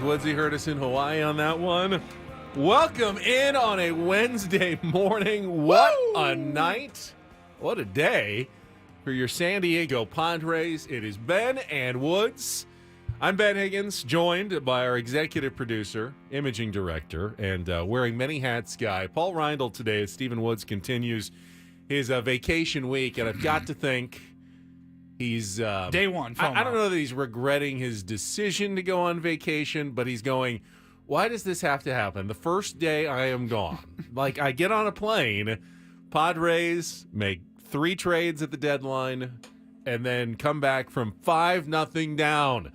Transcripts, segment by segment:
think Woodsy heard us in Hawaii on that one. Welcome in on a Wednesday morning. What a night. What a day for your San Diego Padres. It is Ben and Woods. I'm Ben Higgins, joined by our executive producer, imaging director, and wearing many hats guy, Paul Reindl today as Stephen Woods continues his vacation week. And I've got to think he's... Day one, FOMO. I don't know that he's regretting his decision to go on vacation, but he's going, why does this have to happen? The first day I am gone. Like, I get on a plane, Padres make 3 trades at the deadline, and then come back from 5-0 down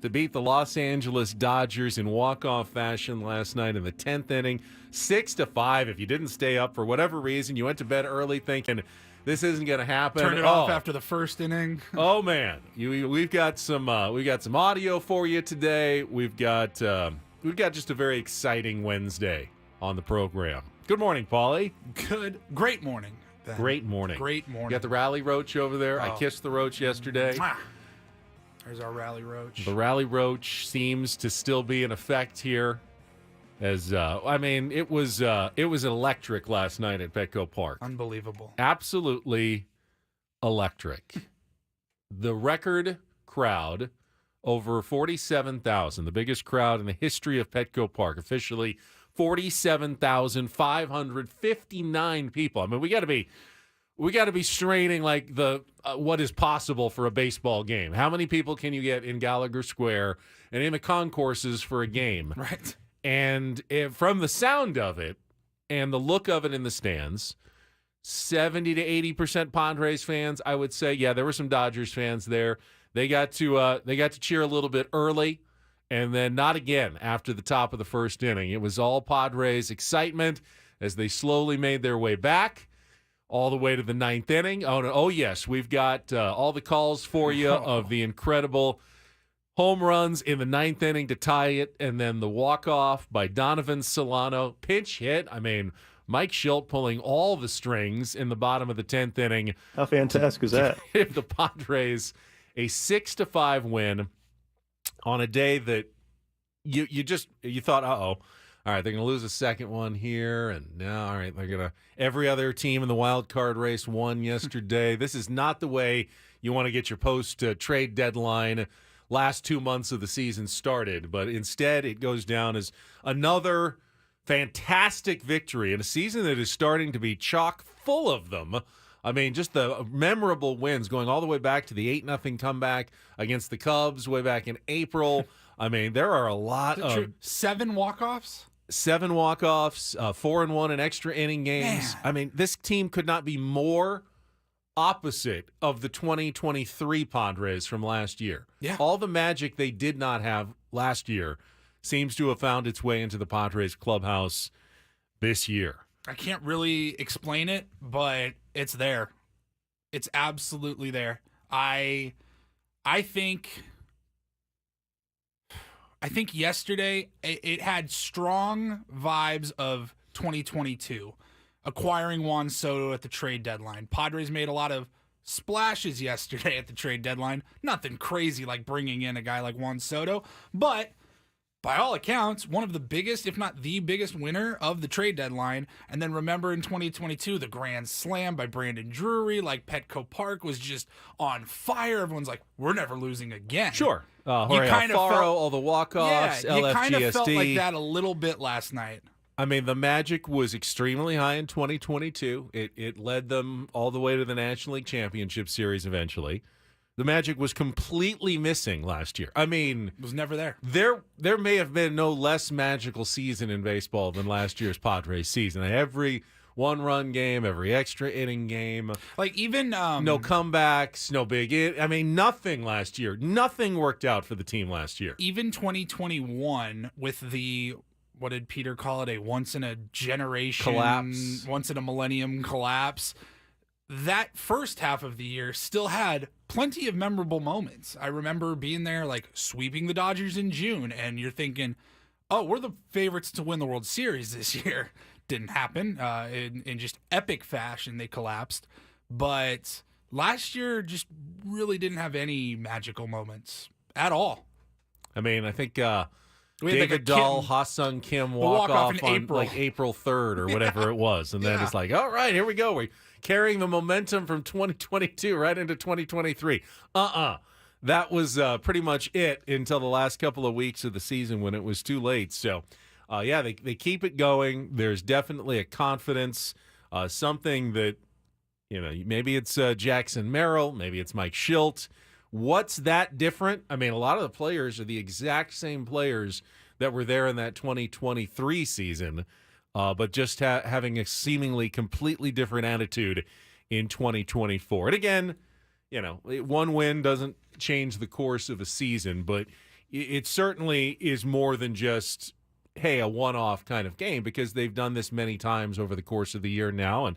to beat the Los Angeles Dodgers in walk-off fashion last night in the 10th inning, 6-5. If you didn't stay up for whatever reason, you went to bed early thinking this isn't going to happen. Turn it off after the first inning. Oh man, we've got some audio for you today. We've got just a very exciting Wednesday on the program. Good morning, Paulie. Great morning. Ben. Great morning. Great morning. You got the Rally Roach over there. I kissed the Roach yesterday. There's our Rally Roach. The Rally Roach seems to still be in effect here. As it was electric last night at Petco Park. Unbelievable. Absolutely electric. The record crowd, over 47,000, the biggest crowd in the history of Petco Park, officially 47,559 people. I mean, we got to be straining like the what is possible for a baseball game. How many people can you get in Gallagher Square and in the concourses for a game? Right. And from the sound of it and the look of it in the stands, 70 to 80% Padres fans, I would say. Yeah, there were some Dodgers fans there. They got to cheer a little bit early, and then not again after the top of the first inning. It was all Padres excitement as they slowly made their way back all the way to the 9th inning. Oh yes, we've got all the calls for you of the incredible home runs in the 9th inning to tie it, and then the walk-off by Donovan Solano. Pinch hit. I mean, Mike Schilt pulling all the strings in the bottom of the 10th inning. How fantastic is that? Give the Padres a 6-5 win on a day that you thought, all right, they're going to lose a second one here, and now, all right, they're going to – every other team in the wild card race won yesterday. This is not the way you want to get your post-trade deadline last 2 months of the season started, but instead it goes down as another fantastic victory in a season that is starting to be chock full of them. I mean, just the memorable wins going all the way back to the 8-0 comeback against the Cubs way back in April. I mean, there are a lot of 7 walk-offs? 7 walk-offs, 4-1 in extra inning games. Man. I mean, this team could not be more opposite of the 2023 Padres from last year. Yeah. All the magic they did not have last year seems to have found its way into the Padres clubhouse this year. I can't really explain it, but it's there. It's absolutely there. I think yesterday it had strong vibes of 2022. Acquiring Juan Soto at the trade deadline. Padres made a lot of splashes yesterday at the trade deadline. Nothing crazy like bringing in a guy like Juan Soto, but by all accounts, one of the biggest, if not the biggest winner of the trade deadline. And then remember in 2022, the grand slam by Brandon Drury, like Petco Park was just on fire. Everyone's like, we're never losing again. Sure. Jorge Alfaro, all the walk-offs, yeah, you kind of felt LFGSD. like that a little bit last night. I mean, the magic was extremely high in 2022. It led them all the way to the National League Championship Series eventually. The magic was completely missing last year. I mean, it was never there. There may have been no less magical season in baseball than last year's Padres season. Every one-run game, every extra inning game. Like even no comebacks, no I mean, nothing last year. Nothing worked out for the team last year. Even 2021 with the, what did Peter call it, a once-in-a-generation collapse, once-in-a-millennium collapse. That first half of the year still had plenty of memorable moments. I remember being there, like, sweeping the Dodgers in June, and you're thinking, oh, we're the favorites to win the World Series this year. Didn't happen. In just epic fashion, they collapsed. But last year just really didn't have any magical moments at all. I mean, I think We had David Dahl, Ha-Sung Kim walk off on April. like April 3rd or whatever it was. And then it's like, all right, here we go. We're carrying the momentum from 2022 right into 2023. That was pretty much it until the last couple of weeks of the season when it was too late. So, they keep it going. There's definitely a confidence, something that, maybe it's Jackson Merrill, maybe it's Mike Schilt. What's that different? I mean, a lot of the players are the exact same players that were there in that 2023 season, but just having a seemingly completely different attitude in 2024. And again, one win doesn't change the course of a season, but it certainly is more than just, hey, a one-off kind of game, because they've done this many times over the course of the year now, and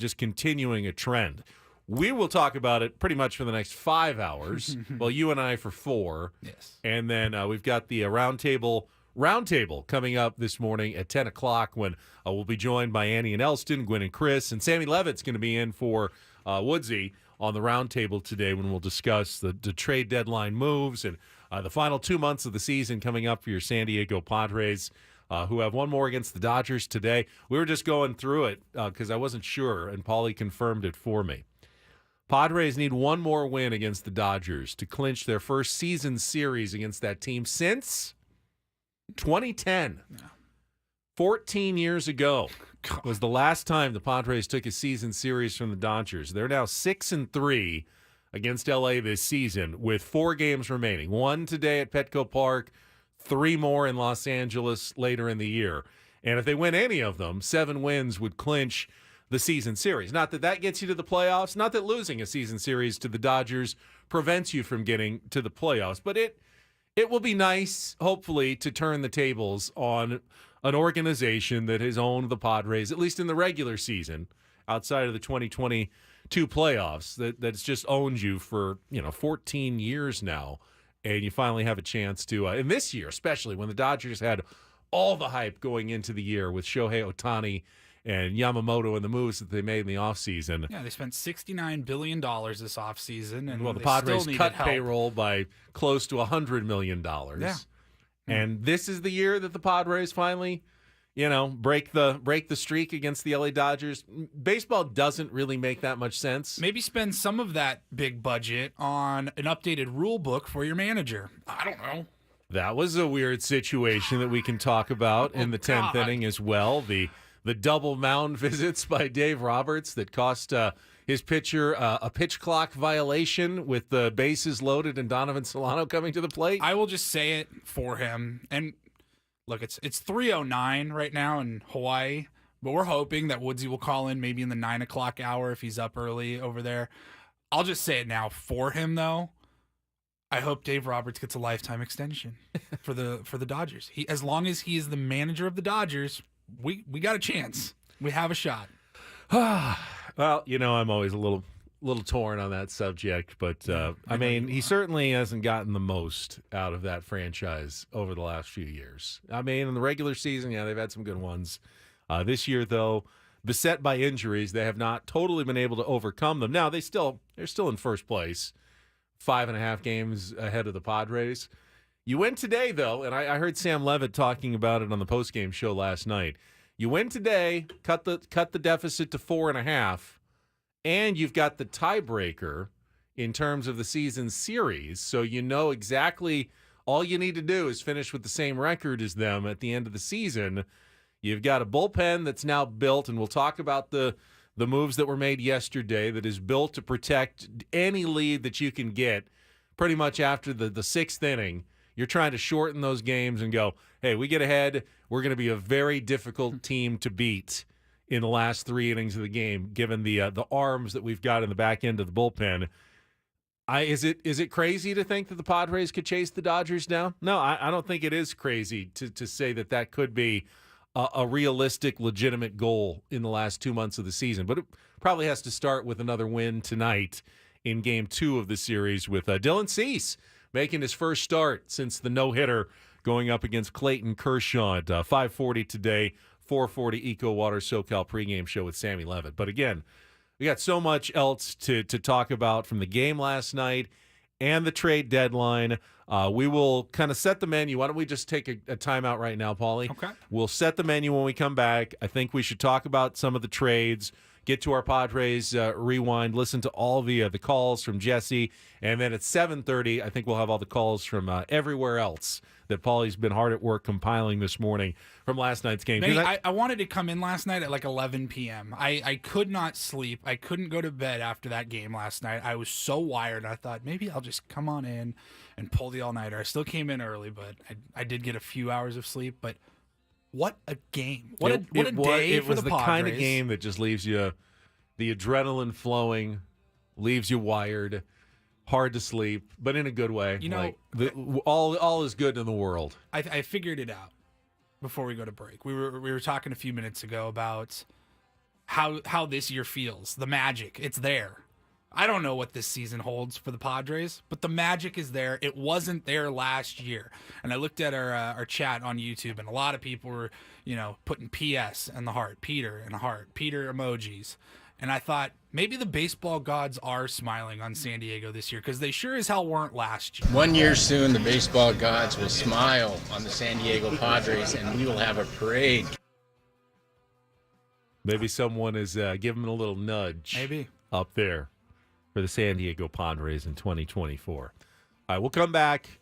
just continuing a trend. We will talk about it pretty much for the next 5 hours. Well, you and I for 4. Yes. And then we've got the roundtable coming up this morning at 10 o'clock when we'll be joined by Annie and Elston, Gwen and Chris, and Sammy Levitt's going to be in for Woodsy on the roundtable today when we'll discuss the trade deadline moves and the final 2 months of the season coming up for your San Diego Padres, who have one more against the Dodgers today. We were just going through it because I wasn't sure, and Paulie confirmed it for me. Padres need one more win against the Dodgers to clinch their first season series against that team since 2010. Yeah. 14 years ago was the last time the Padres took a season series from the Dodgers. They're now 6-3 against LA this season with 4 games remaining. 1 today at Petco Park, 3 more in Los Angeles later in the year. And if they win any of them, 7 wins would clinch the season series. Not that that gets you to the playoffs, not that losing a season series to the Dodgers prevents you from getting to the playoffs, but it will be nice, hopefully, to turn the tables on an organization that has owned the Padres, at least in the regular season, outside of the 2022 playoffs, that's just owned you for 14 years now, and you finally have a chance to, in this year especially, when the Dodgers had all the hype going into the year with Shohei Ohtani and Yamamoto and the moves that they made in the offseason. Yeah, they spent $69 billion this offseason. And the Padres cut payroll by close to $100 million. Yeah. And this is the year that the Padres finally, break the streak against the LA Dodgers. Baseball doesn't really make that much sense. Maybe spend some of that big budget on an updated rule book for your manager. I don't know. That was a weird situation that we can talk about in the 10th inning as well. The double mound visits by Dave Roberts that cost his pitcher a pitch clock violation with the bases loaded and Donovan Solano coming to the plate. I will just say it for him. And look, it's 3:09 right now in Hawaii, but we're hoping that Woodsy will call in maybe in the 9 o'clock hour if he's up early over there. I'll just say it now for him, though. I hope Dave Roberts gets a lifetime extension for the Dodgers. As long as he is the manager of the Dodgers, we got a chance. We have a shot. Well, I'm always a little torn on that subject, but I mean, he certainly hasn't gotten the most out of that franchise over the last few years. I mean, in the regular season, they've had some good ones. This year, though, beset by injuries, they have not totally been able to overcome them. Now, they're still in first place, 5.5 games ahead of the Padres. You win today, though, and I heard Sam Levitt talking about it on the postgame show last night. You win today, cut the deficit to 4.5, and you've got the tiebreaker in terms of the season series. So you know exactly all you need to do is finish with the same record as them at the end of the season. You've got a bullpen that's now built, and we'll talk about the moves that were made yesterday that is built to protect any lead that you can get pretty much after the 6th inning. You're trying to shorten those games and go, hey, we get ahead, we're going to be a very difficult team to beat in the last 3 innings of the game, given the arms that we've got in the back end of the bullpen. Is it crazy to think that the Padres could chase the Dodgers down? No, I don't think it is crazy to say that could be a realistic, legitimate goal in the last 2 months of the season. But it probably has to start with another win tonight in Game 2 of the series with Dylan Cease making his first start since the no-hitter going up against Clayton Kershaw at 5:40 today, 4:40 Eco Water SoCal pregame show with Sammy Levitt. But again, we got so much else to talk about from the game last night and the trade deadline. We will kind of set the menu. Why don't we just take a timeout right now, Paulie? Okay. We'll set the menu when we come back. I think we should talk about some of the trades, get to our Padres rewind, listen to all the calls from Jesse, and then at 7:30, I think we'll have all the calls from everywhere else that Paulie's been hard at work compiling this morning from last night's game. I wanted to come in last night at like 11 p.m. I could not sleep. I couldn't go to bed after that game last night. I was so wired. I thought maybe I'll just come on in and pull the all-nighter. I still came in early, but I did get a few hours of sleep. But what a game. What a day for the Padres. It was the kind of game that just leaves you the adrenaline flowing, leaves you wired, hard to sleep, but in a good way. You know, all is good in the world. I figured it out before we go to break. We were talking a few minutes ago about how this year feels. The magic, it's there. I don't know what this season holds for the Padres, but the magic is there. It wasn't there last year. And I looked at our chat on YouTube, and a lot of people were, putting PS and the heart, Peter and a heart, Peter emojis. And I thought maybe the baseball gods are smiling on San Diego this year, because they sure as hell weren't last year. 1 year soon, the baseball gods will smile on the San Diego Padres, and we will have a parade. Maybe someone is giving them a little nudge. Maybe. Up there for the San Diego Padres in 2024. All right, we'll come back.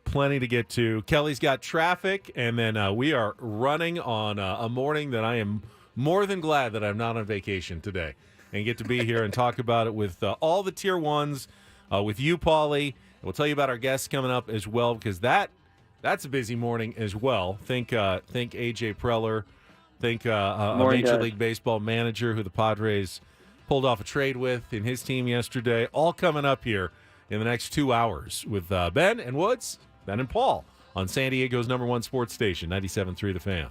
Plenty to get to. Kelly's got traffic, and then we are running on a morning that I am more than glad that I'm not on vacation today and get to be here and talk about it with all the tier ones, with you, Paulie. We'll tell you about our guests coming up as well, because that's a busy morning as well. Think AJ Preller. Think a Major League Baseball manager who the Padres pulled off a trade with in his team yesterday. All coming up here in the next 2 hours with Ben and Woods, Ben and Paul on San Diego's #1 sports station, 97.3 The Fan.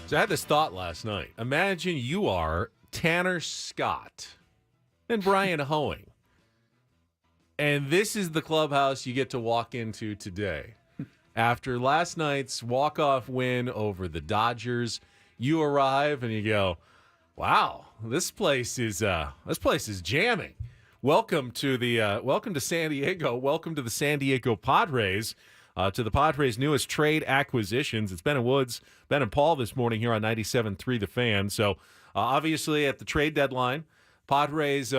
So I had this thought last night. Imagine you are Tanner Scott and Brian Hoeing. And this is the clubhouse you get to walk into today. After last night's walk-off win over the Dodgers, you arrive and you go, "Wow, this place is jamming." Welcome to San Diego. Welcome to the San Diego Padres. To the Padres' newest trade acquisitions. It's Ben and Woods, Ben and Paul this morning here on 97.3 The Fan. So obviously at the trade deadline, Padres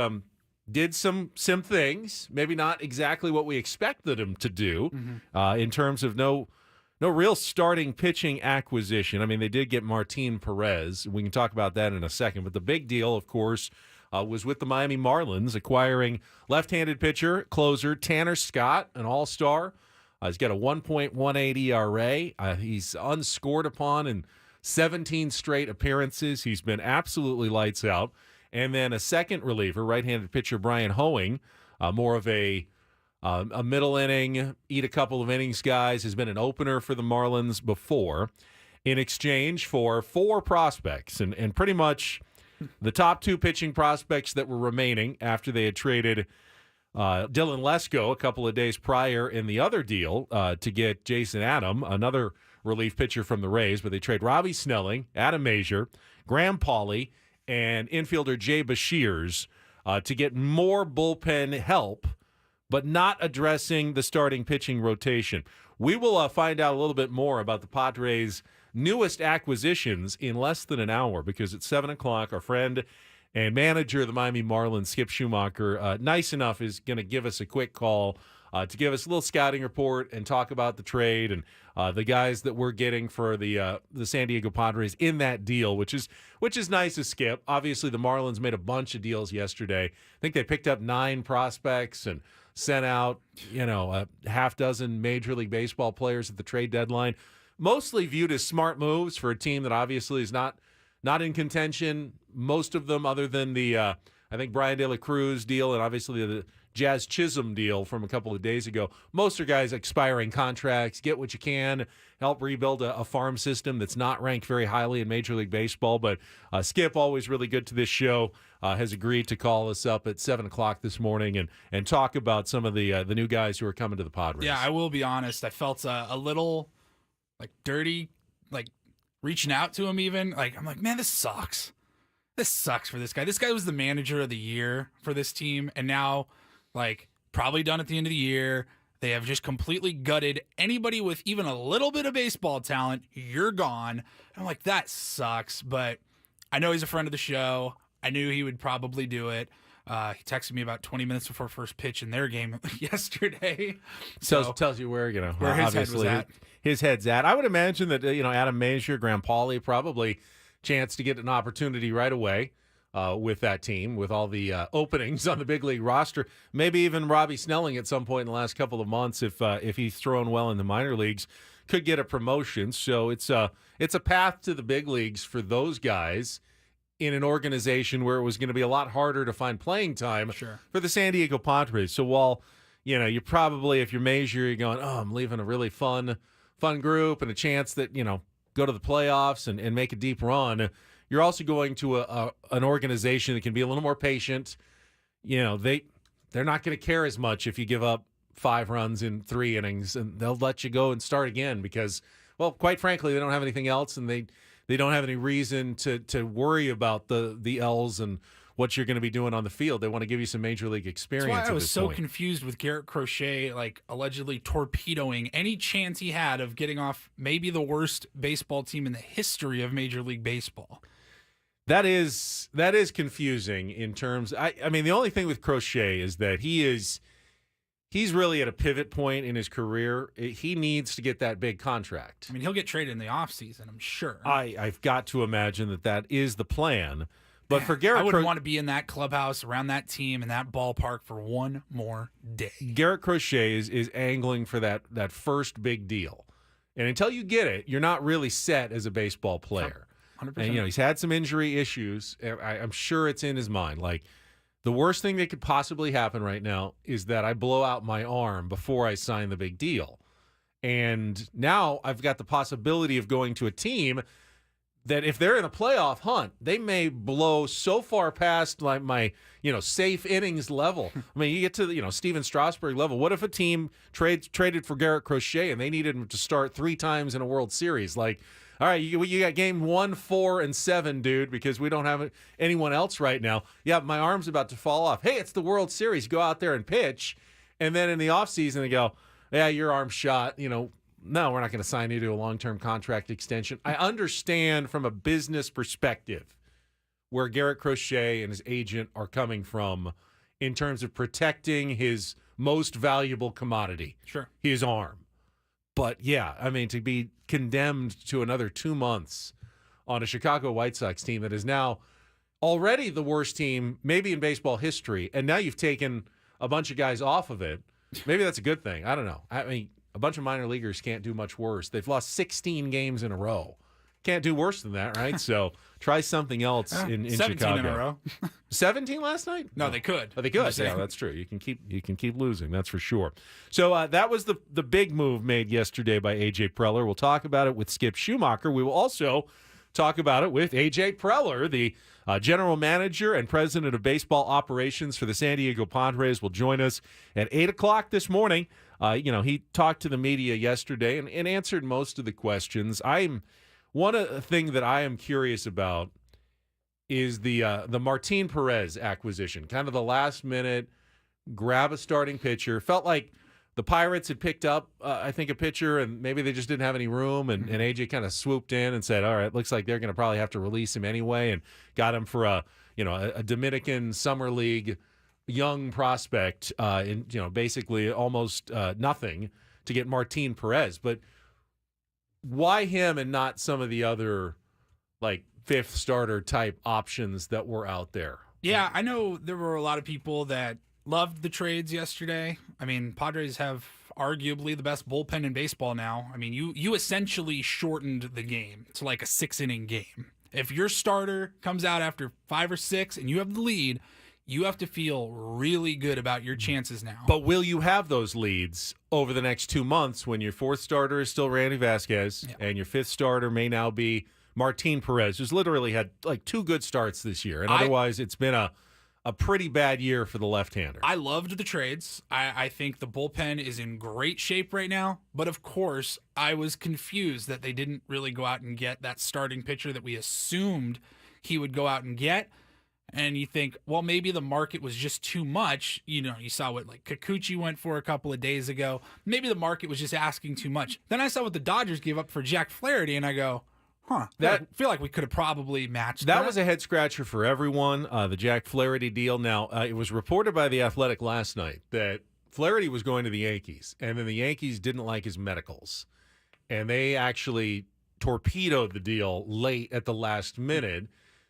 did some things, maybe not exactly what we expected them to do in terms of no real starting pitching acquisition. I mean, they did get Martin Perez. We can talk about that in a second. But the big deal, of course, was with the Miami Marlins acquiring left-handed pitcher, closer Tanner Scott, an all-star. He's got a 1.18 ERA. He's unscored upon in 17 straight appearances. He's been absolutely lights out. And then a second reliever, right-handed pitcher Brian Hoeing, more of a middle inning, eat a couple of innings guys, has been an opener for the Marlins before, in exchange for 4 prospects. And pretty much the top 2 pitching prospects that were remaining after they had traded Dylan Lesko a couple of days prior in the other deal to get Jason Adam, another relief pitcher from the Rays, but they trade Robbie Snelling, Adam Mazier, Graham Pauley, and infielder Jay Bashirs to get more bullpen help, but not addressing the starting pitching rotation. We will find out a little bit more about the Padres' newest acquisitions in less than an hour, because at 7 o'clock, our friend and manager of the Miami Marlins, Skip Schumaker, nice enough, is going to give us a quick call to give us a little scouting report and talk about the trade and the guys that we're getting for the San Diego Padres in that deal, which is nice of Skip. Obviously, the Marlins made a bunch of deals yesterday. I think they picked up 9 prospects and sent out, a half dozen Major League Baseball players at the trade deadline, mostly viewed as smart moves for a team that obviously is not in contention. Most of them, other than the, I think, Brian De La Cruz deal and obviously the Jazz Chisholm deal from a couple of days ago, most are guys expiring contracts, get what you can, help rebuild a farm system that's not ranked very highly in Major League Baseball. But Skip, always really good to this show, has agreed to call us up at 7 o'clock this morning and talk about some of the new guys who are coming to the Padres. Yeah, I will be honest. I felt a little dirty, reaching out to him even. I'm like, man, this sucks. This sucks for this guy. This guy was the manager of the year for this team, and now, probably done at the end of the year. They have just completely gutted anybody with even a little bit of baseball talent. You're gone. I'm like, that sucks, but I know he's a friend of the show. I knew he would probably do it. He texted me about 20 minutes before first pitch in their game yesterday. Tells you where, where his head was at. His head's at. I would imagine that, Adam Mazier, Graham Pauley, probably chance to get an opportunity right away with that team, with all the openings on the big league roster. Maybe even Robbie Snelling at some point in the last couple of months, if he's thrown well in the minor leagues, could get a promotion. So it's a path to the big leagues for those guys in an organization where it was going to be a lot harder to find playing time for the San Diego Padres. So while, you probably, if you're Mazier, you're going, oh, I'm leaving a really fun group and a chance that, go to the playoffs and make a deep run, you're also going to an organization that can be a little more patient. They're not going to care as much if you give up 5 runs in 3 innings, and they'll let you go and start again because, well, quite frankly, they don't have anything else, and they don't have any reason to worry about the L's and what you're going to be doing on the field. They want to give you some major league experience. That's why I was so point. confused with Garrett Crochet, allegedly torpedoing any chance he had of getting off maybe the worst baseball team in the history of Major League Baseball. That is confusing in terms. I mean, the only thing with Crochet is that he's really at a pivot point in his career. He needs to get that big contract. I mean, he'll get traded in the offseason, I'm sure. I've got to imagine that is the plan. But for Garrett, I wouldn't want to be in that clubhouse around that team in that ballpark for one more day. Garrett Crochet is angling for that first big deal, and until you get it, you're not really set as a baseball player. 100%. And he's had some injury issues. I'm sure it's in his mind. The worst thing that could possibly happen right now is that I blow out my arm before I sign the big deal, and now I've got the possibility of going to a team that if they're in a playoff hunt, they may blow so far past like my, safe innings level. I mean, you get to the, Steven Strasburg level. What if a team traded for Garrett Crochet and they needed him to start 3 times in a World Series? Like, all right, you got game 1, 4, and 7, dude, because we don't have anyone else right now. Yeah, my arm's about to fall off. Hey, it's the World Series. Go out there and pitch. And then in the offseason, they go, yeah, your arm's shot, No, we're not going to sign you to a long-term contract extension. I understand from a business perspective where Garrett Crochet and his agent are coming from in terms of protecting his most valuable commodity, sure, his arm. But, yeah, I mean, to be condemned to another 2 months on a Chicago White Sox team that is now already the worst team maybe in baseball history, and now you've taken a bunch of guys off of it, maybe that's a good thing. I don't know. I mean, a bunch of minor leaguers can't do much worse. They've lost 16 games in a row. Can't do worse than that, right? So try something else in 17 Chicago. in a row. 17 last night? No, they could. Oh, they could. Yeah, that's true. You can keep losing. That's for sure. So that was the big move made yesterday by A.J. Preller. We'll talk about it with Skip Schumaker. We will also talk about it with A.J. Preller, the general manager and president of baseball operations for the San Diego Padres, will join us at 8 o'clock this morning. He talked to the media yesterday and answered most of the questions. One thing that I am curious about is the Martin Perez acquisition, kind of the last minute grab a starting pitcher. Felt like the Pirates had picked up, I think, a pitcher, and maybe they just didn't have any room, and AJ kind of swooped in and said, all right, looks like they're going to probably have to release him anyway, and got him for a Dominican Summer League young prospect in basically almost nothing to get Martin Perez. But why him and not some of the other like fifth starter type options that were out there? Yeah, I know there were a lot of people that loved the trades yesterday. I mean, Padres have arguably the best bullpen in baseball now. I mean, you essentially shortened the game to like a 6-inning game. If your starter comes out after 5 or 6 and you have the lead, you have to feel really good about your chances now. But will you have those leads over the next 2 months when your fourth starter is still Randy Vasquez and your fifth starter may now be Martin Perez, who's literally had like 2 good starts this year, and otherwise it's been a pretty bad year for the left-hander. I loved the trades. I think the bullpen is in great shape right now. But, of course, I was confused that they didn't really go out and get that starting pitcher that we assumed he would go out and get. And you think, well, maybe the market was just too much. You saw what like Kikuchi went for a couple of days ago. Maybe the market was just asking too much. Then I saw what the Dodgers gave up for Jack Flaherty, and I go, I feel like we could have probably matched that. That was a head-scratcher for everyone, the Jack Flaherty deal. Now, it was reported by The Athletic last night that Flaherty was going to the Yankees, and then the Yankees didn't like his medicals. And they actually torpedoed the deal late at the last minute.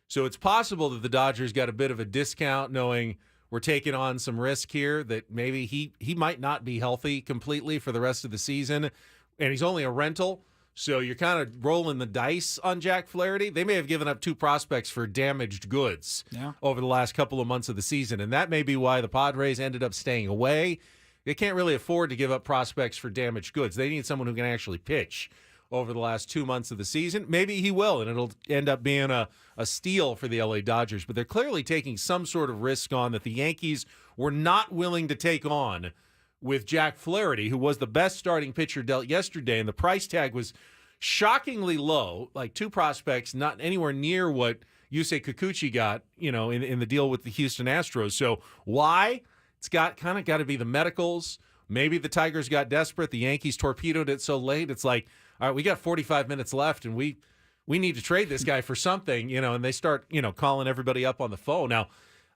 So it's possible that the Dodgers got a bit of a discount knowing we're taking on some risk here, that maybe he might not be healthy completely for the rest of the season, and he's only a rental. So you're kind of rolling the dice on Jack Flaherty. They may have given up 2 prospects for damaged goods over the last couple of months of the season, and that may be why the Padres ended up staying away. They can't really afford to give up prospects for damaged goods. They need someone who can actually pitch over the last 2 months of the season. Maybe he will, and it'll end up being a steal for the LA Dodgers. But they're clearly taking some sort of risk on that the Yankees were not willing to take on with Jack Flaherty, who was the best starting pitcher dealt yesterday, and the price tag was shockingly low, like 2 prospects, not anywhere near what Yusei Kikuchi got, in the deal with the Houston Astros. So why? It's got to be the medicals. Maybe the Tigers got desperate. The Yankees torpedoed it so late. It's like, all right, we got 45 minutes left, and we need to trade this guy for something, and they start, calling everybody up on the phone. Now,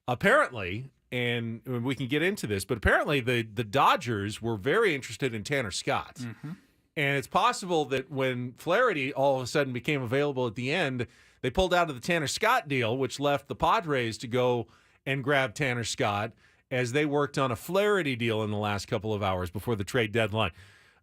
apparently, and we can get into this, but apparently the Dodgers were very interested in Tanner Scott. Mm-hmm. And it's possible that when Flaherty all of a sudden became available at the end, they pulled out of the Tanner Scott deal, which left the Padres to go and grab Tanner Scott as they worked on a Flaherty deal in the last couple of hours before the trade deadline.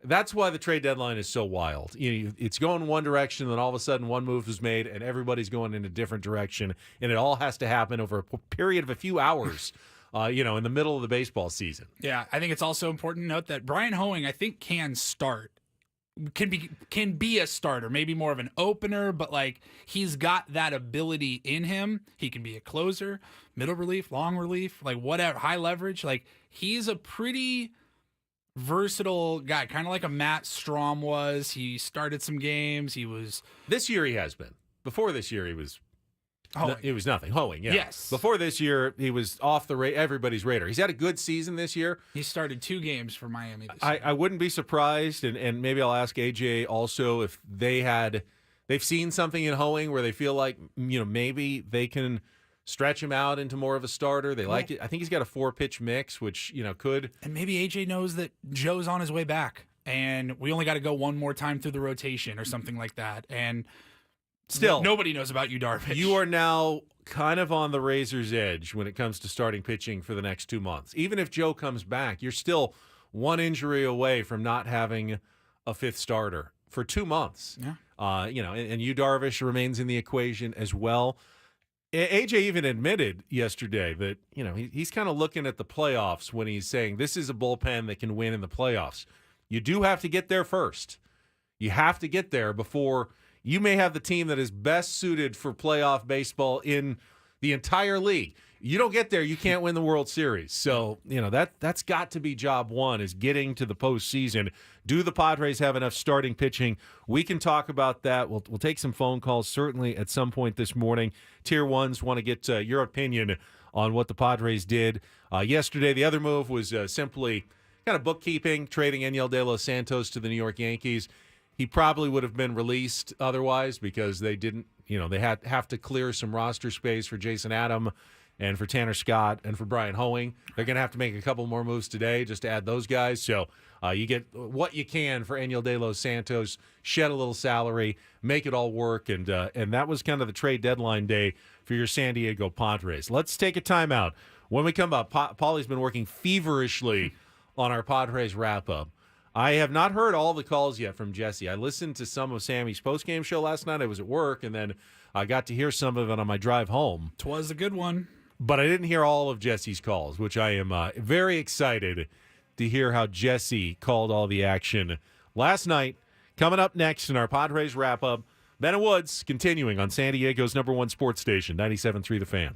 That's why the trade deadline is so wild. It's going one direction, then all of a sudden one move is made, and everybody's going in a different direction, and it all has to happen over a period of a few hours, in the middle of the baseball season. Yeah, I think it's also important to note that Brian Hoeing, I think, can start can be a starter, maybe more of an opener, but like he's got that ability in him. He can be a closer, middle relief, long relief, like whatever, high leverage. Like he's a pretty versatile guy, kind of like a Matt Strom was. He started some games. He was This year he has been. Before this year he was It was nothing. Hoeing, yeah. Yes. Before this year, he was off everybody's radar. He's had a good season this year. He started 2 games for Miami this year. I wouldn't be surprised, and maybe I'll ask AJ also if they've seen something in Hoeing where they feel like maybe they can stretch him out into more of a starter. They like it. I think he's got a 4-pitch mix, which could. And maybe AJ knows that Joe's on his way back, and we only got to go one more time through the rotation or something like that. And still, nobody knows about you, Darvish. You are now kind of on the razor's edge when it comes to starting pitching for the next 2 months. Even if Joe comes back, you're still one injury away from not having a 5th starter for 2 months. Yeah. And you, Darvish, remains in the equation as well. AJ even admitted yesterday that, he's kind of looking at the playoffs when he's saying this is a bullpen that can win in the playoffs. You do have to get there first. You have to get there before you may have the team that is best suited for playoff baseball in the entire league. You don't get there, you can't win the World Series. So, that's got to be job one, is getting to the postseason. Do the Padres have enough starting pitching? We can talk about that. We'll take some phone calls certainly at some point this morning. Tier 1s want to get your opinion on what the Padres did yesterday. The other move was simply kind of bookkeeping, trading Enyel De Los Santos to the New York Yankees. He probably would have been released otherwise because they didn't, they have to clear some roster space for Jason Adam and for Tanner Scott and for Brian Hoeing. They're going to have to make a couple more moves today just to add those guys. So you get what you can for Enyel De Los Santos, shed a little salary, make it all work, and that was kind of the trade deadline day for your San Diego Padres. Let's take a timeout. When we come up, Paulie's been working feverishly on our Padres wrap-up. I have not heard all the calls yet from Jesse. I listened to some of Sammy's postgame show last night. I was at work, and then I got to hear some of it on my drive home. 'Twas a good one. But I didn't hear all of Jesse's calls, which I am very excited to hear how Jesse called all the action last night. Coming up next in our Padres wrap-up, Ben and Woods continuing on San Diego's #1 sports station, 97.3 The Fan.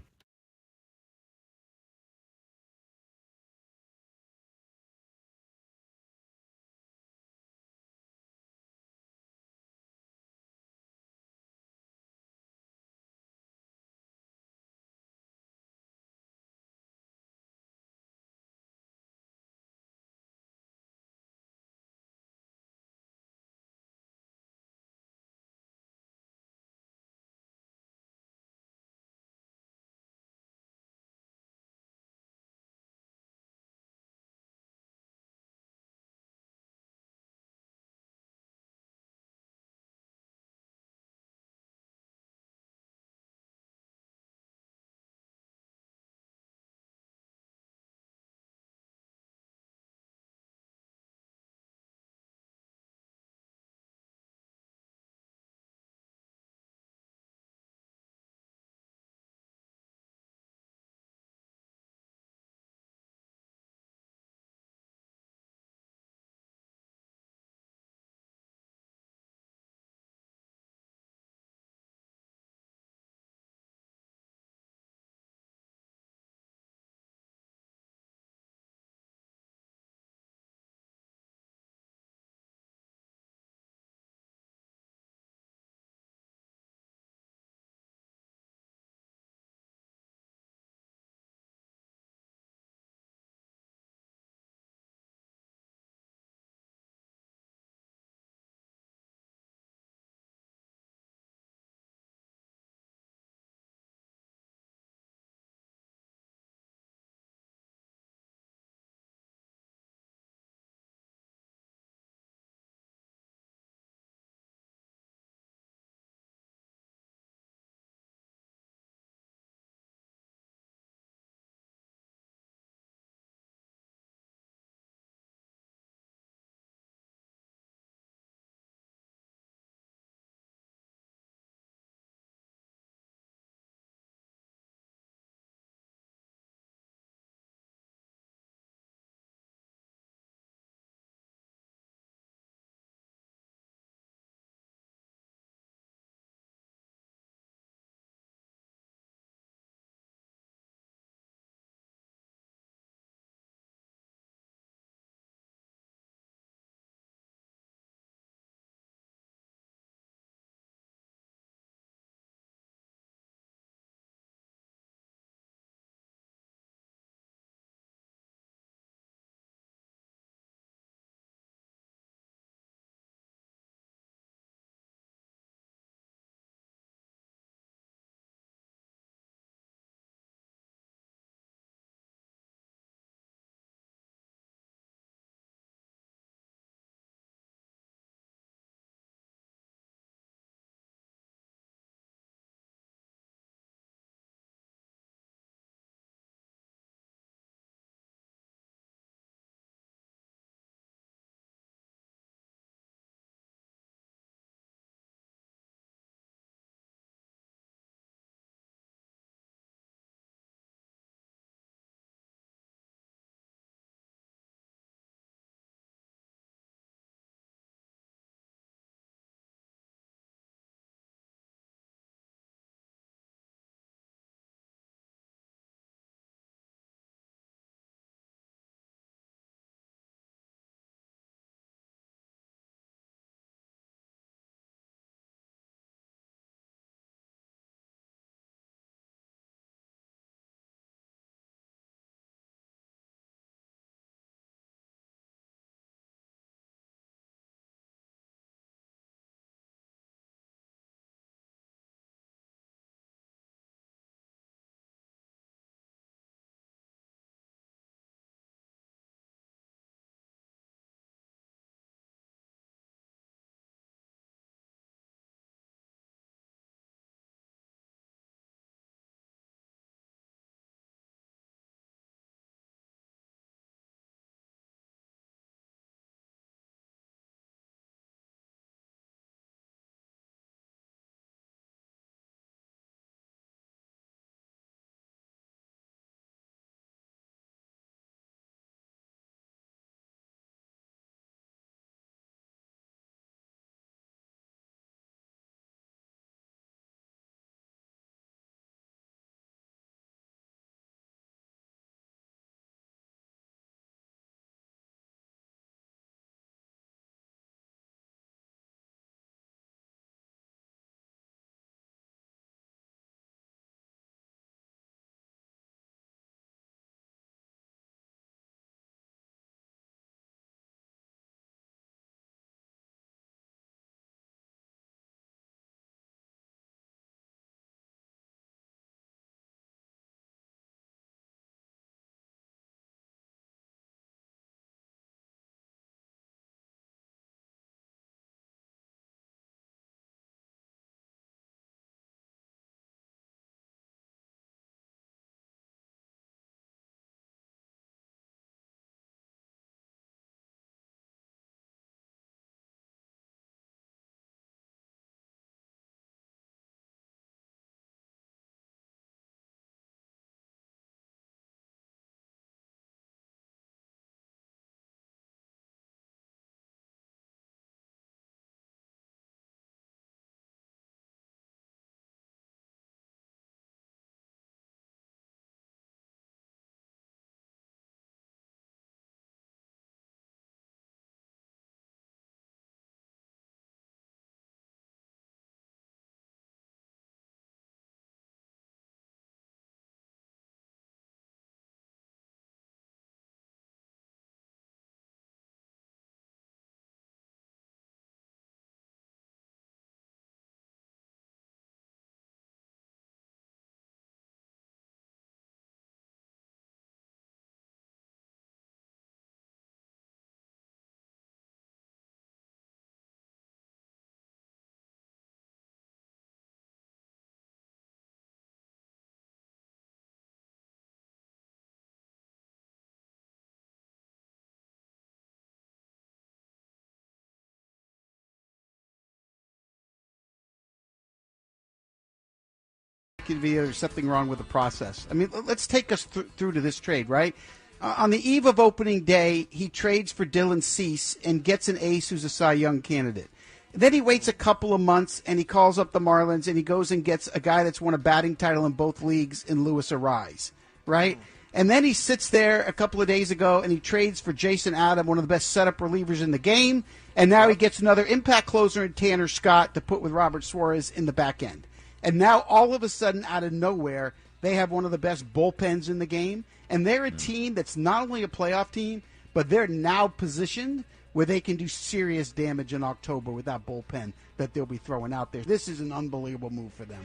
There's something wrong with the process. I mean, let's take us through to this trade, right? On the eve of opening day, he trades for Dylan Cease and gets an ace who's a Cy Young candidate. Then he waits a couple of months and he calls up the Marlins and he goes and gets a guy that's won a batting title in both leagues in Luis Arise, right? And then he sits there a couple of days ago and he trades for Jason Adam, one of the best setup relievers in the game. And now he gets another impact closer in Tanner Scott to put with Robert Suarez in the back end. And now all of a sudden, out of nowhere, they have one of the best bullpens in the game. And they're a team that's not only a playoff team, but they're now positioned where they can do serious damage in October with that bullpen that they'll be throwing out there. This is an unbelievable move for them.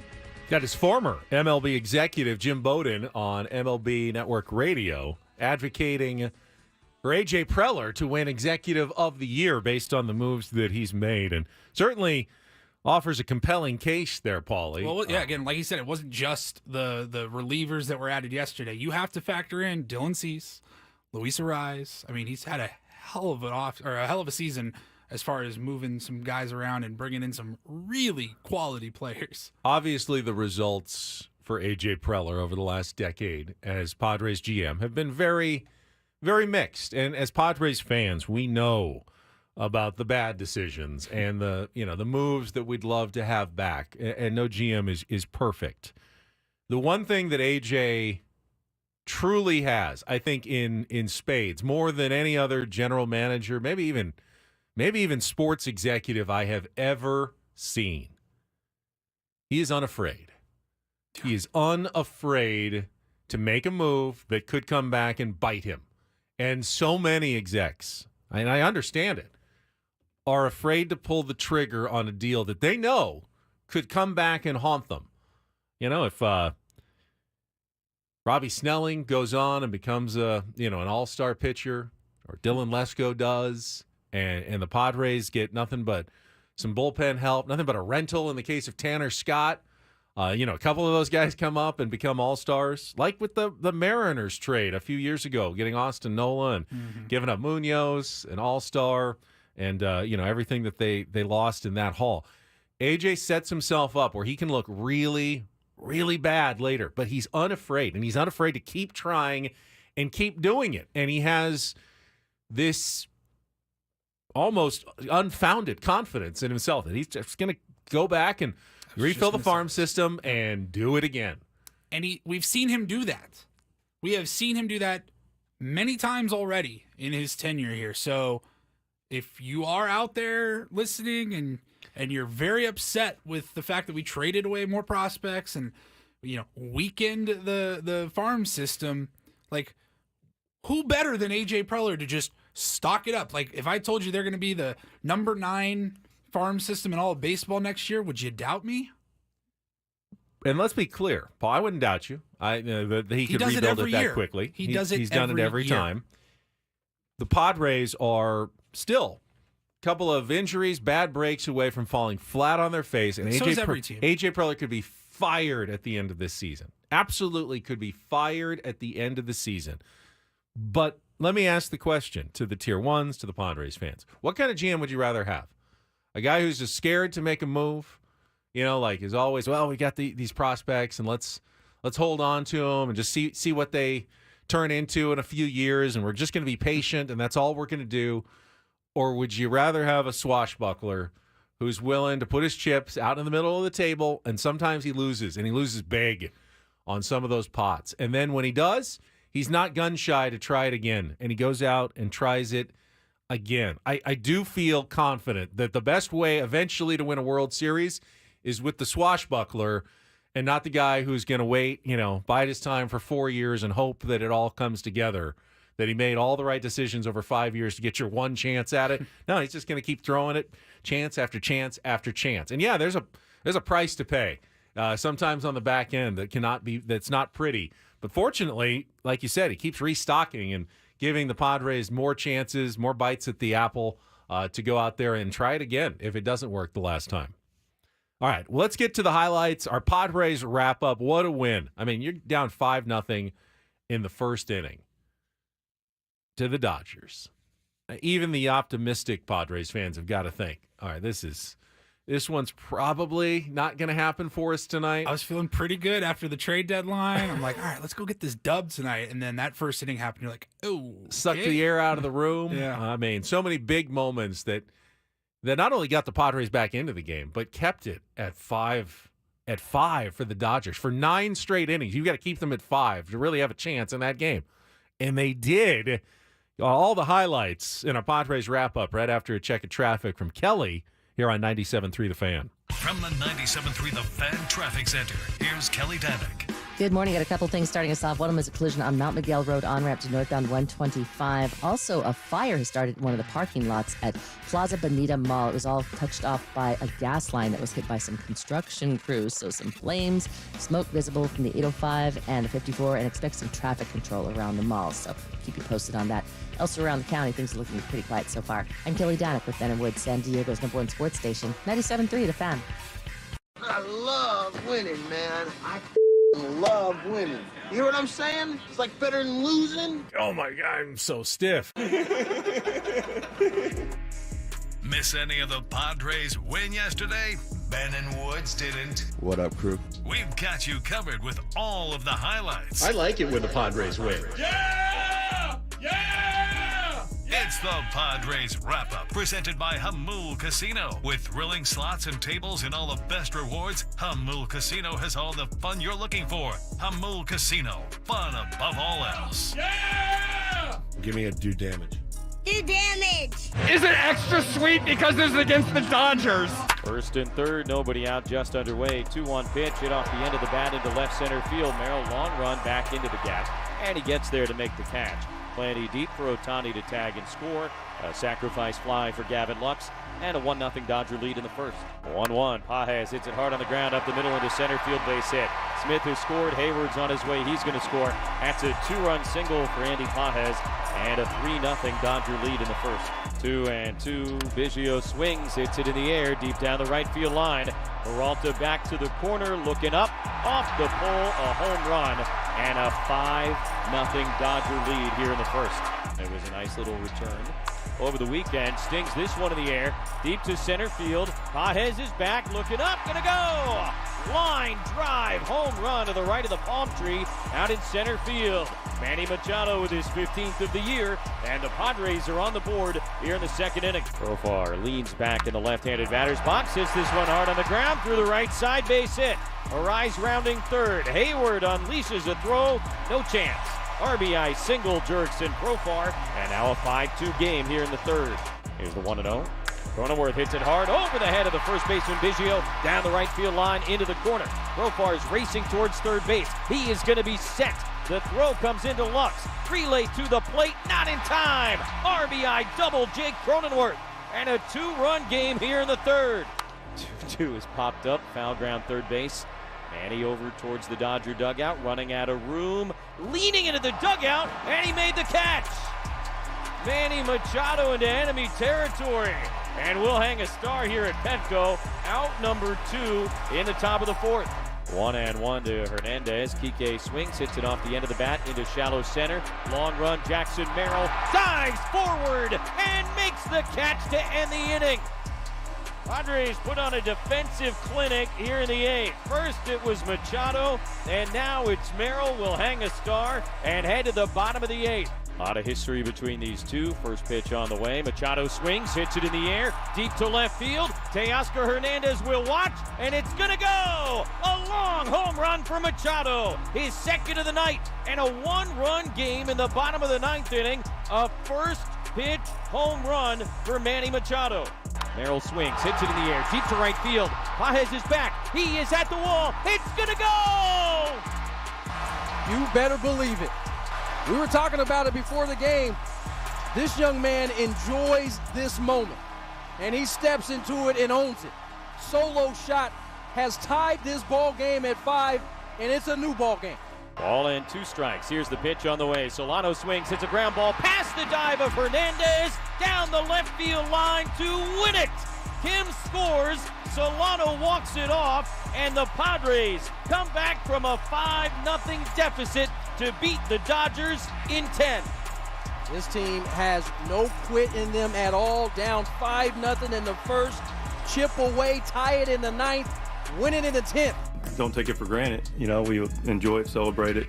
That is former MLB executive Jim Bowden on MLB Network Radio advocating for A.J. Preller to win Executive of the Year based on the moves that he's made. And certainly offers a compelling case there, Paulie. Well, yeah, again, like you said, it wasn't just the relievers that were added yesterday. You have to factor in Dylan Cease, Luis Arise. I mean, he's had a hell of a season as far as moving some guys around and bringing in some really quality players. Obviously, the results for A.J. Preller over the last decade as Padres GM have been very, very mixed. And as Padres fans, we know about the bad decisions and the moves that we'd love to have back. And no GM is perfect. The one thing that A.J. truly has, I think, in spades, more than any other general manager, maybe even sports executive I have ever seen. He is unafraid. He is unafraid to make a move that could come back and bite him. And so many execs, and I understand it, are afraid to pull the trigger on a deal that they know could come back and haunt them. You know, if Robbie Snelling goes on and becomes an all-star pitcher, or Dylan Lesko does, and the Padres get nothing but some bullpen help, nothing but a rental in the case of Tanner Scott. A couple of those guys come up and become all-stars, like with the Mariners trade a few years ago, getting Austin Nola and giving up Munoz, an all-star, and everything that they lost in that haul. AJ sets himself up where he can look really, really bad later, but he's unafraid, and he's unafraid to keep trying and keep doing it. And he has this almost unfounded confidence in himself that he's just going to go back and refill the farm system and do it again. And we've seen him do that. We have seen him do that many times already in his tenure here. So if you are out there listening and you're very upset with the fact that we traded away more prospects and weakened the farm system, like, who better than AJ Preller to just stock it up? Like, if I told you they're going to be the number 9 farm system in all of baseball next year, would you doubt me? And let's be clear, Paul, I wouldn't doubt you. He could rebuild it that quickly. He's done it every time. The Padres are still a couple of injuries, bad breaks away from falling flat on their face. And so is every team. AJ Preller could be fired at the end of this season. Absolutely could be fired at the end of the season. But let me ask the question to the Tier 1s, to the Padres fans. What kind of GM would you rather have? A guy who's just scared to make a move, like is always, well, we got these prospects and let's hold on to them and just see what they turn into in a few years, and we're just going to be patient and that's all we're going to do? Or would you rather have a swashbuckler who's willing to put his chips out in the middle of the table, and sometimes he loses, and he loses big on some of those pots, and then when he does, he's not gun-shy to try it again, and he goes out and tries it again? I do feel confident that the best way eventually to win a World Series is with the swashbuckler and not the guy who's going to wait, bide his time for 4 years and hope that it all comes together, that he made all the right decisions over 5 years to get your one chance at it. No, he's just going to keep throwing it chance after chance after chance. And, yeah, there's a price to pay sometimes on the back end that's not pretty. But fortunately, like you said, he keeps restocking and giving the Padres more chances, more bites at the apple to go out there and try it again if it doesn't work the last time. All right, let's get to the highlights. Our Padres wrap-up. What a win. I mean, you're down 5-0 in the first inning to the Dodgers. Even the optimistic Padres fans have got to think, all right, this is This one's probably not going to happen for us tonight. I was feeling pretty good after the trade deadline. I'm like, all right, let's go get this dub tonight. And then that first inning happened. You're like, oh. Sucked the air out of the room. Yeah. I mean, so many big moments that not only got the Padres back into the game, but kept it at five for the Dodgers. For 9 straight innings, you've got to keep them at 5 to really have a chance in that game. And they did. All the highlights in our Padres wrap-up right after a check of traffic from Kelly here on 97.3 The Fan. From the 97.3 The Fan Traffic Center, here's Kelly Danick. Good morning. Got a couple things starting us off. One of them is a collision on Mount Miguel Road on ramp to northbound 125. Also, a fire has started in one of the parking lots at Plaza Bonita Mall. It was all touched off by a gas line that was hit by some construction crews. So some flames, smoke visible from the 805 and the 54, and expect some traffic control around the mall. So keep you posted on that. Elsewhere around the county, things are looking pretty quiet so far. I'm Kelly Danick with Ben & Wood, San Diego's #1 sports station, 97.3 The Fan. I love winning, man. I love winning. You hear what I'm saying? It's like better than losing. Oh, my God, I'm so stiff. Miss any of the Padres win yesterday? Ben and Woods didn't. What up, crew? We've got you covered with all of the highlights. I like it when the Padres win. Yeah! Yeah! It's the Padres Wrap-Up, presented by Hamul Casino. With thrilling slots and tables and all the best rewards, Hamul Casino has all the fun you're looking for. Hamul Casino, fun above all else. Yeah! Give me a do damage. Do damage! Is it extra sweet because this is against the Dodgers? First and third, nobody out, just underway. 2-1 pitch, hit off the end of the bat into left center field. Merrill, long run back into the gap, and he gets there to make the catch. Plenty deep for Ohtani to tag and score. A sacrifice fly for Gavin Lux, and a 1-0 Dodger lead in the first. 1-1, Pages hits it hard on the ground up the middle into center field, base hit. Smith has scored, Hayward's on his way, he's going to score. That's a 2-run single for Andy Pages, and a 3-0 Dodger lead in the first. 2-2, Biggio swings, hits it in the air, deep down the right field line. Peralta back to the corner, looking up, off the pole, a home run, and a 5-0 Dodger lead here in the first. It was a nice little return over the weekend. Stings this one in the air, deep to center field. Pages is back, looking up, gonna go! Line drive, home run to the right of the palm tree, out in center field. Manny Machado with his 15th of the year, and the Padres are on the board here in the second inning. Profar leans back in the left-handed batter's box, hits this one hard on the ground through the right side, base hit. Arise rounding third. Hayward unleashes a throw, no chance. RBI single Jurickson Profar, and now a 5-2 game here in the third. Here's the 1-0. Cronenworth hits it hard over the head of the first baseman Biggio, down the right field line into the corner. Profar is racing towards third base. He is going to be set. The throw comes into Lux. Relay to the plate, not in time. RBI double Jake Cronenworth, and a 2-run game here in the third. 2-2 is popped up, foul ground third base. Manny over towards the Dodger dugout, running out of room, leaning into the dugout, and he made the catch. Manny Machado into enemy territory, and we'll hang a star here at Petco. Out number 2 in the top of the fourth. 1-1 to Hernandez. Kike swings, hits it off the end of the bat into shallow center. Long run, Jackson Merrill dives forward and makes the catch to end the inning. Padres put on a defensive clinic here in the 8th. First it was Machado, and now it's Merrill. Will hang a star and head to the bottom of the 8th. A lot of history between these two. First pitch on the way. Machado swings, hits it in the air, deep to left field. Teoscar Hernandez will watch, and it's going to go! A long home run for Machado. His second of the night, and a 1-run game in the bottom of the 9th inning. A first pitch home run for Manny Machado. Merrill swings, hits it in the air, deep to right field. Pages is back. He is at the wall. It's going to go! You better believe it. We were talking about it before the game. This young man enjoys this moment, and he steps into it and owns it. Solo shot has tied this ball game at 5, and it's a new ball game. Ball and 2 strikes. Here's the pitch on the way. Solano swings, hits a ground ball past the dive of Hernandez, down the left field line to win it. Kim scores, Solano walks it off, and the Padres come back from a 5-0 deficit to beat the Dodgers in 10. This team has no quit in them at all, down 5-0 in the first. chip away, tie it in the 9th, win it in the 10th. Don't take it for granted. You know, we enjoy it, celebrate it,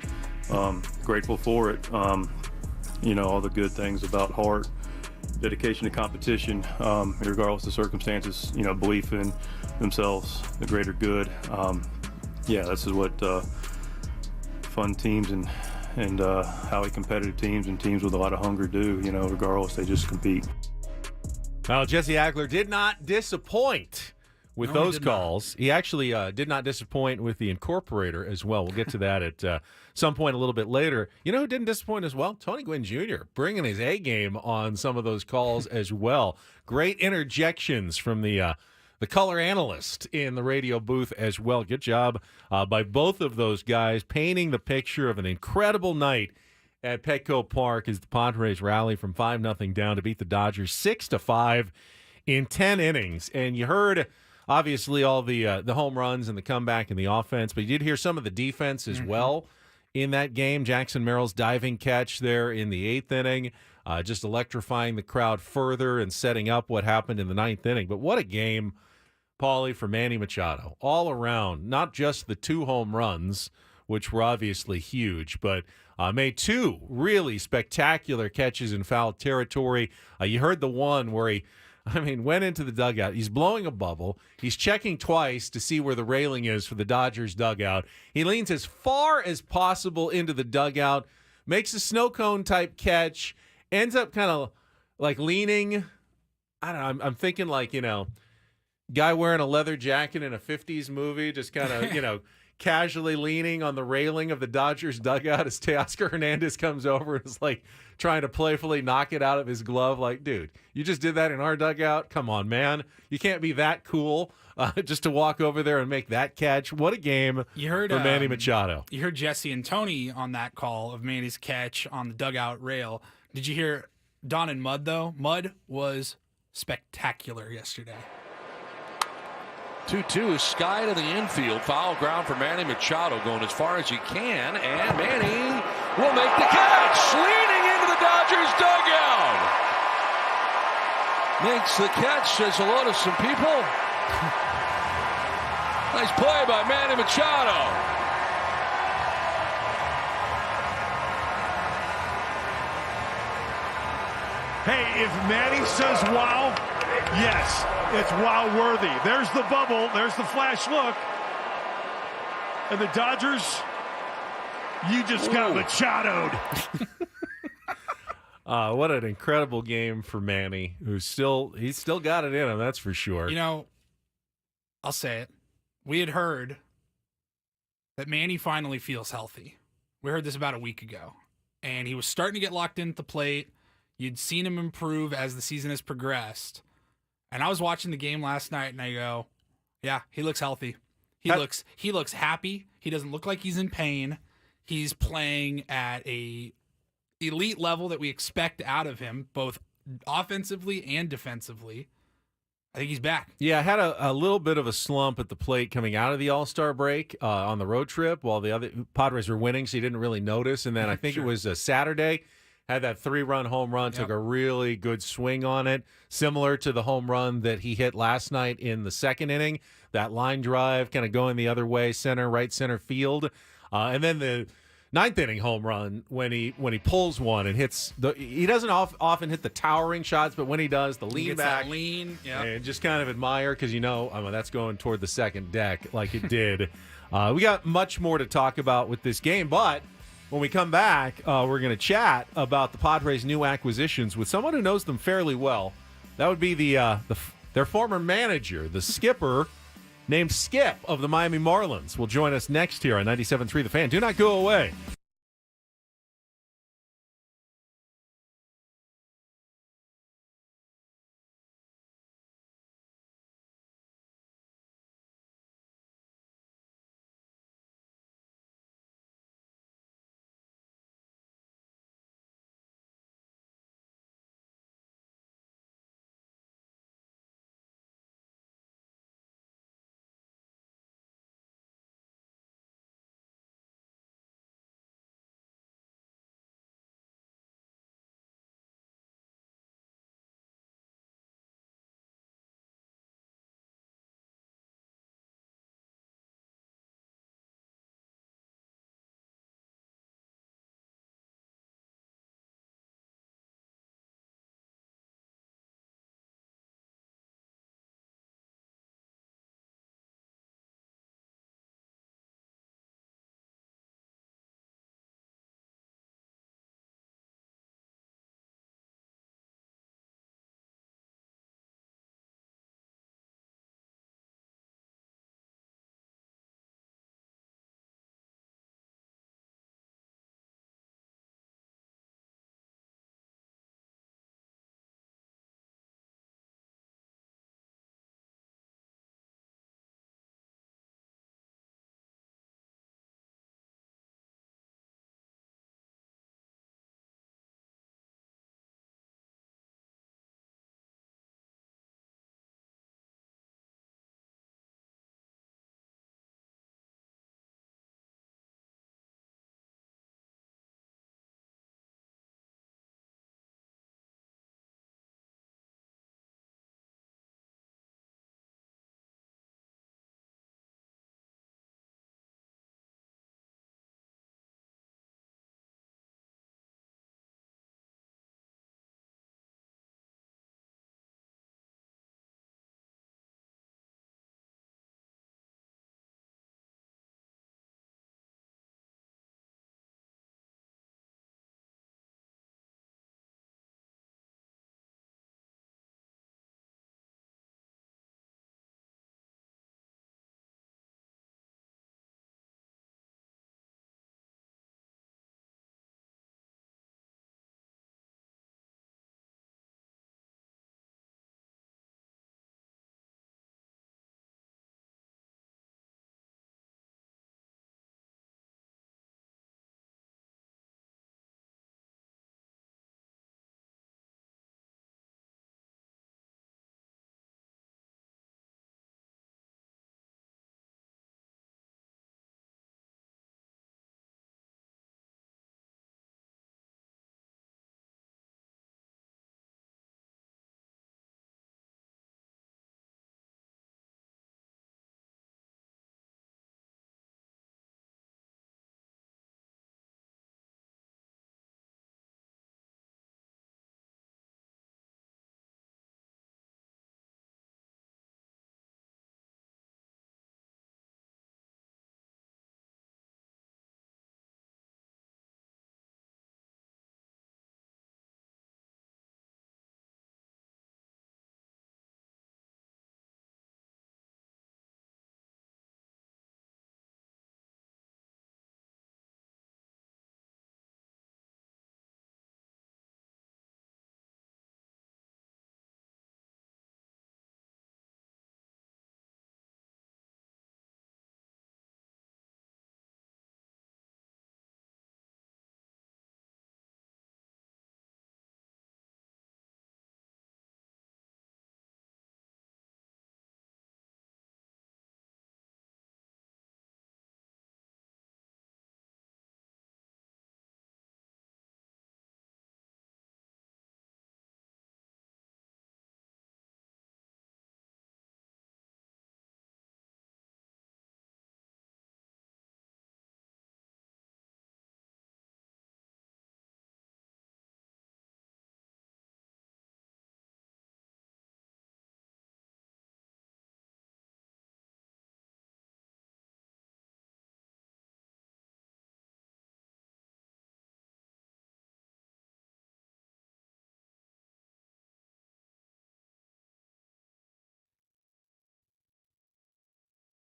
grateful for it. You know, all the good things about heart, dedication to competition, regardless of circumstances, you know, belief in themselves, the greater good. Yeah, this is what fun teams and highly competitive teams and teams with a lot of hunger do, you know, regardless, they just compete. Well, Jesse Agler did not disappoint with those calls. He actually did not disappoint with the Incorporator as well. We'll get to that at some point a little bit later. You know who didn't disappoint as well? Tony Gwynn Jr. bringing his A game on some of those calls as well. Great interjections from the color analyst in the radio booth as well. Good job by both of those guys painting the picture of an incredible night at Petco Park as the Padres rally from 5-0 down to beat the Dodgers 6-5 in 10 innings. And you heard, obviously, all the home runs and the comeback and the offense, but you did hear some of the defense as well in that game. Jackson Merrill's diving catch there in the 8th inning, just electrifying the crowd further and setting up what happened in the 9th inning. But what a game, Paulie, for Manny Machado. All around, not just the 2 home runs, which were obviously huge, but made 2 really spectacular catches in foul territory. You heard the one where he went into the dugout. He's blowing a bubble. He's checking twice to see where the railing is for the Dodgers dugout. He leans as far as possible into the dugout, makes a snow cone type catch, ends up kind of like leaning. I don't know. I'm thinking like, you know, guy wearing a leather jacket in a 50s movie, just kind of, you know, casually leaning on the railing of the Dodgers dugout as Teoscar Hernandez comes over and is like trying to playfully knock it out of his glove. Like, dude, you just did that in our dugout? Come on, man. You can't be that cool just to walk over there and make that catch. What a game for Manny Machado. You heard Jesse and Tony on that call of Manny's catch on the dugout rail. Did you hear Don and Mud, though? Mud was spectacular yesterday. 2-2, sky to the infield. Foul ground for Manny Machado, going as far as he can, and Manny will make the catch, leaning into the Dodgers dugout. Makes the catch, says hello to some people. Nice play by Manny Machado. Hey, if Manny says wow, yes, it's wow-worthy. There's the bubble. There's the flash look. And the Dodgers, you just got machadoed. What an incredible game for Manny, he's still got it in him, that's for sure. You know, I'll say it. We had heard that Manny finally feels healthy. We heard this about a week ago. And he was starting to get locked into the plate. You'd seen him improve as the season has progressed. And I was watching the game last night, and I go, yeah, he looks healthy. He looks happy. He doesn't look like he's in pain. He's playing at a elite level that we expect out of him, both offensively and defensively. I think he's back. Yeah, I had a little bit of a slump at the plate coming out of the All-Star break on the road trip while the other Padres were winning, so you didn't really notice. And then I think it was Saturday, had that 3-run home run, took a really good swing on it, similar to the home run that he hit last night in the 2nd inning. That line drive kind of going the other way, right center field. And then the 9th inning home run when he pulls one and hits he doesn't often hit the towering shots, but when he does, the lean back, and just kind of admire because that's going toward the second deck like it did. We got much more to talk about with this game, but when we come back, we're going to chat about the Padres' new acquisitions with someone who knows them fairly well. That would be their former manager, the skipper, named Skip of the Miami Marlins, will join us next here on 97.3 The Fan. Do not go away.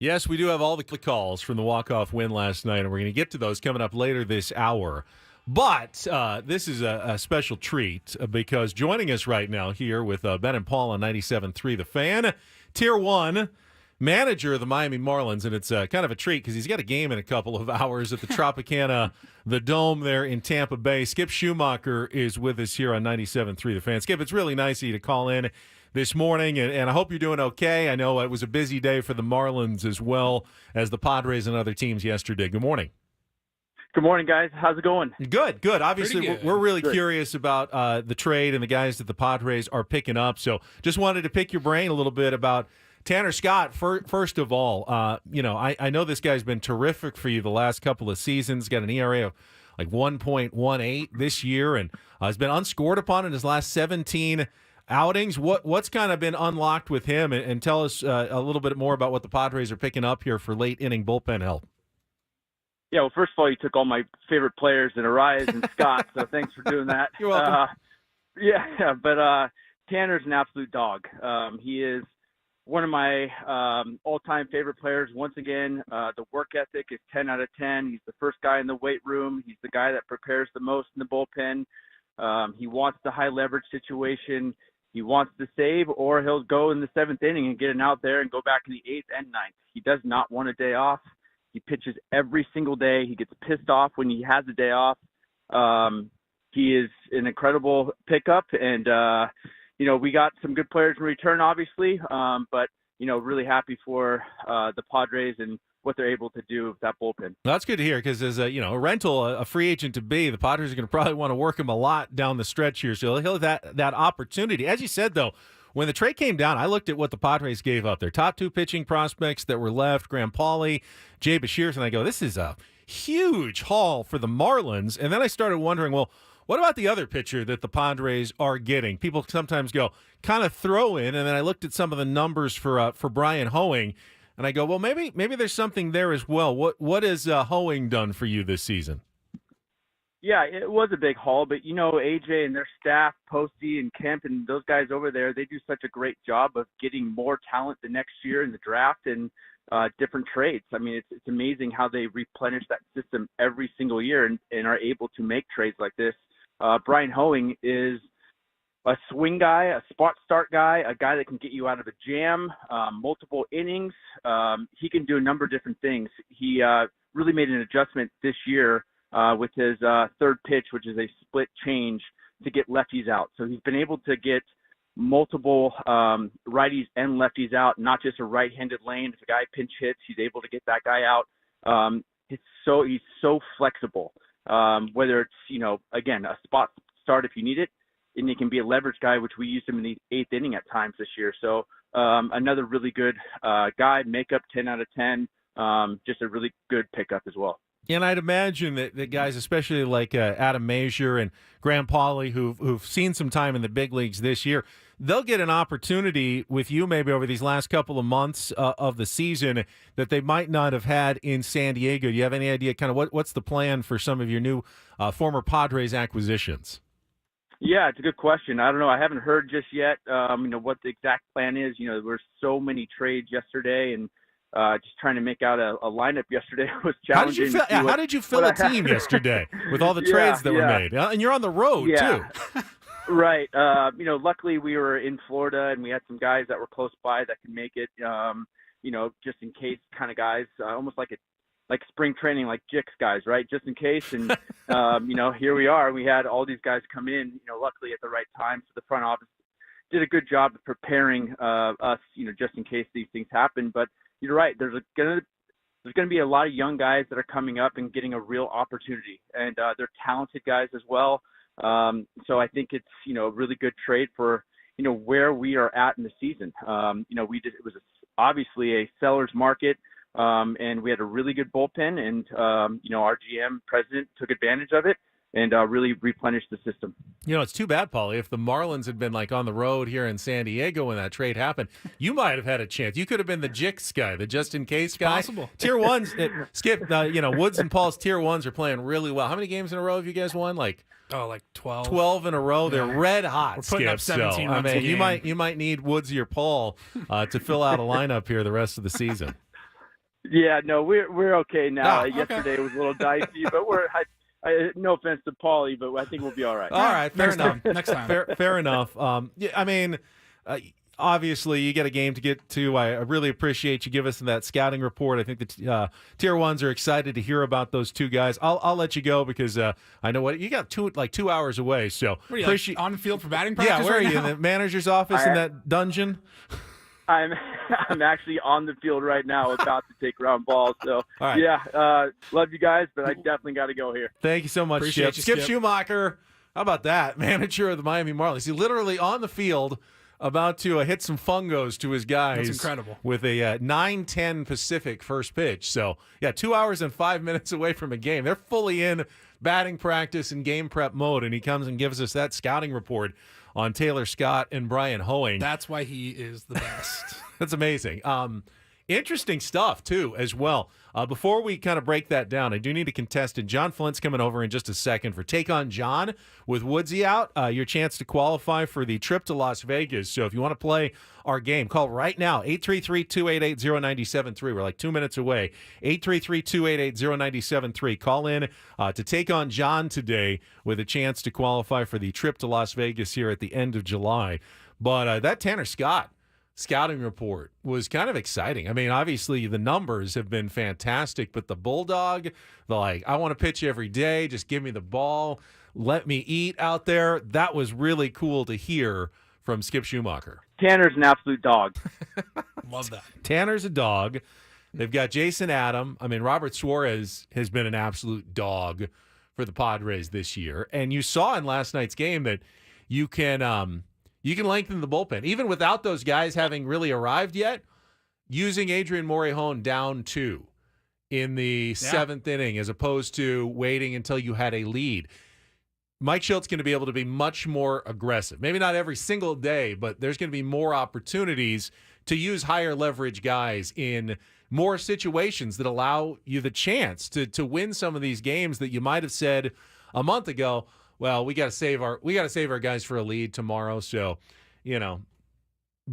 Yes, we do have all the calls from the walk-off win last night, and we're going to get to those coming up later this hour. But this is a special treat because joining us right now here with Ben and Paul on 97.3 The Fan, Tier 1 manager of the Miami Marlins, and it's kind of a treat because he's got a game in a couple of hours at the Tropicana, the Dome there in Tampa Bay. Skip Schumaker is with us here on 97.3 The Fan. Skip, it's really nice of you to call in this morning, and I hope you're doing okay. I know it was a busy day for the Marlins as well as the Padres and other teams yesterday. Good morning. Good morning, guys. How's it going? Good. Obviously, good. we're really curious about the trade and the guys that the Padres are picking up, so just wanted to pick your brain a little bit about Tanner Scott. First of all, I know this guy's been terrific for you the last couple of seasons. Got an ERA of like 1.18 this year, and has been unscored upon in his last 17 outings. What's kind of been unlocked with him, and tell us a little bit more about what the Padres are picking up here for late inning bullpen help. Yeah, well, first of all, you took all my favorite players in Arias and Scott, so thanks for doing that. You're welcome. But Tanner's an absolute dog. He is one of my all-time favorite players. Once again, the work ethic is 10 out of 10. He's the first guy in the weight room. He's the guy that prepares the most in the bullpen. He wants the high-leverage situation. He wants to save, or he'll go in the 7th inning and get an out there and go back in the 8th and 9th. He does not want a day off. He pitches every single day. He gets pissed off when he has a day off. He is an incredible pickup, and we got some good players in return, obviously, but really happy for the Padres and what they're able to do with that bullpen. Well, that's good to hear because as a rental, a free agent to be, the Padres are going to probably want to work him a lot down the stretch here. So he'll have that opportunity. As you said, though, when the trade came down, I looked at what the Padres gave up. Their top 2 pitching prospects that were left, Graham Pauley, Jay Bashirs, and I go, this is a huge haul for the Marlins. And then I started wondering, well, what about the other pitcher that the Padres are getting? People sometimes go, kind of throw in, and then I looked at some of the numbers for Brian Hoeing, and I go, well, maybe there's something there as well. What has Hoeing done for you this season? Yeah, it was a big haul, but AJ and their staff, Posty and Kemp and those guys over there, they do such a great job of getting more talent the next year in the draft and different trades. I mean, it's amazing how they replenish that system every single year and are able to make trades like this. Brian Hoeing is a swing guy, a spot start guy, a guy that can get you out of a jam, multiple innings. He can do a number of different things. He really made an adjustment this year with his third pitch, which is a split change to get lefties out. So he's been able to get multiple righties and lefties out, not just a right-handed lane. If a guy pinch hits, he's able to get that guy out. He's so flexible. Whether it's, again, a spot start if you need it, and he can be a leverage guy, which we used him in the 8th inning at times this year. So another really good guy, makeup 10 out of 10, just a really good pickup as well. And I'd imagine that guys, especially like Adam Mazur and Graham Pauley, who've seen some time in the big leagues this year, they'll get an opportunity with you maybe over these last couple of months of the season that they might not have had in San Diego. Do you have any idea kind of what's the plan for some of your new former Padres acquisitions? Yeah, it's a good question. I don't know. I haven't heard just yet, what the exact plan is. There were so many trades yesterday, and just trying to make out a lineup yesterday was challenging. How did you fill a team yesterday with all the trades that were made? And you're on the road, too. Right. Luckily we were in Florida, and we had some guys that were close by that could make it, just in case kind of guys, almost like spring training, like Jicks guys, right? Just in case. And, here we are. We had all these guys come in, luckily at the right time. So the front office did a good job of preparing us, just in case these things happen. But you're right. There's going to be a lot of young guys that are coming up and getting a real opportunity, and they're talented guys as well. So I think it's, a really good trade for, where we are at in the season. It was obviously a seller's market, and we had a really good bullpen, and, our GM president took advantage of it and really replenished the system. It's too bad, Paulie. If the Marlins had been on the road here in San Diego when that trade happened, you might have had a chance. You could have been the Jicks guy, the just-in-case guy. Possible. Tier 1s, Skip, Woods and Paul's Tier 1s are playing really well. How many games in a row have you guys won? Like 12. 12 in a row. They're red hot, We're putting Skip. up 17 runs a you game. might need Woodsy or Paul to fill out a lineup here the rest of the season. Yeah, no, we're okay now. Okay. Yesterday was a little dicey, but no offense to Paulie, but I think we'll be all right. All right, fair enough. Next time. Fair enough. Yeah, I mean, obviously, you get a game to get to. I really appreciate you giving us that scouting report. I think the Tier 1s are excited to hear about those two guys. I'll let you go because I know what you got 2 hours away. So What are you, like, on the field for batting practice? Yeah, where right are you now? in the manager's office in that dungeon? I'm actually on the field right now, about to take ground balls. So All right. yeah, love you guys, but I definitely got to go here. Thank you so much, Appreciate Skip. you, Skip Skip. Schumaker. How about that? Manager of the Miami Marlins. He literally on the field about to hit some fungos to his guys. That's incredible. With a 9:10 Pacific first pitch. So, yeah, 2 hours and 5 minutes away from a game. They're fully in batting practice and game prep mode, and he comes and gives us that scouting report on Taylor Scott and Brian Hoeing. That's why he is the best. That's amazing. Interesting stuff, too, as well. Before we kind of break that down, I do need a contestant. John Flint's coming over in just a second for Take on John with Woodsy out. Your chance to qualify for the trip to Las Vegas. So if you want to play our game, call right now, 833-288-0973. We're like 2 minutes away. 833-288-0973. Call in to take on John today with a chance to qualify for the trip to Las Vegas here at the end of July. But that Tanner Scott scouting report was kind of exciting. I mean, obviously the numbers have been fantastic, but the Bulldog, I want to pitch every day, just give me the ball, let me eat out there. That was really cool to hear from Skip Schumaker. Tanner's an absolute dog. Love that. Tanner's a dog. They've got Jason Adam. I mean, Robert Suarez has been an absolute dog for the Padres this year. And you saw in last night's game that you can lengthen the bullpen. Even without those guys having really arrived yet, using Adrian Morejon down 2 in the seventh inning as opposed to waiting until you had a lead. Mike Schultz going to be able to be much more aggressive. Maybe not every single day, but there's going to be more opportunities to use higher leverage guys in more situations that allow you the chance to win some of these games that you might have said a month ago, well, we got to save our guys for a lead tomorrow. So, Stephen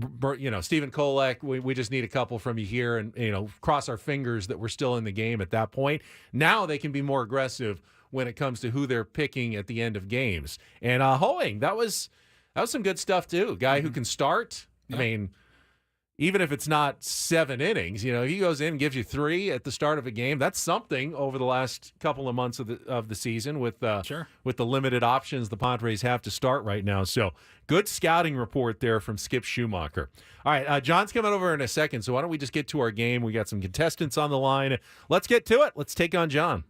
Kolek, we just need a couple from you here, and cross our fingers that we're still in the game at that point. Now they can be more aggressive when it comes to who they're picking at the end of games. And Hoeing, that was some good stuff too. Guy who can start. Yeah. I mean, even if it's not 7 innings, he goes in and gives you 3 at the start of a game. That's something over the last couple of months of the season with the limited options the Padres have to start right now. So good scouting report there from Skip Schumaker. All right, John's coming over in a second, so why don't we just get to our game? We got some contestants on the line. Let's get to it. Let's take on John.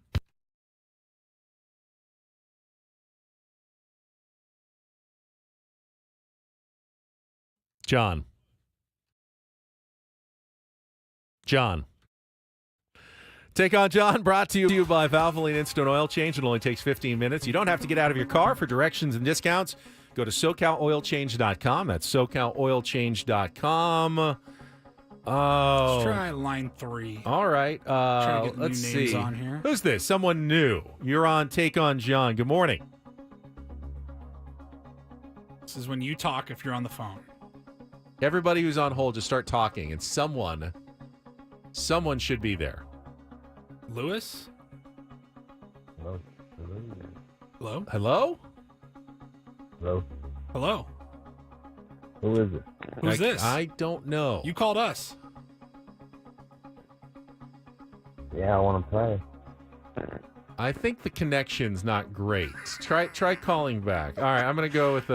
John. Take on John, brought to you by Valvoline Instant Oil Change. It only takes 15 minutes. You don't have to get out of your car. For directions and discounts, go to SoCalOilChange.com. That's SoCalOilChange.com. Oh. Let's try line 3. All right. Try to get let's new names see. on here. Who's this? Someone new. You're on Take on John. Good morning. This is when you talk if you're on the phone. Everybody who's on hold, just start talking, and someone should be there. Lewis? Hello? Hello? Hello? Hello? Hello? Who is it? Who's this? I don't know. You called us. Yeah, I want to play. I think the connection's not great. Try calling back. All right, I'm gonna go with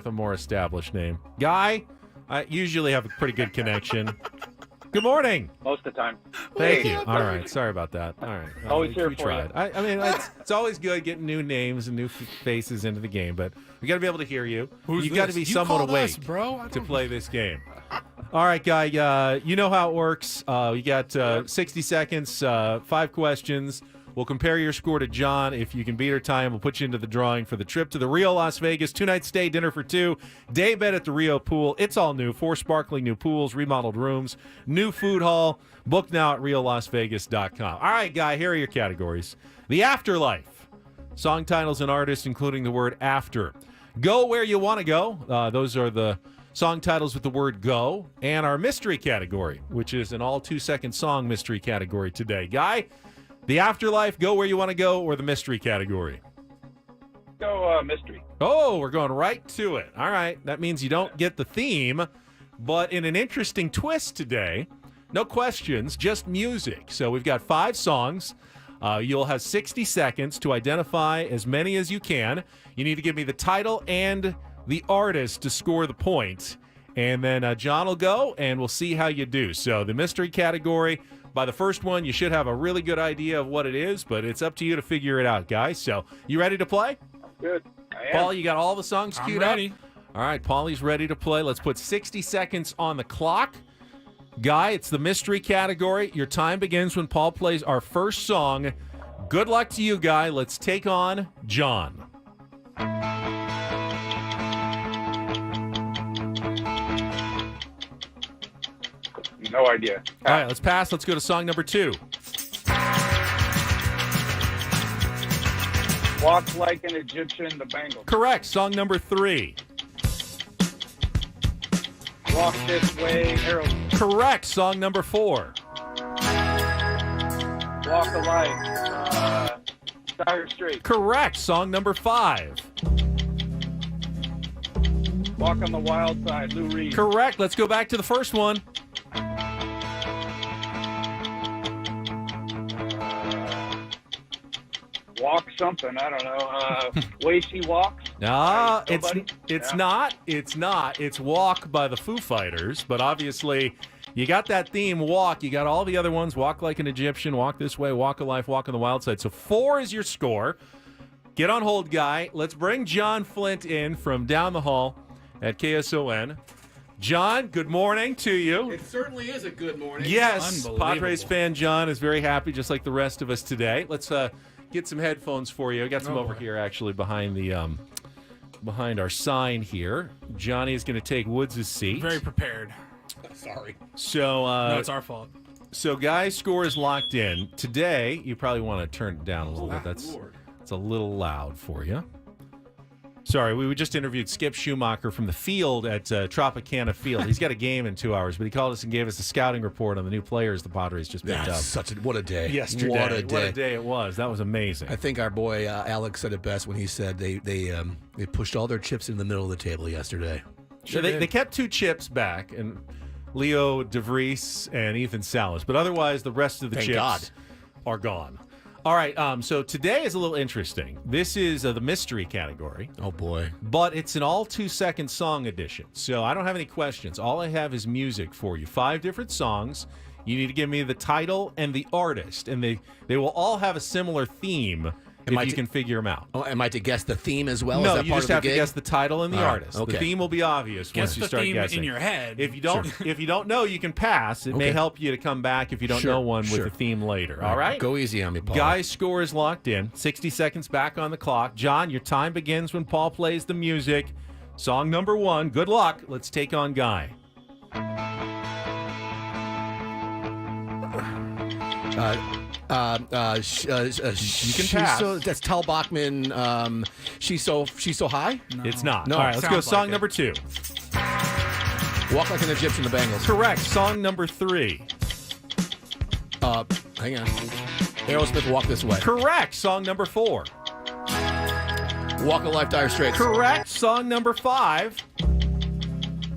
a more established name. Guy, I usually have a pretty good connection. Good morning. Most of the time. Thank you. All right, sorry about that. All right, Always here we for tried. you. I mean, it's always good getting new names and new faces into the game, but we got to be able to hear you. Who's You've got to this? be You somewhat called awake us, bro. to play this game. All right, Guy, you know how it works. You got 60 seconds, 5 questions. We'll compare your score to John. If you can beat our time, we'll put you into the drawing for the trip to the Rio Las Vegas. 2-night stay, dinner for 2, day bed at the Rio pool. It's all new. 4 sparkling new pools, remodeled rooms, new food hall. Book now at RioLasVegas.com. All right, Guy, here are your categories. The Afterlife. Song titles and artists, including the word after. Go Where You Want to Go. Those are the song titles with the word go, and our mystery category, which is an all 2-second song mystery category today. Guy, the afterlife, go where you want to go, or the mystery category? Go mystery. Oh, we're going right to it. All right. That means you don't get the theme, but in an interesting twist today, no questions, just music. So we've got 5 songs. You'll have 60 seconds to identify as many as you can. You need to give me the title and the artist to score the point. And then John will go, and we'll see how you do. So the mystery category, by the first one, you should have a really good idea of what it is, but it's up to you to figure it out, guys. So you ready to play? Good. I am. Paul, you got all the songs queued ready. up? All right, Paulie's ready to play. Let's put 60 seconds on the clock. Guy, it's the mystery category. Your time begins when Paul plays our first song. Good luck to you, Guy. Let's take on John. No idea. All right, let's pass. Let's go to song number 2. Walk like an Egyptian, the Bengals. Correct. Song number 3. Walk this way, Aerosmith. Correct. Song number 4. Walk alike, Dire Straits. Correct. Song number 5. Walk on the Wild Side, Lou Reed. Correct. Let's go back to the first one. Walk something, I don't know. Way She Walks. No, it's Nobody? not. It's not. It's Walk by the Foo Fighters, but obviously you got that theme, Walk. You got all the other ones, Walk Like an Egyptian, Walk This Way, Walk a Life, Walk on the Wild Side. So 4 is your score. Get on hold, Guy. Let's bring John Flint in from down the hall at KSON. John, good morning to you. It certainly is a good morning. Yes, Padres fan John is very happy, just like the rest of us today. Let's get some headphones for you. I got some over here, actually, behind the behind our sign here. Johnny is going to take Woods' seat. Very prepared. Sorry. So No, it's our fault. So Guy's score is locked in. Today, you probably want to turn it down a little bit. It's a little loud for you. Sorry, we just interviewed Skip Schumaker from the field at Tropicana Field. He's got a game in 2 hours, but he called us and gave us a scouting report on the new players the Padres just picked up. What a day. Yesterday. What a day. What a day it was. That was amazing. I think our boy Alex said it best when he said they pushed all their chips in the middle of the table yesterday. Sure, they kept 2 chips back, and Leo DeVries and Ethan Salas, but otherwise the rest of the Thank chips God. are gone. All right, so today is a little interesting. This is the mystery category. Oh, boy. But it's an all 2-second song edition. So I don't have any questions. All I have is music for you. 5 different songs. You need to give me the title and the artist. And they will all have a similar theme if you can figure them out. Oh, am I to guess the theme as well? No, Is that you part just of the have to gig? guess the title and the All right, artist. okay. The theme will be obvious Guess once you the start theme guessing. in your head. If you don't, if you don't know, you can pass. It may Okay. help you to come back if you don't Sure, know one sure. with the theme later. All right. Go easy on me, Paul. Guy's score is locked in. 60 seconds back on the clock. John, your time begins when Paul plays the music. Song number 1. Good luck. Let's take on Guy. You can pass. That's Tal Bachman. She's so high. It's not. No. All right, let's go. Song number 2. Walk like an Egyptian. The Bengals. Correct. Song number 3. Hang on. Aerosmith. Walk This Way. Correct. Song number 4. Walk a Life. Dire Straits. Correct. Song number 5.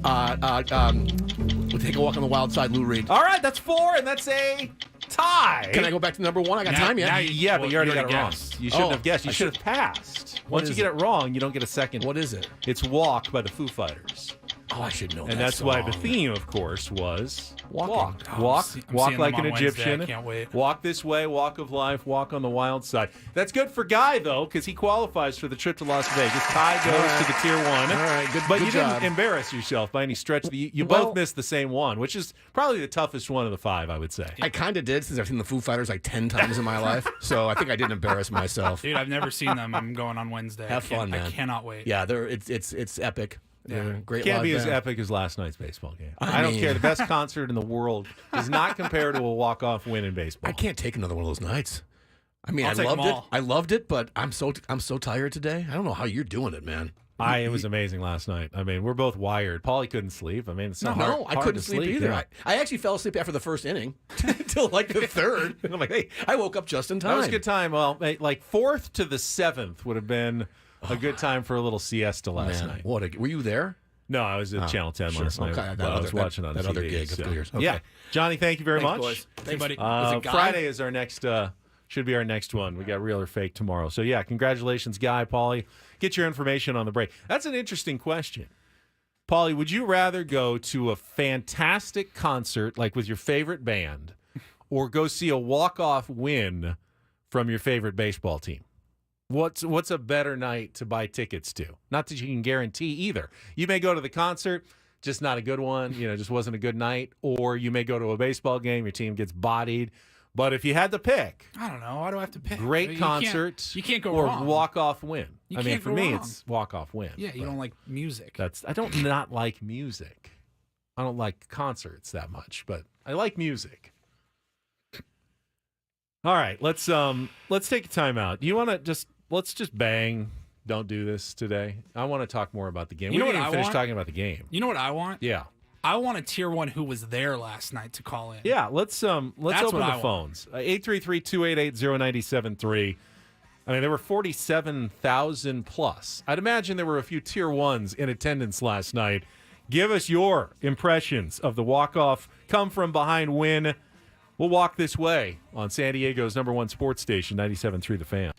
We'll take a walk on the wild side. Lou Reed. All right, that's 4, and that's a tie. Can I go back to number 1? I got time yet. But you already got it wrong. You shouldn't have guessed. You I should have passed. Once you is get it wrong, you don't get a second. What is it? It's Walk by the Foo Fighters. Oh, I should know that And that's song. why the theme, of course, was Walk. Oh, Walk, I'm walk seeing like them an on Wednesday. Egyptian. I can't wait. Walk this way, walk of life, walk on the wild side. That's good for Guy, though, because he qualifies for the trip to Las Vegas. Ty goes to the Tier 1. All right, good But good you job. didn't embarrass yourself by any stretch. You Well- both missed the same one, which is probably the toughest one of the 5, I would say. I kind of did since I've seen the Foo Fighters like 10 times in my life. So I think I didn't embarrass myself. Dude, I've never seen them. I'm going on Wednesday. Have fun, man. I cannot wait. Yeah, it's epic. They're a great Can't live be as band. epic as last night's baseball game. I I don't mean- care. The best concert in the world does not compare to a walk-off win in baseball. I can't take another one of those nights. I mean, I'll I take loved them it. all. I loved it, but I'm so tired today. I don't know how you're doing it, man. It was amazing last night. I mean, we're both wired. Paulie couldn't sleep. I mean, it's so hard. No, I couldn't sleep either. Yeah. I actually fell asleep after the first inning until like the third. I'm like, hey, I woke up just in time. That was a good time. Well, like 4th to the 7th would have been a good time for a little siesta last night. Were you there? No, I was at Channel 10 last night. Okay, I was watching on that TV, other gig so. of yours. Okay. Yeah, Johnny, thank you very Thanks, much. boys. Thanks, buddy. Friday is our next. Should be our next one. We got Real or Fake tomorrow. So yeah, congratulations, Guy, Paulie. Get your information on the break. That's an interesting question. Paulie, would you rather go to a fantastic concert, like with your favorite band, or go see a walk-off win from your favorite baseball team? What's a better night to buy tickets to? Not that you can guarantee either. You may go to the concert, just not a good one, just wasn't a good night, or you may go to a baseball game, your team gets bodied. But if you had to pick, I don't know. Why do I have to pick? Great concert, you can't go or wrong. walk-off win. You I mean, can't for go me, wrong. it's walk-off win. Yeah, you don't like music. I don't not like music. I don't like concerts that much, but I like music. All right, let's take a time out. You want to let's just bang. Don't do this today. I want to talk more about the game. You know We what didn't I even finish want? talking about the game. You know what I want? Yeah. I want a tier 1 who was there last night to call in. Yeah, let's open what the I want. phones. 833-288-0973. I mean, there were 47,000 plus. I'd imagine there were a few tier 1s in attendance last night. Give us your impressions of the walk-off, come from behind win. We'll walk this way on San Diego's #1 sports station, 97.3 The Fan.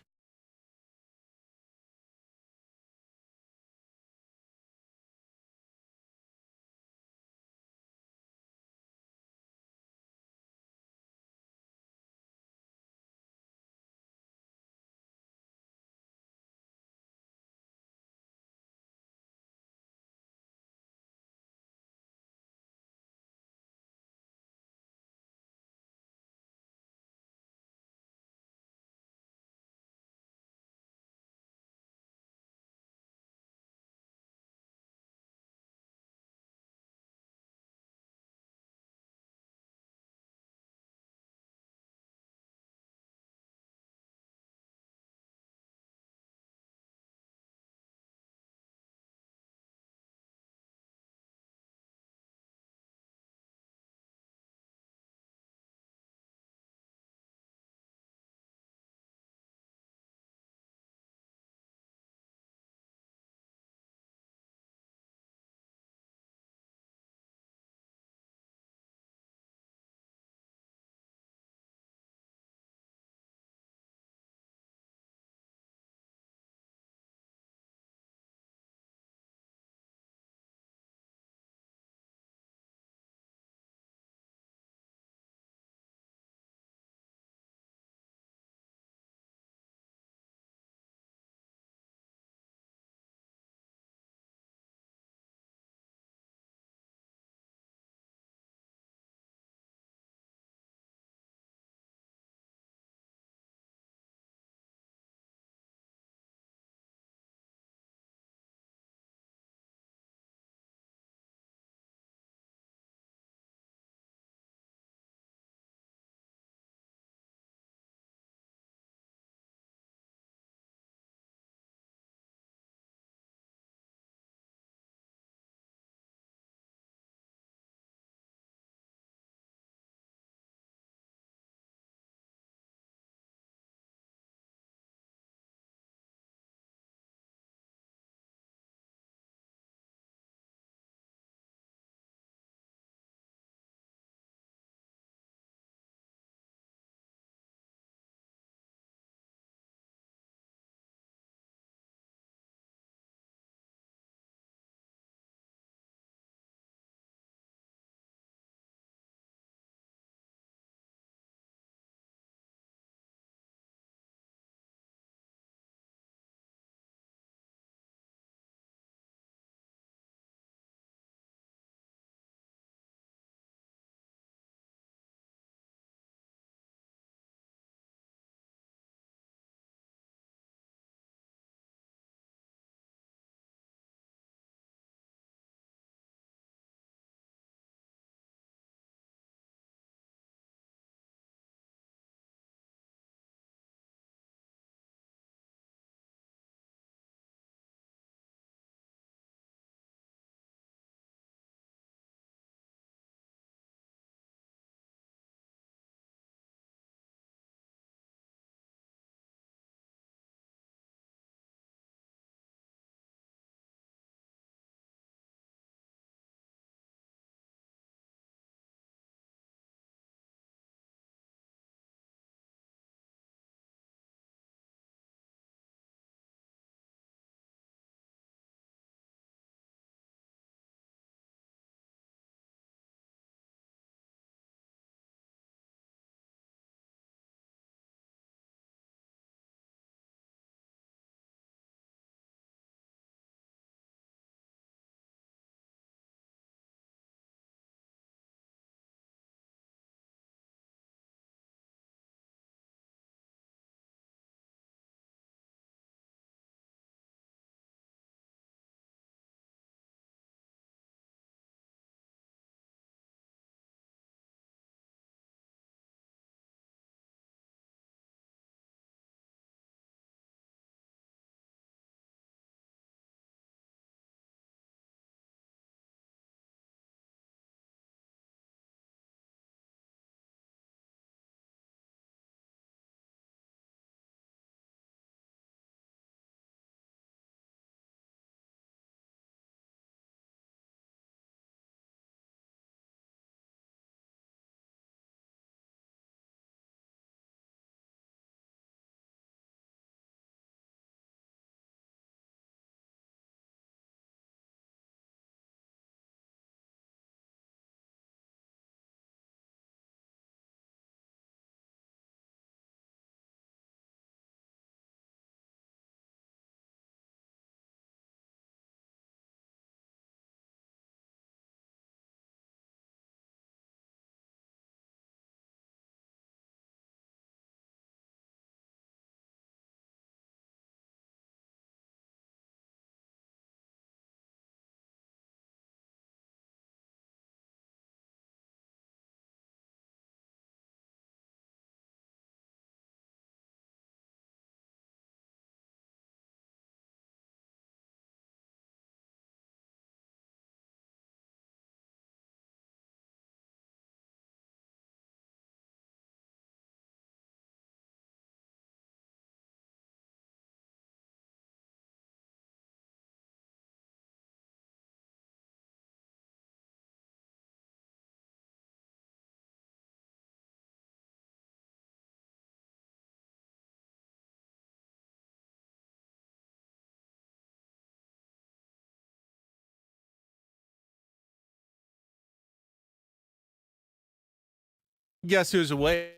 Guess who's away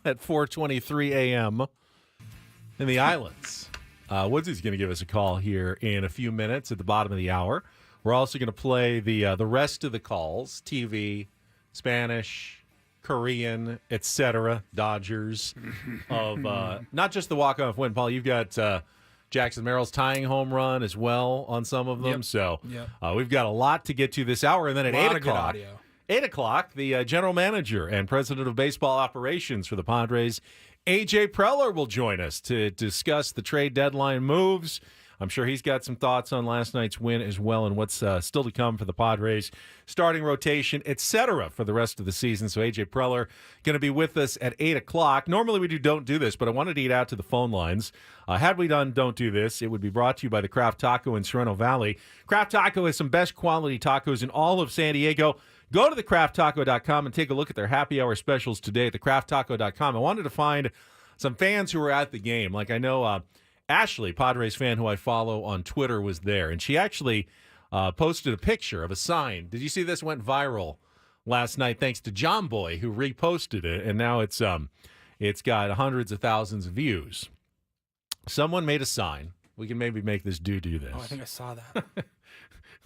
at 4:23 a.m. in the islands? Woodsy's going to give us a call here in a few minutes at the bottom of the hour. We're also going to play the rest of the calls: TV, Spanish, Korean, etc. Dodgers of not just the walk-off win. Paul, you've got Jackson Merrill's tying home run as well on some of them. Yep. So Yep. We've got a lot to get to this hour, and then at 8 o'clock. 8 o'clock, the general manager and president of baseball operations for the Padres, A.J. Preller, will join us to discuss the trade deadline moves. I'm sure he's got some thoughts on last night's win as well and what's still to come for the Padres, starting rotation, etc. for the rest of the season. So A.J. Preller going to be with us at 8 o'clock. Normally we don't do this, but I wanted to get out to the phone lines. Had we done Don't Do This, it would be brought to you by the Craft Taco in Sorrento Valley. Craft Taco has some best quality tacos in all of San Diego. Go to thecrafttaco.com and take a look at their happy hour specials today at thecrafttaco.com. I wanted to find some fans who were at the game. Like I know Ashley, Padres fan who I follow on Twitter, was there, and she actually posted a picture of a sign. Did you see this? Went viral last night thanks to John Boy, who reposted it, and now it's got hundreds of thousands of views. Someone made a sign. We can maybe make this do this. Oh, I think I saw that.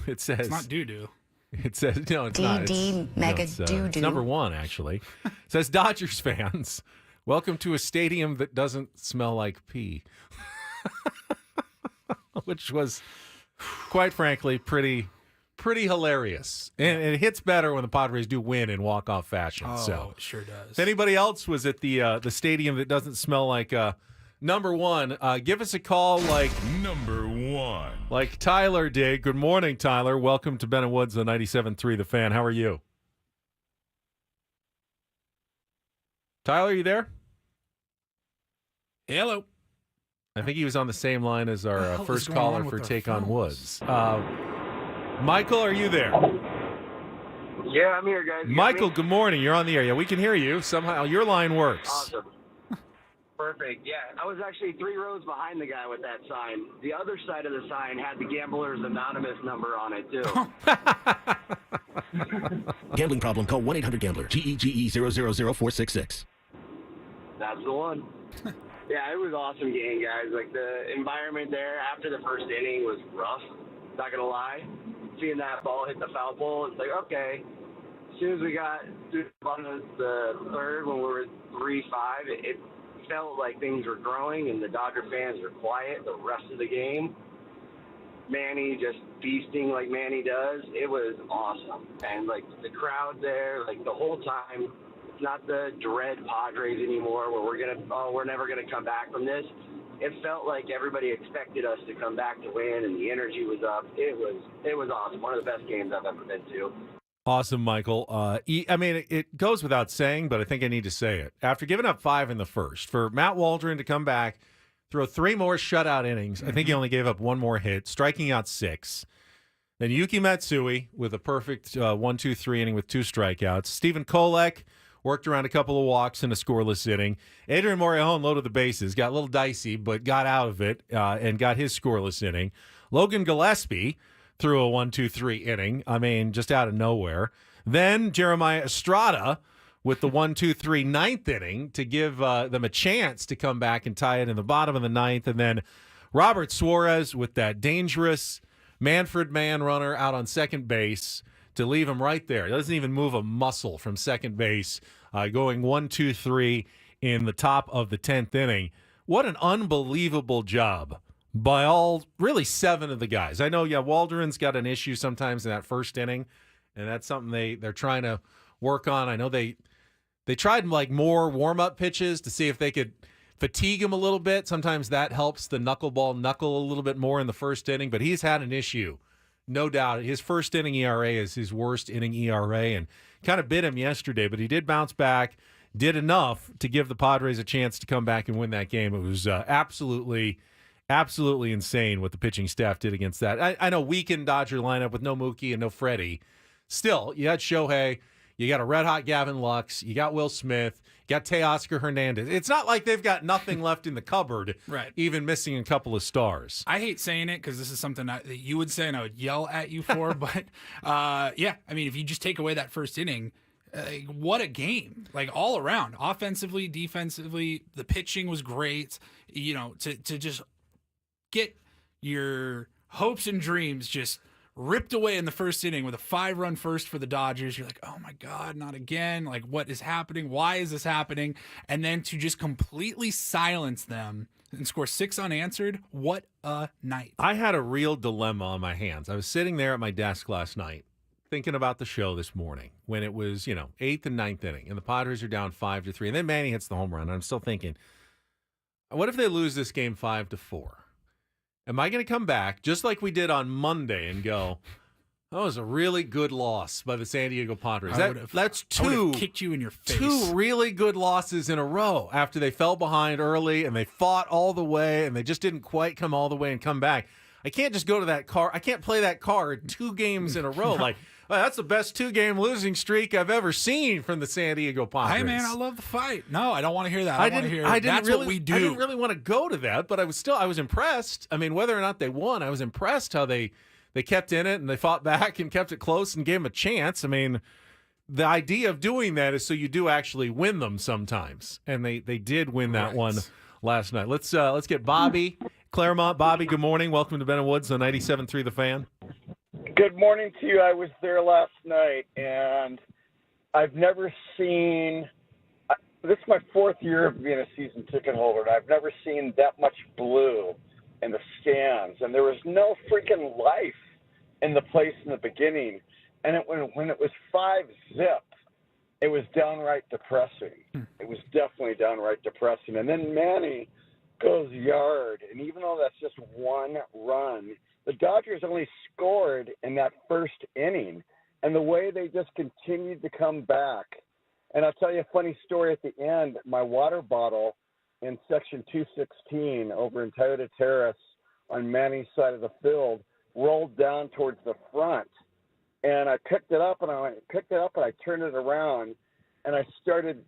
It says It's not doo-doo. It says, no, it's not. It's number one, actually. It says, Dodgers fans, welcome to a stadium that doesn't smell like pee. Which was, quite frankly, pretty hilarious. And it hits better when the Padres do win in walk-off fashion. Oh, so it sure does. if anybody else was at the stadium that doesn't smell like number one, give us a call like number one. Like Tyler did. Good morning, Tyler. Welcome to Ben and Woods, the 97.3 The Fan. How are you? Tyler, are you there? Hello. I think he was on the same line as our first going caller on with for our Take on phones? Woods. Michael, are you there? Yeah, I'm here, guys. You Michael, got me? good morning. You're on the air. Yeah, we can hear you. Somehow your line works. Awesome. Perfect. Yeah, I was actually 3 rows behind the guy with that sign. The other side of the sign had the Gamblers Anonymous number on it, too. Gambling problem? Call 1-800-GAMBLER. GEGE 000466. That's the one. Yeah, it was an awesome game, guys. Like, the environment there after the first inning was rough, not going to lie. Seeing that ball hit the foul pole, it's like, okay. As soon as we got through the third, when we were 3-5, it felt like things were growing and the Dodger fans were quiet the rest of the game. Manny just feasting like Manny does. It was awesome. And, like, the crowd there, like, the whole time, it's not the dread Padres anymore where we're never going to come back from this. It felt like everybody expected us to come back to win, and the energy was up. It was awesome. One of the best games I've ever been to. Awesome, Michael. I mean, it goes without saying, but I think I need to say it. After giving up 5 in the first, for Matt Waldron to come back, throw 3 more shutout innings, I think he only gave up 1 more hit, striking out 6. Then Yuki Matsui with a perfect 1-2-3 inning with 2 strikeouts. Stephen Kolek worked around a couple of walks in a scoreless inning. Adrian Morejon loaded the bases, got a little dicey, but got out of it and got his scoreless inning. Logan Gillespie threw a 1-2-3 inning. I mean, just out of nowhere. Then Jeremiah Estrada with the 1-2-3 ninth inning to give them a chance to come back and tie it in the bottom of the ninth. And then Robert Suarez with that dangerous Manfred man runner out on second base to leave him right there. He doesn't even move a muscle from second base, going 1-2-3 in the top of the 10th inning. What an unbelievable job by all, really 7 of the guys. I know, yeah, Waldron's got an issue sometimes in that first inning, and that's something they're trying to work on. I know they tried like more warm-up pitches to see if they could fatigue him a little bit. Sometimes that helps the knuckle a little bit more in the first inning, but he's had an issue. No doubt. His first inning ERA is his worst inning ERA, and kind of bit him yesterday, but he did bounce back, did enough to give the Padres a chance to come back and win that game. It was absolutely insane what the pitching staff did against that. I know weakened Dodger lineup with no Mookie and no Freddie. Still, you had Shohei, you got a red-hot Gavin Lux, you got Will Smith, you got Teoscar Hernandez. It's not like they've got nothing left in the cupboard, Right. even missing a couple of stars. I hate saying it because this is something that you would say and I would yell at you for. But, yeah, I mean, if you just take away that first inning, What a game. Like, all around. Offensively, defensively, the pitching was great. You know, to just get your hopes and dreams just ripped away in the first inning with a 5-run first for the Dodgers. You're like, oh my God, not again. Like, what is happening? Why is this happening? And then to just completely silence them and score 6 unanswered. What a night. I had a real dilemma on my hands. I was sitting there at my desk last night thinking about the show this morning when it was, 8th and 9th inning, and the Padres are down 5-3. And then Manny hits the home run. And I'm still thinking, what if they lose this game 5-4? Am I going to come back just like we did on Monday and go, that was a really good loss by the San Diego Padres? That's two kicked you in your face. 2 really good losses in a row after they fell behind early and they fought all the way and they just didn't quite come all the way and come back. I can't just go to that car. I can't play that card 2 games in a row. Like, well, that's the best 2-game losing streak I've ever seen from the San Diego Padres. Hey, man, I love the fight. No, I don't want to hear that. That's what we do. I didn't really want to go to that, but I was impressed. I mean, whether or not they won, I was impressed how they kept in it and they fought back and kept it close and gave them a chance. I mean, the idea of doing that is so you do actually win them sometimes, and they did win that one last night. Let's get Bobby Claremont. Bobby, good morning. Welcome to Ben and Woods on 97.3 The Fan. Good morning to you. I was there last night, and I've never seen – this is my 4th year of being a season ticket holder, and I've never seen that much blue in the stands. And there was no freaking life in the place in the beginning. And when it was 5-0, it was downright depressing. It was definitely downright depressing. And then Manny goes yard, and even though that's just 1 run – the Dodgers only scored in that first inning, and the way they just continued to come back. And I'll tell you a funny story at the end. My water bottle in section 216 over in Toyota Terrace on Manny's side of the field rolled down towards the front. And I picked it up, and I turned it around, and I started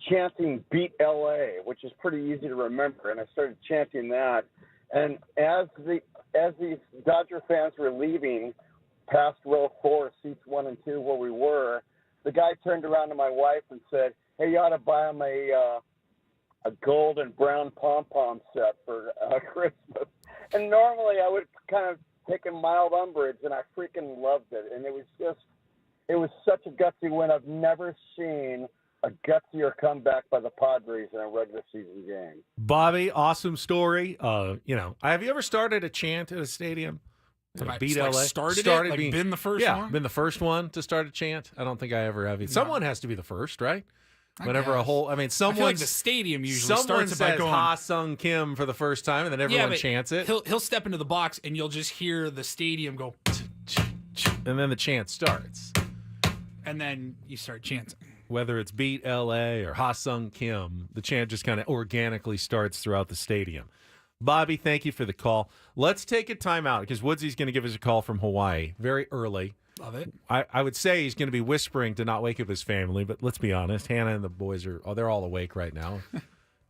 chanting "Beat LA," which is pretty easy to remember. And I started chanting that. And as the Dodger fans were leaving past row 4, seats 1 and 2 where we were, the guy turned around to my wife and said, "Hey, you ought to buy him a gold and brown pom-pom set for Christmas." And normally I would kind of take a mild umbrage, and I freaking loved it. And it was such a gutsy win. I've never seen a gutsier comeback by the Padres in a regular season game. Bobby, awesome story. Have you ever started a chant at a stadium? Beat LA? Been the first one? Yeah, been the first one to start a chant. I don't think I ever have. Someone has to be the first, right? Whenever I feel like the stadium usually starts it by going Ha Sung Kim for the first time, and then everyone chants it. He'll step into the box, and you'll just hear the stadium go, and then the chant starts, and then you start chanting. Whether it's Beat LA or Ha Sung Kim, the chant just kind of organically starts throughout the stadium. Bobby, thank you for the call. Let's take a timeout because Woodsy's going to give us a call from Hawaii very early. Love it. I would say he's going to be whispering to not wake up his family, but let's be honest. Hannah and the boys they're all awake right now.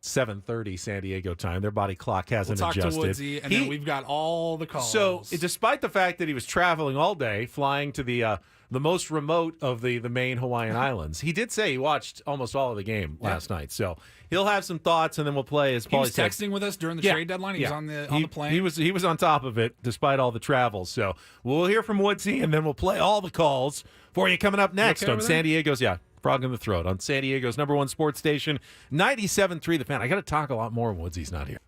7:30 San Diego time. Their body clock hasn't adjusted. We'll talk to Woodsy, and then we've got all the calls. So, despite the fact that he was traveling all day, flying to the most remote of the main Hawaiian islands, he did say he watched almost all of the game last night. So he'll have some thoughts, and then we'll play. As Paulie said, texting with us during the trade deadline. He was on the plane. He was on top of it despite all the travel. So we'll hear from Woodsy, and then we'll play all the calls for you coming up next on San Diego's Frog in the Throat on San Diego's #1 sports station, 97.3 The Fan. I got to talk a lot more when Woodsy's not here.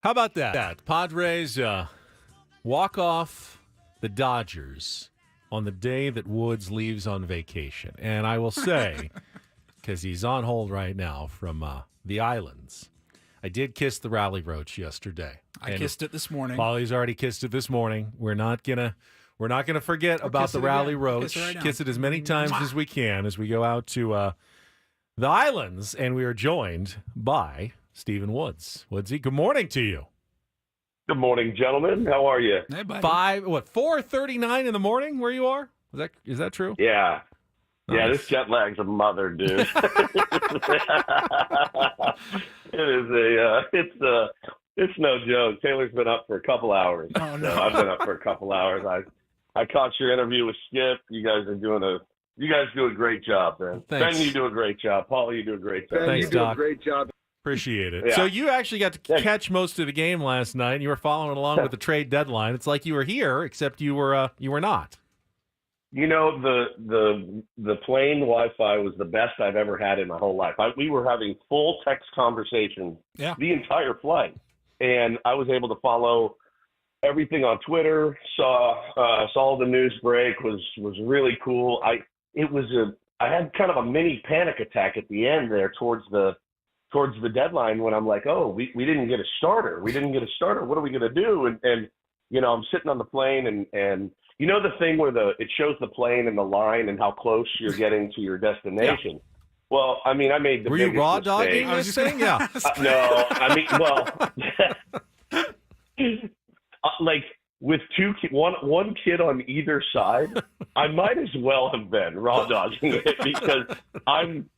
How about that? Padres walk off the Dodgers on the day that Woods leaves on vacation. And I will say, because he's on hold right now from the islands, I did kiss the Rally Roach yesterday. I kissed it this morning. Polly's already kissed it this morning. We're not gonna forget about the Rally Roach. Kiss it as many times as we can as we go out to the islands, and we are joined by Stephen Woods. Woodsy, good morning to you. Good morning, gentlemen. How are you? Hey, buddy. 4:39 in the morning where you are? Is that true? Yeah. Nice. Yeah, this jet lag's a mother, dude. It's no joke. Taylor's been up for a couple hours. Oh, no. So I've been up for a couple hours. I caught your interview with Skip. You guys do a great job, man. Thanks. Ben, you do a great job. Paul, you do a great job. Thanks, you do Doc. a great job. Appreciate it. Yeah. So you actually got to catch most of the game last night. You were following along with the trade deadline. It's like you were here, except you were not. You know, the plane Wi-Fi was the best I've ever had in my whole life. We were having full text conversations the entire flight, and I was able to follow everything on Twitter. Saw the news break. Was really cool. I had kind of a mini panic attack at the end there towards the deadline when I'm like, oh, we didn't get a starter. What are we gonna do? And you know, I'm sitting on the plane and you know the thing where it shows the plane and the line and how close you're getting to your destination. Yeah. Well, I mean, I made the Were biggest you raw mistake. dogging this thing? Yeah. No, I mean, well, like with one kid on either side, I might as well have been raw dogging it because I'm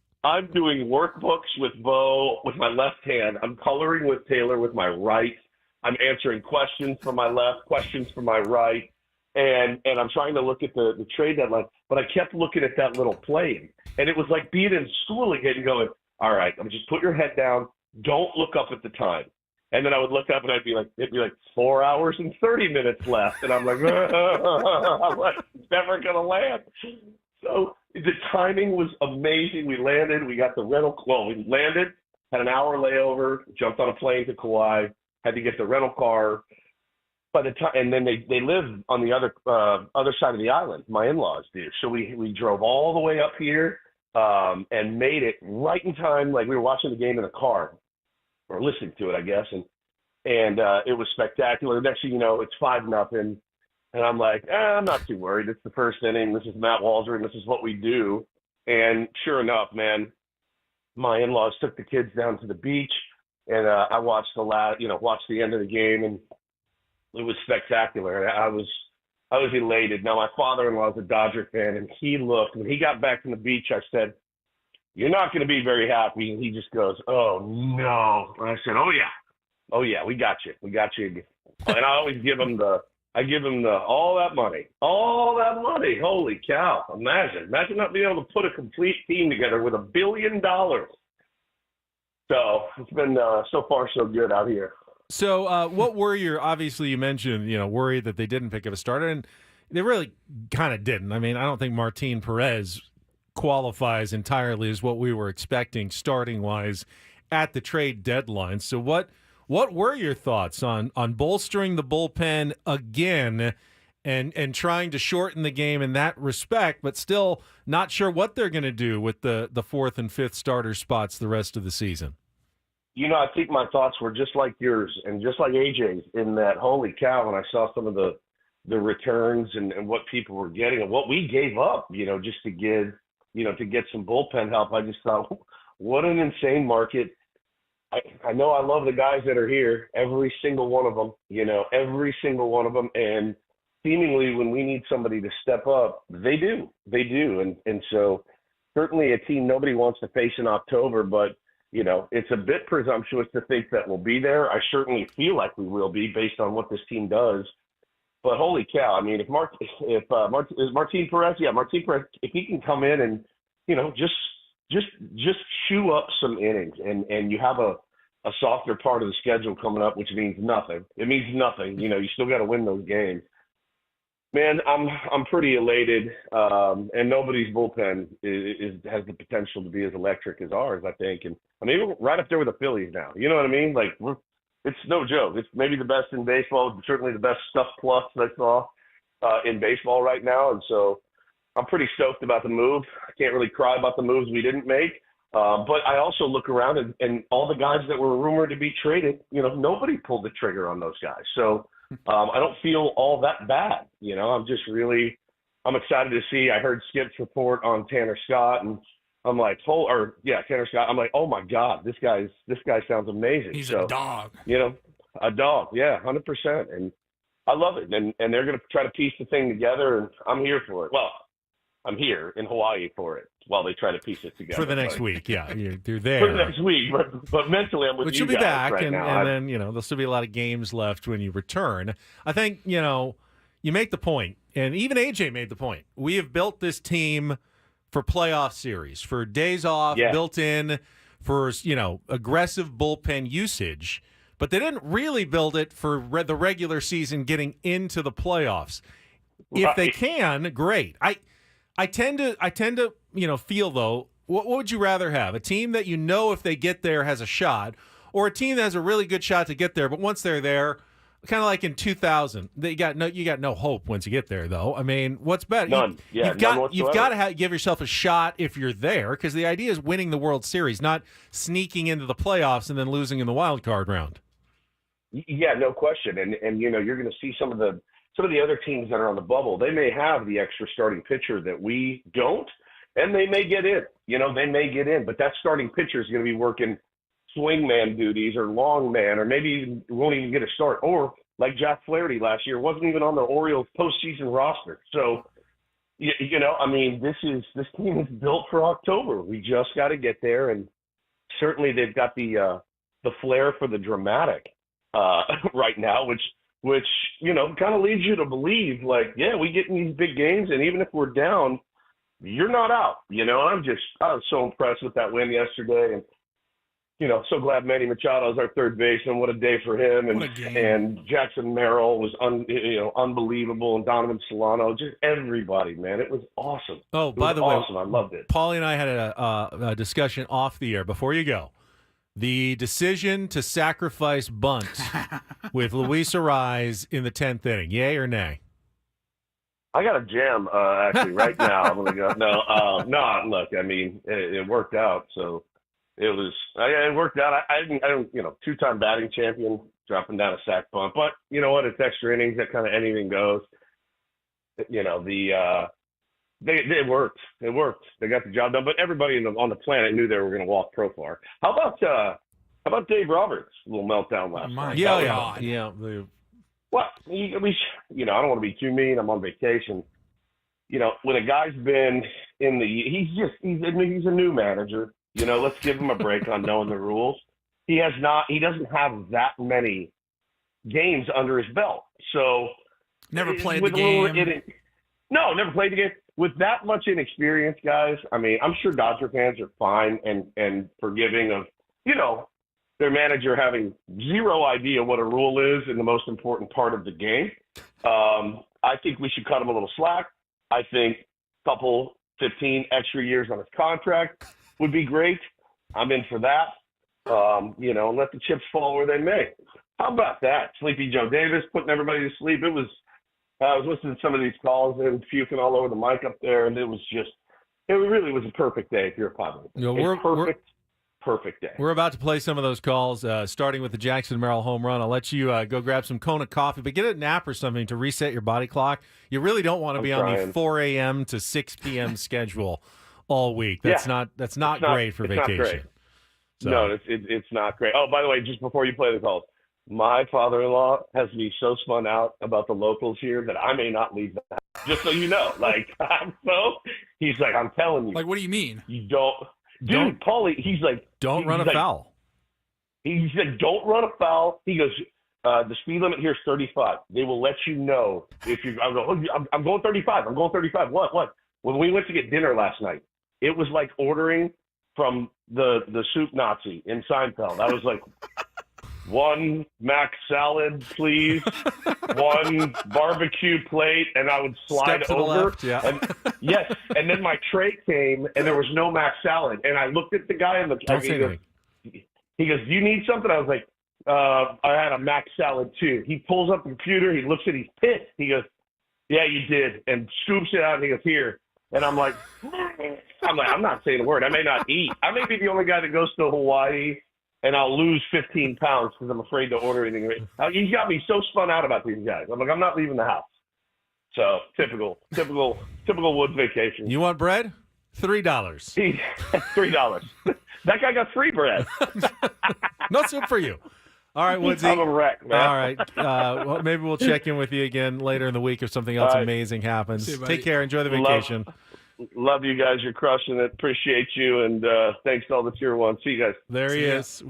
doing workbooks with Bo with my left hand. I'm coloring with Taylor with my right. I'm answering questions from my left, questions from my right. And I'm trying to look at the trade deadline, but I kept looking at that little plane. And it was like being in school again and going, all right, just put your head down. Don't look up at the time. And then I would look up and it'd be like 4 hours and 30 minutes left. And I'm like, it's never going to land. So the timing was amazing. We landed. We got the rental. Well, we landed, had an hour layover, jumped on a plane to Kauai, had to get the rental car. By the time, and then they live on the other side of the island. My in-laws do. So we drove all the way up here and made it right in time. Like we were watching the game in a car or listening to it, I guess. And it was spectacular. The next thing you know, it's 5-0. And I'm like, I'm not too worried. It's the first inning. This is Matt Walzer, and this is what we do. And sure enough, man, my in-laws took the kids down to the beach, and I watched the end of the game, and it was spectacular. I was elated. Now, my father-in-law is a Dodger fan, and he looked. When he got back from the beach, I said, you're not going to be very happy. And he just goes, oh, no. And I said, oh, yeah, we got you. And I always give him all that money. Holy cow. Imagine not being able to put a complete team together with $1 billion. So it's been so far so good out here. So what were obviously you mentioned, worried that they didn't pick up a starter, and they really kind of didn't. I mean, I don't think Martin Perez qualifies entirely as what we were expecting starting-wise at the trade deadline. So what were your thoughts on bolstering the bullpen again and trying to shorten the game in that respect, but still not sure what they're going to do with the fourth and fifth starter spots the rest of the season? I think my thoughts were just like yours and just like AJ's in that, holy cow, when I saw some of the returns and what people were getting and what we gave up, just to get some bullpen help. I just thought, what an insane market. I know I love the guys that are here, every single one of them, and seemingly when we need somebody to step up, they do. And so certainly a team nobody wants to face in October, but it's a bit presumptuous to think that we'll be there. I certainly feel like we will be based on what this team does. But holy cow! I mean, if Martin Perez, if he can come in and just chew up some innings, and you have a softer part of the schedule coming up, which means nothing. It means nothing. You still got to win those games. Man, I'm pretty elated, and nobody's bullpen has the potential to be as electric as ours, I think. And I mean, we're right up there with the Phillies now. You know what I mean? Like it's no joke. It's maybe the best in baseball, certainly the best stuff plus that I saw in baseball right now. And so I'm pretty stoked about the move. I can't really cry about the moves we didn't make. But I also look around and all the guys that were rumored to be traded, nobody pulled the trigger on those guys. So I don't feel all that bad. I'm excited to see. I heard Skip's report on Tanner Scott, and I'm like, Tanner Scott. I'm like, oh my God, this guy sounds amazing. He's a dog. A dog. Yeah, 100%. And I love it. And they're going to try to piece the thing together, and I'm here for it. Well, I'm here in Hawaii for it while they try to piece it together. For the next week, yeah. You're there. For the next week, but mentally I'm with you guys. But you'll be back, right and now. then, there'll still be a lot of games left when you return. I think, you make the point, and even AJ made the point. We have built this team for playoff series, for days off, built in, for, aggressive bullpen usage. But they didn't really build it for the regular season getting into the playoffs. If they can, great. I tend to, feel though, what would you rather have? A team that if they get there has a shot, or a team that has a really good shot to get there, but once they're there, kind of like in 2000, you got no hope once you get there though. I mean, what's better? None. You've got to give yourself a shot if you're there, because the idea is winning the World Series, not sneaking into the playoffs and then losing in the wild card round. Yeah, no question. And you're going to see some of the other teams that are on the bubble. They may have the extra starting pitcher that we don't, and they may get in. But that starting pitcher is going to be working swingman duties or long man, or maybe even won't even get a start. Or like Jack Flaherty last year, wasn't even on the Orioles postseason roster. So, this team is built for October. We just got to get there, and certainly they've got the flair for the dramatic right now, which kind of leads you to believe, we get in these big games, and even if we're down, you're not out. I was so impressed with that win yesterday, and so glad Manny Machado is our third baseman. What a day for him, and Jackson Merrill was unbelievable, and Donovan Solano, just everybody, man, it was awesome. Oh, by the way, I loved it. Paulie and I had a discussion off the air before you go. The decision to sacrifice bunt with Luis Arraez in the 10th inning, yay or nay? I got a jam actually right now. I'm gonna go. No. Look, I mean, it worked out. So it worked out. I don't. Two-time batting champion, dropping down a sac bunt. But you know what? It's extra innings. That kind of anything goes. It worked. It worked. They got the job done. But everybody on the planet knew they were going to walk Profar. How about Dave Roberts' little meltdown last night? Yeah. Well, I don't want to be too mean. I'm on vacation. When a guy's been in he's a new manager. Let's give him a break on knowing the rules. He doesn't have that many games under his belt. So never played the game. No, never played the game. With that much inexperience, guys, I mean, I'm sure Dodger fans are fine and forgiving of, their manager having zero idea what a rule is in the most important part of the game. I think we should cut him a little slack. I think a couple 15 extra years on his contract would be great. I'm in for that. And let the chips fall where they may. How about that? Sleepy Joe Davis putting everybody to sleep. I was listening to some of these calls and puking all over the mic up there, and it really was a perfect day if you're a Padres. Perfect day. We're about to play some of those calls, starting with the Jackson Merrill home run. I'll let you go grab some Kona coffee, but get a nap or something to reset your body clock. You really don't want to be on the 4 a.m. to 6 p.m. schedule all week. That's not great for vacation. Not great. So. No, it's not great. Oh, by the way, just before you play the calls, my father-in-law has me so spun out about the locals here that I may not leave the house. Just so you know. He's like, I'm telling you. Like, what do you mean? You don't. Dude, Paulie, he's like. Don't run a foul. He said, don't run a foul. He goes, the speed limit here is 35. They will let you know if you. I'm going 35. I'm going 35. What? When we went to get dinner last night, it was like ordering from the soup Nazi in Seinfeld. I was like, one mac salad, please. One barbecue plate, and I would slide Step to over. The left, yeah. And, yes, and then my tray came, and there was no mac salad. And I looked at the guy in the. Don't say anything. He goes, "Do you need something?" I was like, I had a mac salad too. He pulls up the computer. He looks at it. He's pissed. He goes, yeah, you did. And scoops it out and he goes, here. And I'm like, I'm not saying a word. I may not eat. I may be the only guy that goes to Hawaii and I'll lose 15 pounds because I'm afraid to order anything. He's got me so spun out about these guys. I'm like, I'm not leaving the house. So typical Woods vacation. You want bread? $3. $3. That guy got free bread. No soup for you. All right, Woodsy. I'm a wreck, man. All right. Well, maybe we'll check in with you again later in the week if something else amazing happens. See you, Take care. Enjoy the vacation. Love you guys. You're crushing it. Appreciate you. And thanks to all the Tier 1. See you guys. There he is,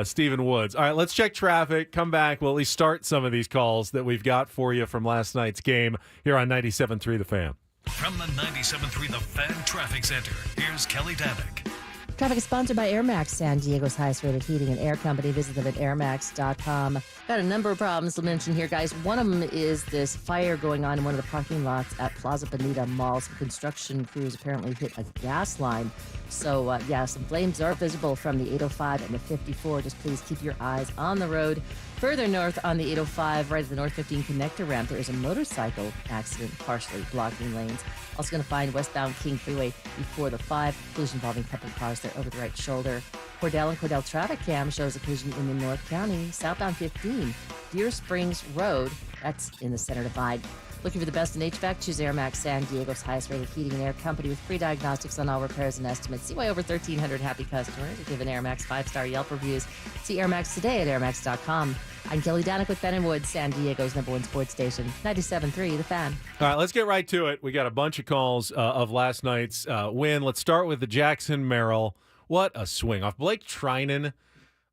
Stephen Woods. All right, let's check traffic. Come back. We'll at least start some of these calls that we've got for you from last night's game here on 97.3 The Fan. From the 97.3 The Fan Traffic Center, here's Kelly Damick. Traffic is sponsored by Air Max, San Diego's highest-rated heating and air company. Visit them at airmax.com. Got a number of problems to mention here, guys. One of them is this fire going on in one of the parking lots at Plaza Bonita Mall. Some construction crews apparently hit a gas line. So, some flames are visible from the 805 and the 54. Just please keep your eyes on the road. Further north on the 805, right at the North 15 connector ramp, there is a motorcycle accident partially blocking lanes. Also going to find westbound King Freeway before the 5. Collision involving a couple of cars there over the right shoulder. Cordell and Cordell traffic cam shows a collision in the North County. Southbound 15, Deer Springs Road. That's in the center divide. Looking for the best in HVAC? Choose Air Max, San Diego's highest-rated heating and air company with free diagnostics on all repairs and estimates. See why over 1,300 happy customers have given Air Max 5-star Yelp reviews. See Air Max today at airmax.com. I'm Kelly Danick with Ben & Woods, San Diego's #1 sports station, 97.3 The Fan. All right, let's get right to it. We got a bunch of calls of last night's win. Let's start with the Jackson Merrill. What a swing off Blake Trinan.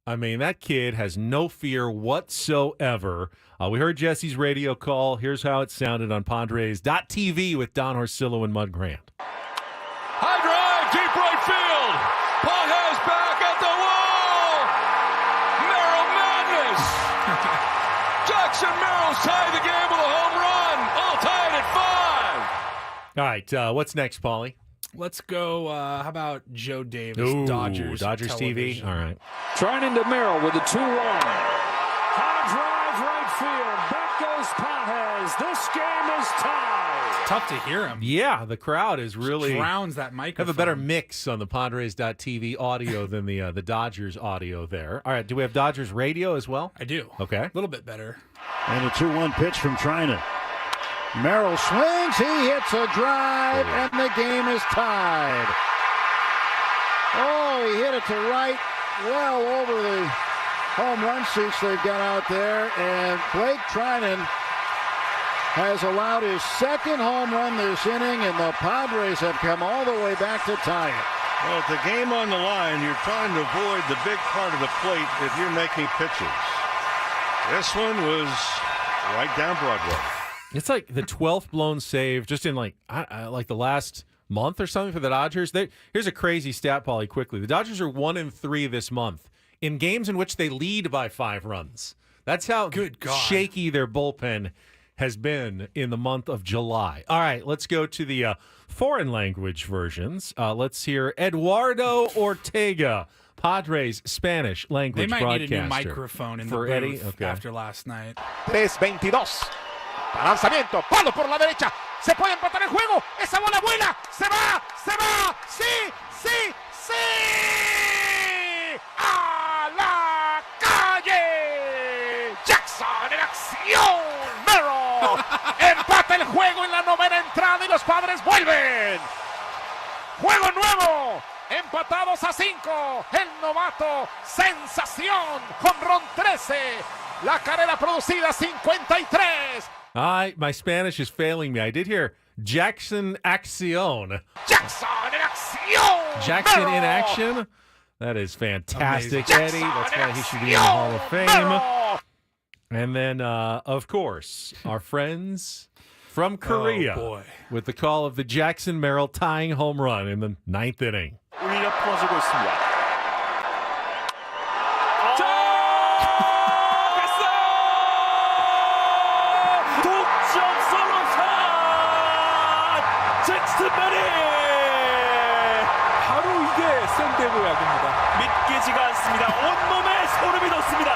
I mean, that kid has no fear whatsoever. We heard Jesse's radio call. Here's how it sounded on Padres.tv with Don Orsillo and Mud Grant. High drive, deep right field. Pages back at the wall. Merrill madness. Jackson Merrill's tied the game with a home run. All tied at 5. All right, what's next, Paulie? Let's go, how about Joe Davis, Ooh, Dodgers TV? All right. Trying into Merrill with the 2-1. High drive right field. Back goes Pages. This game is tied. Tough to hear him. Yeah, the crowd is really drowns that microphone. Have a better mix on the Padres.tv audio than the Dodgers audio there. All right, do we have Dodgers radio as well? I do. Okay. A little bit better. And a 2-1 pitch from Trinan. Merrill swings, he hits a drive, and the game is tied. Oh, he hit it to right, well over the home run seats they've got out there, and Blake Trinan has allowed his second home run this inning, and the Padres have come all the way back to tie it. Well, with the game on the line, you're trying to avoid the big part of the plate if you're making pitches. This one was right down Broadway. It's like the 12th blown save just in like the last month or something for the Dodgers. Here's a crazy stat, Paulie, quickly. The Dodgers are 1-3 this month in games in which they lead by 5 runs. That's how shaky their bullpen has been in the month of July. All right, let's go to the foreign language versions. Let's hear Eduardo Ortega, Padres Spanish language broadcaster. They might need a new microphone in the booth after last night. 3-22. Lanzamiento, palo por la derecha, se puede empatar el juego, esa bola vuela, se va, sí, sí, sí, a la calle, Jackson en acción, Merrill, empata el juego en la 9ª entrada y los Padres vuelven, juego nuevo, empatados a 5, el novato, sensación, jonrón 13, la carrera producida 53. My Spanish is failing me. I did hear Jackson Acción. Jackson in action! Jackson in action? That is fantastic, Eddie. That's why he should be in the Hall of Fame. Merrill. And then, of course, our friends from Korea with the call of the Jackson Merrill tying home run in the 9th inning. 우리가 풀어주고 있습니다. 바로 이게 샌디에고 야구입니다. 믿기지가 않습니다. 온몸에 소름이 돋습니다.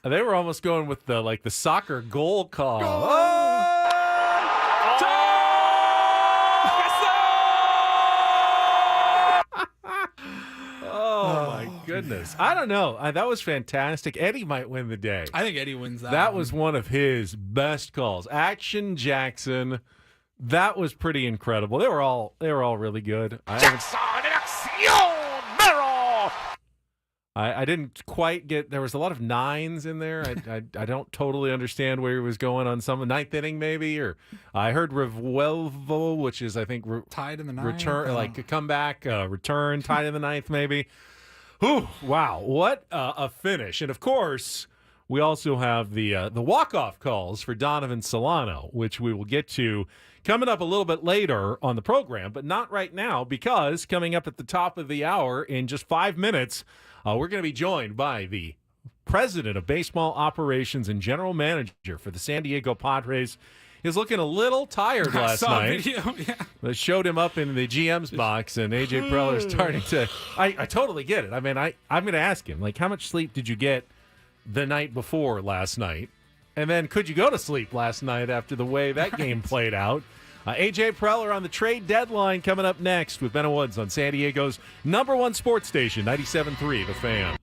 They were almost going with the soccer goal call. Oh, my goodness. I don't know. That was fantastic. Eddie might win the day. I think Eddie wins that. That was one of his best calls. Action Jackson. That was pretty incredible. They were all really good. Jackson in acción, Merrill. I didn't quite get. There was a lot of nines in there. I don't totally understand where he was going on some ninth inning maybe. Or I heard Revuelvo, which is I think tied in the ninth. Return like a comeback return tied in the ninth maybe. Whew, wow, what a finish! And of course, we also have the walk-off calls for Donovan Solano, which we will get to coming up a little bit later on the program, but not right now because coming up at the top of the hour in just 5 minutes, we're going to be joined by the president of baseball operations and general manager for the San Diego Padres. He was looking a little tired last night. They showed him up in the GM's box, and A.J. Preller starting to – I totally get it. I mean, I'm going to ask him, like, how much sleep did you get the night before last night? And then could you go to sleep last night after the way that game played out? A.J. Preller on the trade deadline coming up next with Ben Woods on San Diego's #1 sports station, 97.3 The Fan.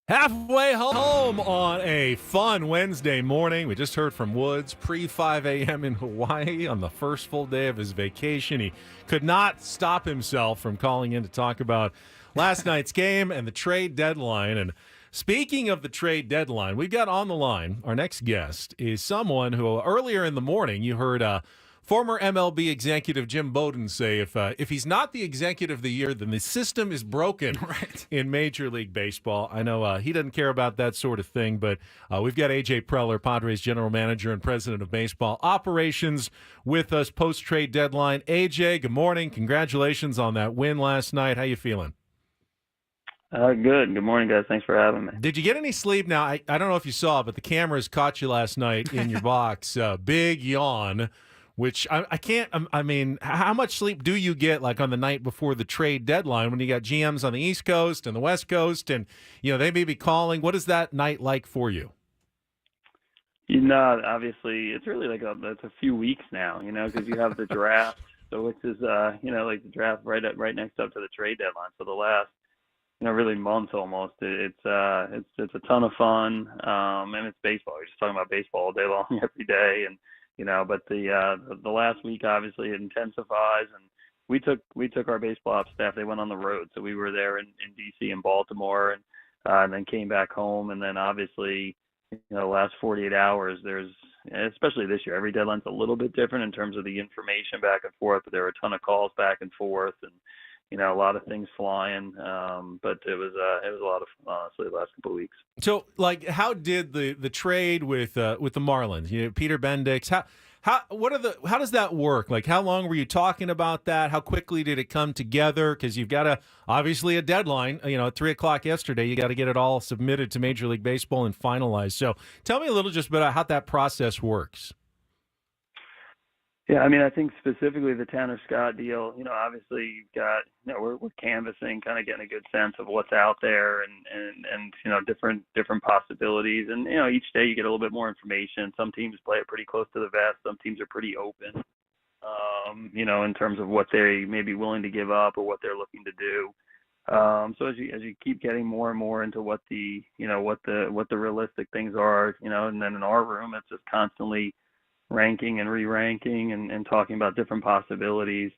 Halfway home on a fun Wednesday morning. We just heard from Woods, pre-5 a.m. in Hawaii on the first full day of his vacation. He could not stop himself from calling in to talk about last night's game and the trade deadline. And speaking of the trade deadline, we've got on the line, our next guest is someone who earlier in the morning you heard former MLB executive Jim Bowden say if he's not the executive of the year, then the system is broken in Major League Baseball. I know he doesn't care about that sort of thing, but we've got A.J. Preller, Padres general manager and president of baseball operations, with us post-trade deadline. A.J., good morning. Congratulations on that win last night. How you feeling? Good. Good morning, guys. Thanks for having me. Did you get any sleep? Now, I don't know if you saw, but the cameras caught you last night in your box. Big yawn. Which I can't, I mean, how much sleep do you get like on the night before the trade deadline when you got GMs on the East Coast and the West Coast and, you know, they may be calling? What is that night like for you? You know, obviously, it's really like it's a few weeks now, you know, because you have the draft. So which is, you know, like the draft right next up to the trade deadline. So the last, you know, really month almost. It's a ton of fun, and it's baseball. You're just talking about baseball all day long, every day, and you know, but the last week obviously it intensifies, and we took our baseball ops staff. They went on the road, so we were there in DC and Baltimore, and then came back home, and then obviously, you know, the last 48 hours, there's, especially this year, every deadline's a little bit different in terms of the information back and forth, but there were a ton of calls back and forth, and you know, a lot of things flying, but it was a lot of fun, honestly, the last couple of weeks. So, like, how did the trade with the Marlins? You know, Peter Bendix. How does that work? Like, how long were you talking about that? How quickly did it come together? Because you've got obviously a deadline. You know, at 3:00 yesterday, you got to get it all submitted to Major League Baseball and finalized. So, tell me a little just about how that process works. Yeah, I mean, I think specifically the Tanner Scott deal, you know, obviously you've got, you know, we're canvassing, kind of getting a good sense of what's out there and you know, different possibilities. And, you know, each day you get a little bit more information. Some teams play it pretty close to the vest. Some teams are pretty open, you know, in terms of what they may be willing to give up or what they're looking to do. So as you keep getting more and more into what the realistic things are, you know, and then in our room, it's just constantly ranking and re-ranking and talking about different possibilities.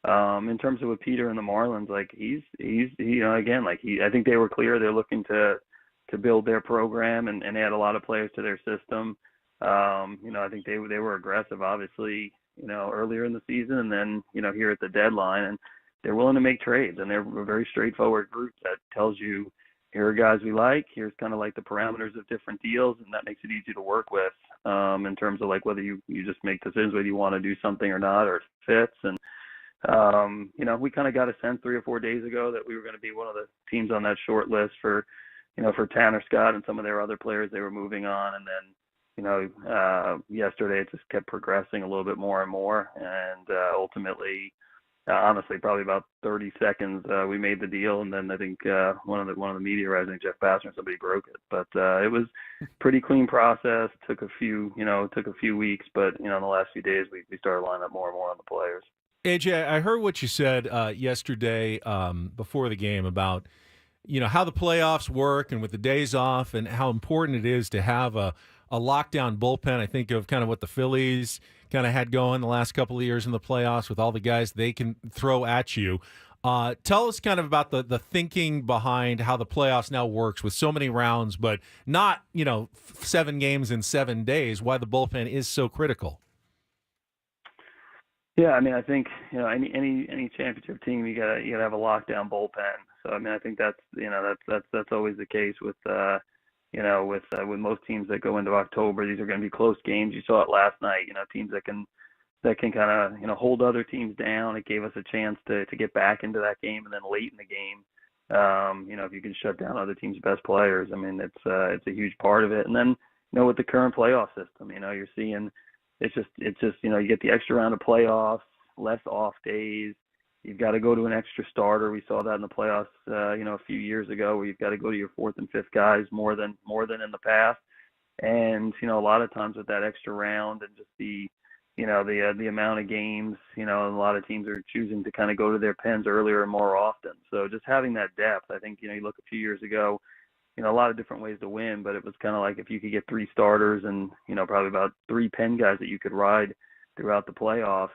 In terms of with Peter and the Marlins, like he's you know, again, like I think they were clear they're looking to build their program and add a lot of players to their system. You know, I think they were aggressive, obviously, you know, earlier in the season, and then, you know, here at the deadline, and they're willing to make trades, and they're a very straightforward group that tells you, here are guys we like, here's kind of like the parameters of different deals, and that makes it easy to work with, in terms of like whether you just make decisions whether you want to do something or not, or it fits. And you know, we kind of got a sense 3 or 4 days ago that we were going to be one of the teams on that short list for, you know, for Tanner Scott and some of their other players they were moving on. And then, you know, yesterday it just kept progressing a little bit more and more, and ultimately, honestly, probably about 30 seconds, we made the deal, and then I think one of the media writers, I think Jeff Bassner, somebody broke it. But it was pretty clean process. Took a few weeks, but you know, in the last few days, we started lining up more and more on the players. AJ, I heard what you said yesterday before the game about, you know, how the playoffs work and with the days off and how important it is to have a lockdown bullpen. I think of kind of what the Phillies kind of had going the last couple of years in the playoffs with all the guys they can throw at you. Tell us kind of about the thinking behind how the playoffs now works with so many rounds, but not, you know, 7 games in 7 days, why the bullpen is so critical. Yeah, I mean, I think, you know, any championship team, you gotta have a lockdown bullpen. So I mean, I think that's, you know, that's always the case with you know, with most teams that go into October. These are going to be close games. You saw it last night. You know, teams that can kind of, you know, hold other teams down. It gave us a chance to get back into that game, and then late in the game, you know, if you can shut down other teams' best players, I mean, it's a huge part of it. And then, you know, with the current playoff system, you know, you're seeing it's just you know, you get the extra round of playoffs, less off days. You've got to go to an extra starter. We saw that in the playoffs, you know, a few years ago, where you've got to go to your 4th and 5th guys more than in the past. And, you know, a lot of times with that extra round and just the, you know, the amount of games, you know, a lot of teams are choosing to kind of go to their pens earlier and more often. So just having that depth, I think, you know, you look a few years ago, a lot of different ways to win, but it was kind of like if you could get 3 starters and, probably about 3 pen guys that you could ride throughout the playoffs.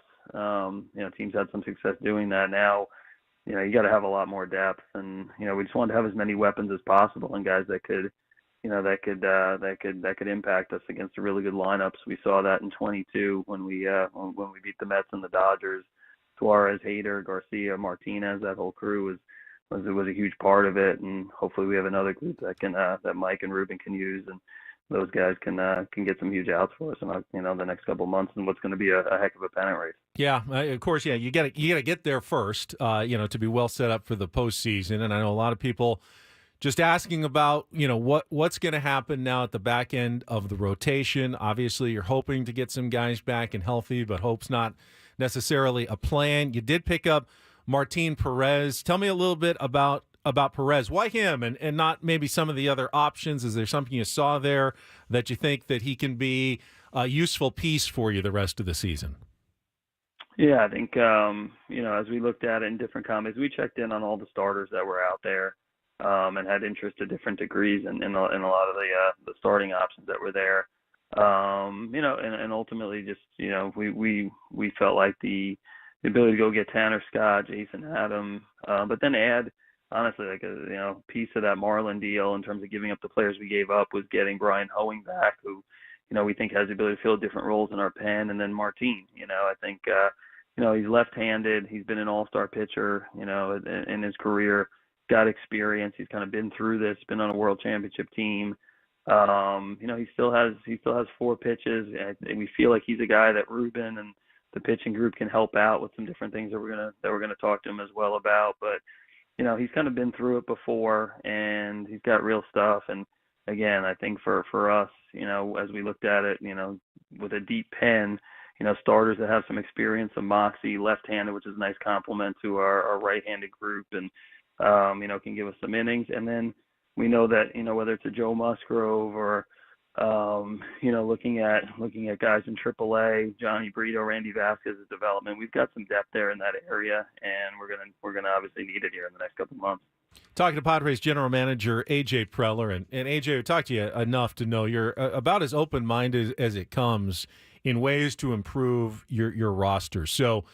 Teams had some success doing that. Now, you got to have a lot more depth, and, we just wanted to have as many weapons as possible and guys that could, that could impact us against the really good lineups. We saw that in 22 when we beat the Mets and the Dodgers. Suarez, Hader, Garcia, Martinez, that whole crew was a huge part of it, and hopefully we have another group that Mike and Ruben can use, and those guys can get some huge outs for us in the next couple of months, and what's going to be a heck of a pennant race. Yeah, of course. Yeah, you got to get there first, to be well set up for the postseason. And I know a lot of people just asking about, what's going to happen now at the back end of the rotation. Obviously, you're hoping to get some guys back and healthy, but hope's not necessarily a plan. You did pick up Martin Perez. Tell me a little bit about Perez. Why him and not maybe some of the other options? Is there something you saw there that you think that he can be a useful piece for you the rest of the season? Yeah, I think, as we looked at it in different comments, we checked in on all the starters that were out there and had interest to different degrees in a lot of the starting options that were there. And ultimately just, we felt like the ability to go get Tanner Scott, Jason Adam, but then add, honestly, like a piece of that Marlin deal in terms of giving up the players we gave up was getting Brian Hoeing back, who, we think has the ability to fill different roles in our pen, and then Martin, I think, he's left-handed. He's been an all-star pitcher, in his career, got experience. He's kind of been through this, been on a world championship team. He still has 4 pitches. And we feel like he's a guy that Ruben and the pitching group can help out with some different things that we're gonna talk to him as well about. But he's kind of been through it before, and he's got real stuff. And again, I think for us, as we looked at it, with a deep pen, starters that have some experience, some moxie, left-handed, which is a nice compliment to our right-handed group, and can give us some innings. And then we know that, whether it's a Joe Musgrove or, looking at guys in AAA, Johnny Brito, Randy Vasquez's development, we've got some depth there in that area, and we're gonna obviously need it here in the next couple of months. Talking to Padres general manager A.J. Preller, and A.J., we talked to you enough to know you're about as open-minded as it comes in ways to improve your roster. So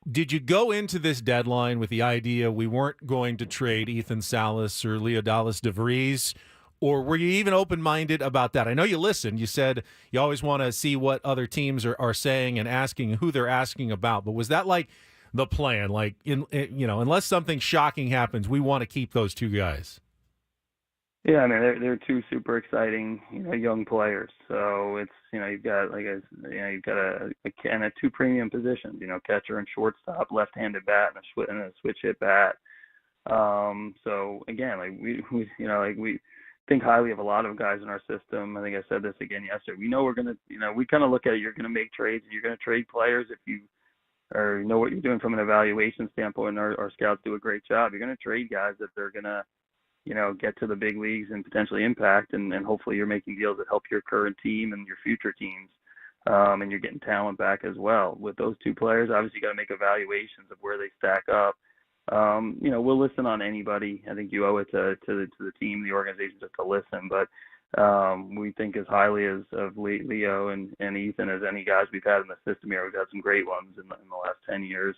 did you go into this deadline with the idea we weren't going to trade Ethan Salas or Leodalis DeVries, or were you even open-minded about that? I know you listened. You said you always want to see what other teams are saying and asking who they're asking about, but was that like the plan? Like, unless something shocking happens, we want to keep those 2 guys. Yeah, I mean they're 2 super exciting, young players. So it's you've got you've got a 2 premium positions, catcher and shortstop, left-handed bat and a switch hit bat. So again, we think highly of a lot of guys in our system. I think I said this again yesterday. We know we're gonna, we kind of look at it. You're gonna make trades, and you're gonna trade players if you know what you're doing from an evaluation standpoint. And our scouts do a great job. You're gonna trade guys that they're gonna get to the big leagues and potentially impact, and hopefully you're making deals that help your current team and your future teams, and you're getting talent back as well. With those 2 players, obviously you got to make evaluations of where they stack up. We'll listen on anybody. I think you owe it to the team, the organization, just to listen. But we think as highly of Leo and Ethan as any guys we've had in the system here. We've had some great ones in the last 10 years.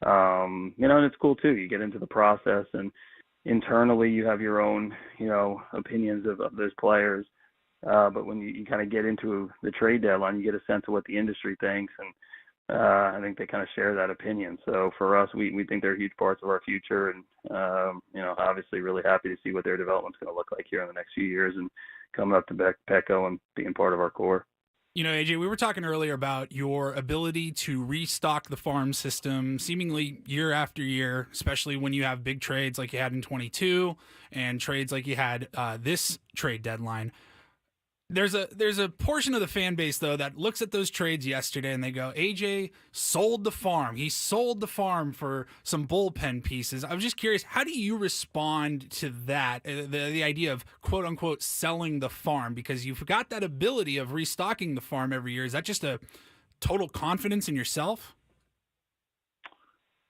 And it's cool too. You get into the process, and internally you have your own, opinions of those players. But when you kind of get into the trade deadline, you get a sense of what the industry thinks, and I think they kind of share that opinion. So for us, we think they're huge parts of our future, and obviously really happy to see what their development's going to look like here in the next few years, and coming up to Petco and being part of our core. AJ, we were talking earlier about your ability to restock the farm system seemingly year after year, especially when you have big trades like you had in 22 and trades like you had this trade deadline. There's a portion of the fan base, though, that looks at those trades yesterday and they go, AJ sold the farm. He sold the farm for some bullpen pieces. I was just curious, how do you respond to that, the idea of, quote unquote, selling the farm? Because you've got that ability of restocking the farm every year. Is that just a total confidence in yourself?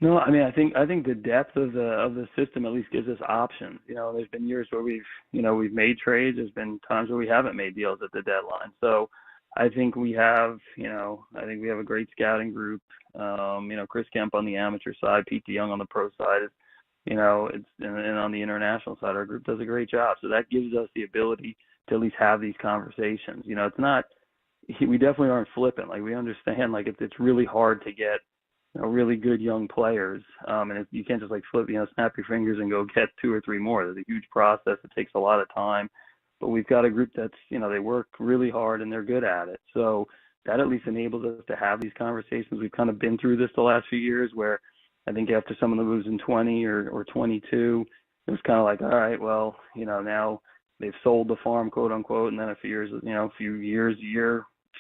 No, I mean, I think the depth of the system at least gives us options. There's been years where we've made trades. There's been times where we haven't made deals at the deadline. So I think we have a great scouting group. Chris Kemp on the amateur side, Pete DeYoung on the pro side. And on the international side, our group does a great job. So that gives us the ability to at least have these conversations. It's not, we definitely aren't flippant. Like, we understand, like, it's really hard to get really good young players. And you can't just flip, snap your fingers and go get 2 or 3 more. There's a huge process. It takes a lot of time. But we've got a group that's, they work really hard and they're good at it. So that at least enables us to have these conversations. We've kind of been through this the last few years where I think after some of the moves in 20 or 22, it was kind of like, all right, well, now they've sold the farm, quote unquote. And then a few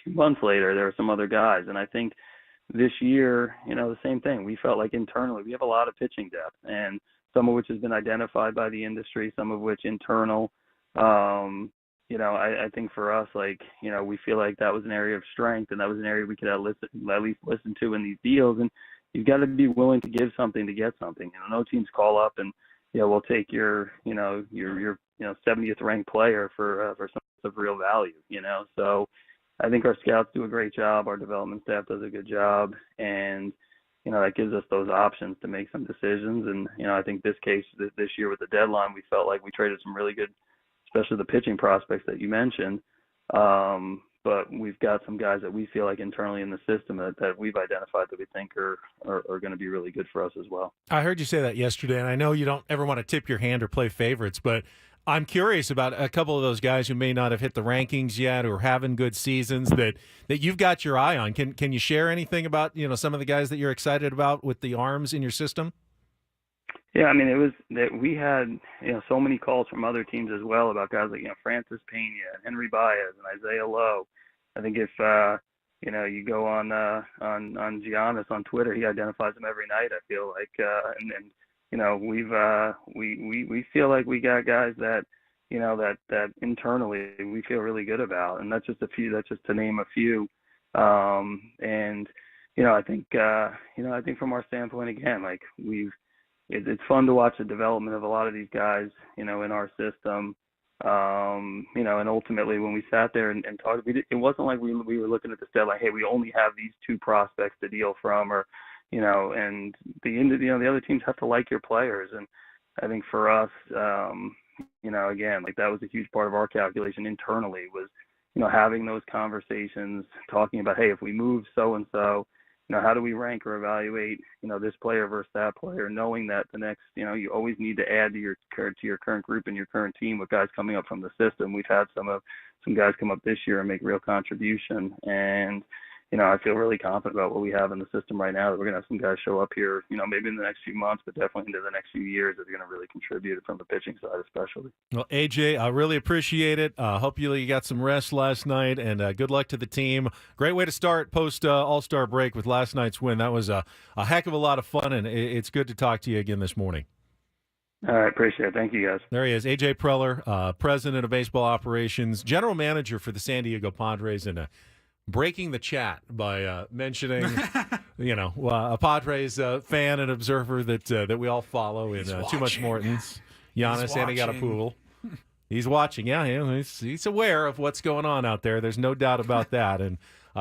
months later, there are some other guys. And I think this year, the same thing. We felt like internally we have a lot of pitching depth, and some of which has been identified by the industry, some of which internal. I think for us, we feel like that was an area of strength, and that was an area we could at least listen to in these deals. And you've got to be willing to give something to get something. No teams call up and we'll take your 70th ranked player for some of real value. So I think our scouts do a great job. Our development staff does a good job, and that gives us those options to make some decisions. And I think this year with the deadline, we felt like we traded some really good, especially the pitching prospects that you mentioned. But we've got some guys that we feel like internally in the system that we've identified that we think are going to be really good for us as well. I heard you say that yesterday, and I know you don't ever want to tip your hand or play favorites, but I'm curious about a couple of those guys who may not have hit the rankings yet or having good seasons that you've got your eye on. Can you share anything about some of the guys that you're excited about with the arms in your system? Yeah, I mean, it was that we had so many calls from other teams as well about guys like Francis Pena, Henry Baez, and Isaiah Lowe. I think if you go on Giannis on Twitter, he identifies them every night. I feel like, we feel like we got guys that that internally we feel really good about, and that's just a few. That's just to name a few. I think from our standpoint, again, it's fun to watch the development of a lot of these guys, in our system. And ultimately when we sat there and talked, it wasn't like we were looking at this deadline, hey, we only have these 2 prospects to deal from, or, and the other teams have to like your players. And I think for us, again, that was a huge part of our calculation internally was, having those conversations, talking about, hey, if we move so-and-so, how do we rank or evaluate, this player versus that player, knowing that the next, you always need to add to your current group and your current team with guys coming up from the system. We've had some guys come up this year and make real contribution. And, I feel really confident about what we have in the system right now, that we're going to have some guys show up here, maybe in the next few months, but definitely into the next few years that are going to really contribute from the pitching side especially. Well, AJ, I really appreciate it. Hope you got some rest last night, and good luck to the team. Great way to start post All-Star break with last night's win. That was a heck of a lot of fun, and it's good to talk to you again this morning. All right, appreciate it. Thank you, guys. There he is, AJ Preller, president of baseball operations, general manager for the San Diego Padres, and breaking the chat by mentioning, a Padres fan and observer that we all follow in Too Much Morton's. Giannis, and he got a pool. He's watching. Yeah, he's aware of what's going on out there. There's no doubt about that. And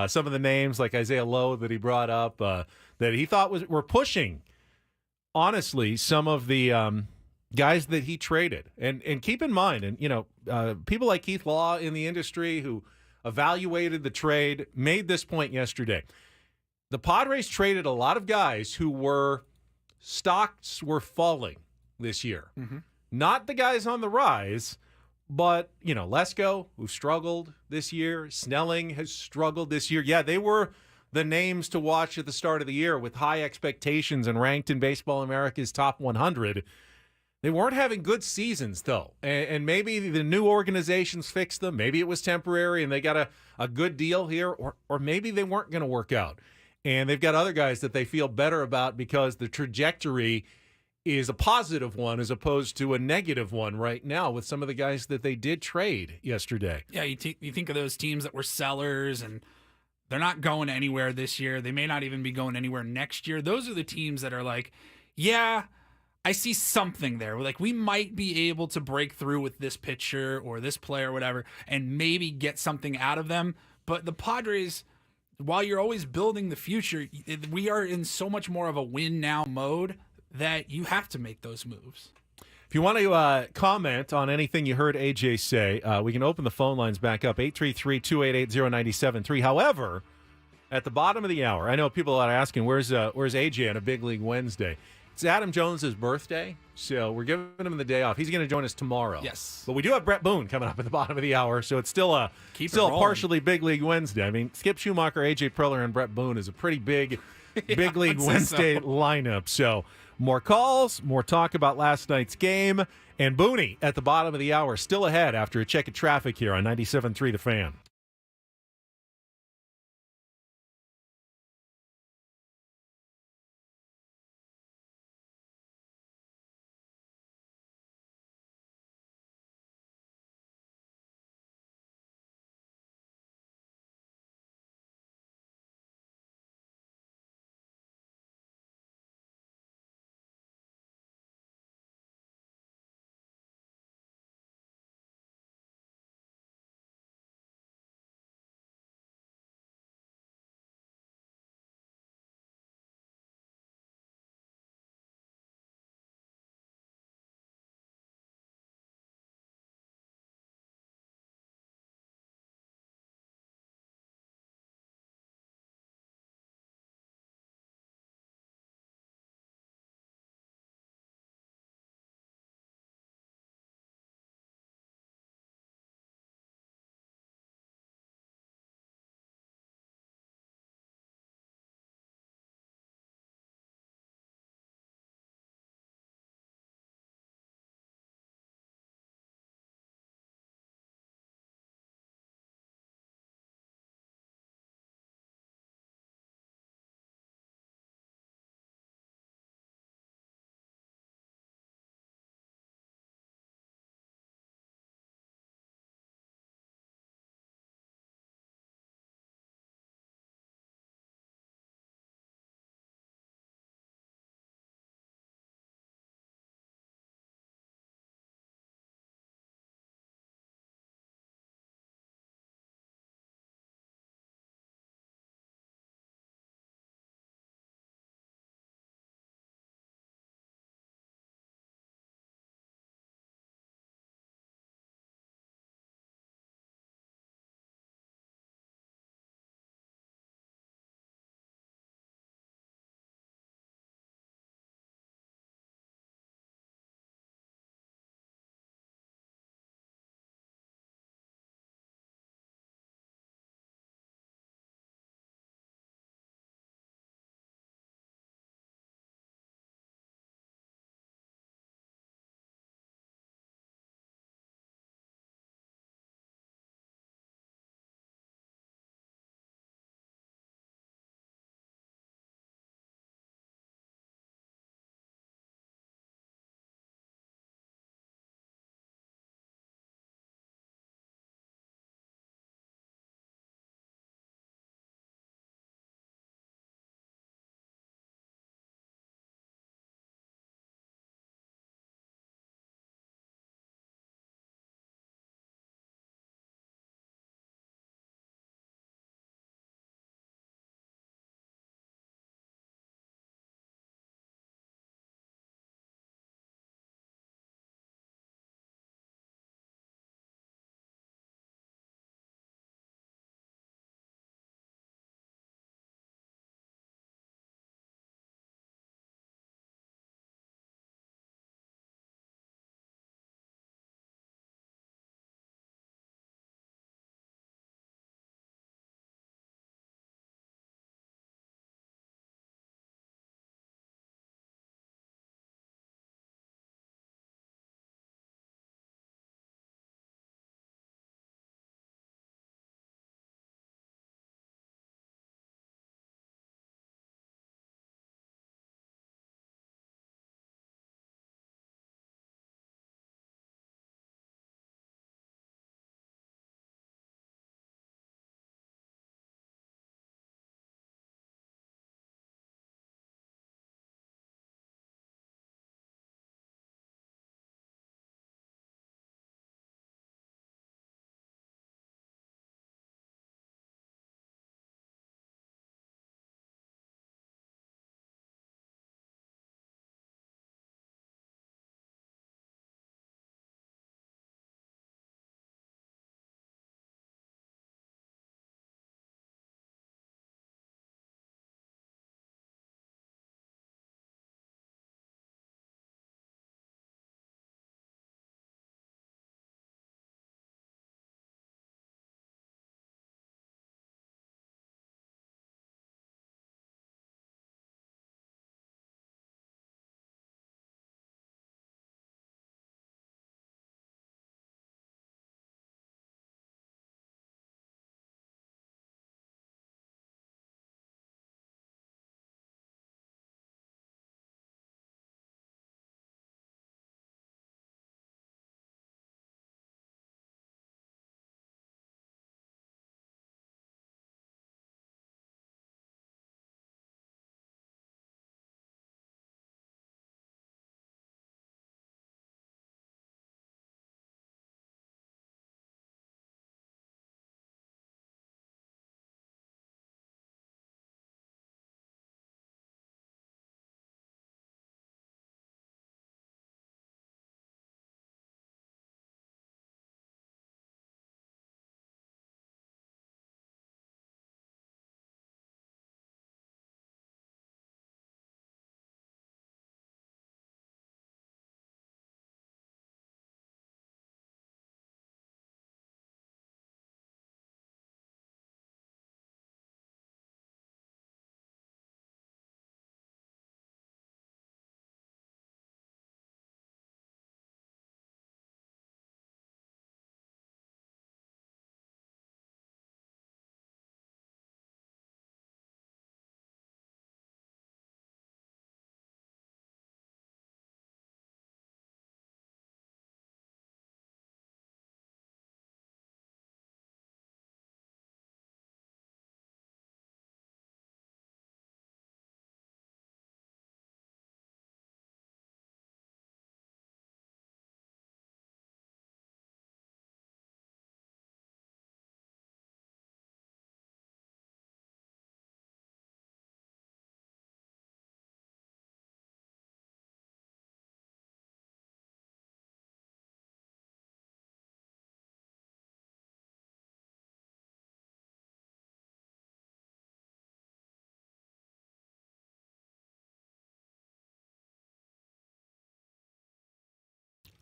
some of the names like Isaiah Lowe that he brought up that he thought were pushing, honestly, some of the guys that he traded. And keep in mind, and people like Keith Law in the industry who evaluated the trade, made this point yesterday. The Padres traded a lot of guys who stocks were falling this year. Mm-hmm. Not the guys on the rise, but, Lesko, who struggled this year. Snelling has struggled this year. Yeah, they were the names to watch at the start of the year with high expectations and ranked in Baseball America's top 100. They weren't having good seasons, though, and maybe the new organizations fixed them. Maybe it was temporary and they got a good deal here, or maybe they weren't going to work out. And they've got other guys that they feel better about because the trajectory is a positive one as opposed to a negative one right now with some of the guys that they did trade yesterday. Yeah, you think of those teams that were sellers and They're not going anywhere this year. They may not even be going anywhere next year. Those are the teams that are like, yeah, I see something there. Like, we might be able to break through with this pitcher or this player or whatever and maybe get something out of them. But the Padres, while you're always building the future, we are in so much more of a win now mode that you have to make those moves. If you want to comment on anything you heard AJ say, we can open the phone lines back up, 833-288-0973. However, at the bottom of the hour, I know people are asking, where's AJ on a Big League Wednesday? It's Adam Jones' birthday, so we're giving him the day off. He's going to join us tomorrow. Yes. But we do have Bret Boone coming up at the bottom of the hour, so it's still a partially Big League Wednesday. I mean, Skip Schumaker, AJ Preller, and Bret Boone is a pretty big Big League Wednesday lineup. So more calls, more talk about last night's game, and Booney at the bottom of the hour, still ahead after a check of traffic here on 97.3 The Fan.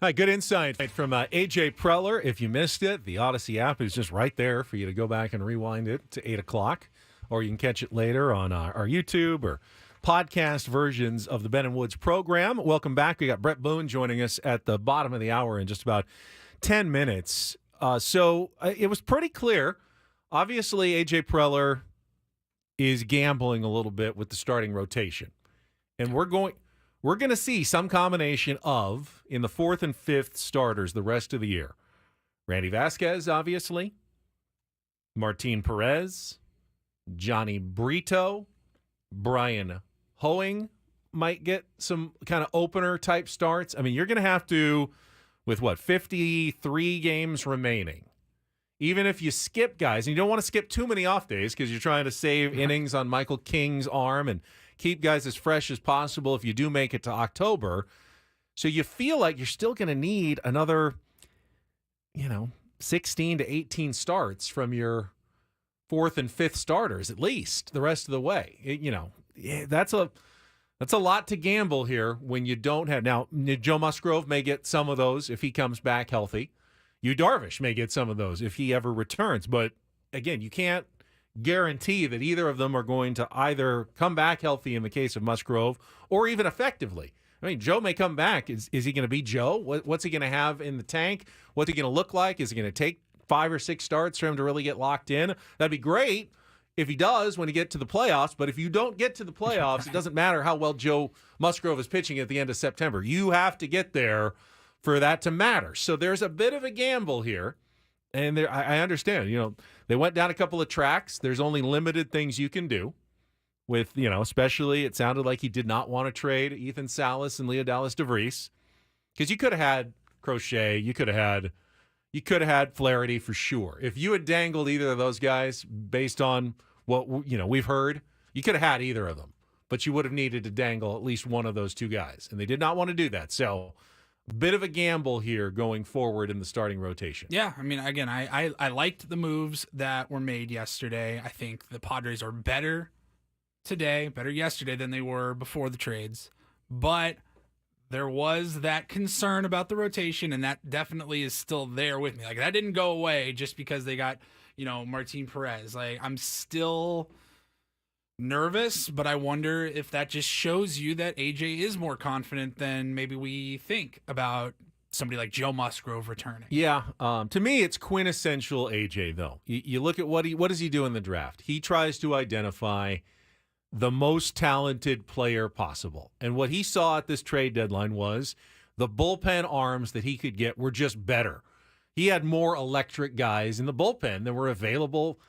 Hi, good insight from AJ Preller. If you missed it, the Odyssey app is just right there for you to go back and rewind it to 8 o'clock, or you can catch it later on our YouTube or podcast versions of the Ben and Woods program. Welcome back. We got Bret Boone joining us at the bottom of the hour in just about 10 minutes. So it was pretty clear. Obviously, AJ Preller is gambling a little bit with the starting rotation. And we're going to see some combination of, in the 4th and 5th starters the rest of the year. Randy Vasquez, obviously. Martin Perez. Johnny Brito. Brian Hoeing might get some kind of opener-type starts. I mean, you're going to have to, with 53 games remaining, even if you skip guys, and you don't want to skip too many off days because you're trying to save innings on Michael King's arm and keep guys as fresh as possible if you do make it to October. So you feel like you're still going to need another, 16 to 18 starts from your 4th and 5th starters, at least, the rest of the way. That's a lot to gamble here when you don't have. Now, Joe Musgrove may get some of those if he comes back healthy. Yu Darvish may get some of those if he ever returns. But, again, you can't guarantee that either of them are going to either come back healthy in the case of Musgrove or even effectively. I mean, Joe may come back. Is he going to be Joe? What's he going to have in the tank? What's he going to look like? Is he going to take 5 or 6 starts for him to really get locked in? That'd be great if he does when he get to the playoffs. But if you don't get to the playoffs, it doesn't matter how well Joe Musgrove is pitching at the end of September. You have to get there for that to matter. So there's a bit of a gamble here. And I understand, they went down a couple of tracks. There's only limited things you can do with, especially it sounded like he did not want to trade Ethan Salas and Leodalis DeVries, because you could have had Crochet. You could have had Flaherty for sure. If you had dangled either of those guys based on what, we've heard, you could have had either of them, but you would have needed to dangle at least one of those two guys. And they did not want to do that. So bit of a gamble here going forward in the starting rotation. Yeah, I mean, again, I liked the moves that were made yesterday. I think the Padres are better yesterday than they were before the trades. But there was that concern about the rotation, and that definitely is still there with me. Like, that didn't go away just because they got, Martin Perez. Like, I'm still nervous, but I wonder if that just shows you that AJ is more confident than maybe we think about somebody like Joe Musgrove returning. Yeah, to me, it's quintessential AJ, though. You look at what does he do in the draft? He tries to identify the most talented player possible. And what he saw at this trade deadline was the bullpen arms that he could get were just better. He had more electric guys in the bullpen than were available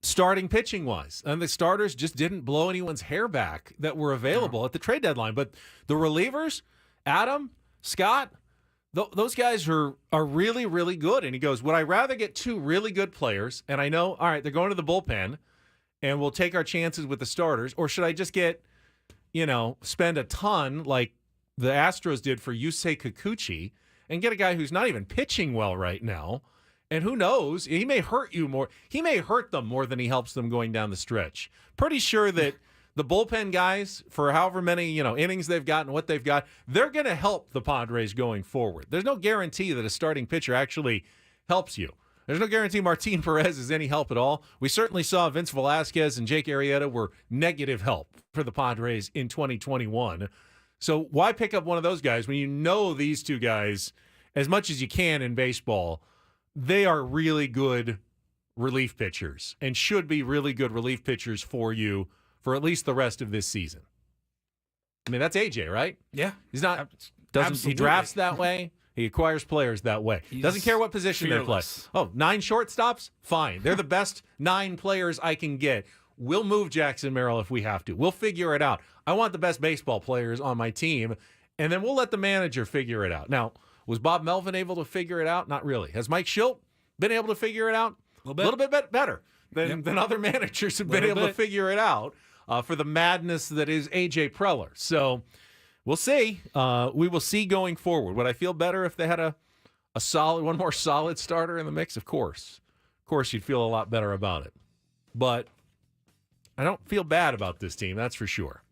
starting pitching-wise. And the starters just didn't blow anyone's hair back that were available at the trade deadline. But the relievers, Adam, Scott, those guys are really, really good. And he goes, would I rather get 2 really good players, and I know, all right, they're going to the bullpen, and we'll take our chances with the starters, or should I just get, spend a ton like the Astros did for Yusei Kikuchi and get a guy who's not even pitching well right now? And who knows, he may hurt you more. He may hurt them more than he helps them going down the stretch. Pretty sure that the bullpen guys, for however many innings they've got and what they've got, they're going to help the Padres going forward. There's no guarantee that a starting pitcher actually helps you. There's no guarantee Martin Perez is any help at all. We certainly saw Vince Velasquez and Jake Arrieta were negative help for the Padres in 2021. So why pick up one of those guys when you know these two guys, as much as you can in baseball, they are really good relief pitchers and should be really good relief pitchers for you for at least the rest of this season. I mean, that's AJ, right? Yeah. He Absolutely. drafts that way. He acquires players that way. Doesn't care what position fearless. they play. 9 shortstops? Fine. They're the best 9 players I can get. We'll move Jackson Merrill if we have to. We'll figure it out. I want the best baseball players on my team, and then we'll let the manager figure it out. Now, was Bob Melvin able to figure it out? Not really. Has Mike Schilt been able to figure it out? A little bit better than other managers have been able to figure it out for the madness that is AJ Preller. So we'll see. We will see going forward. Would I feel better if they had a one more solid starter in the mix? Of course. Of course, you'd feel a lot better about it. But I don't feel bad about this team, that's for sure.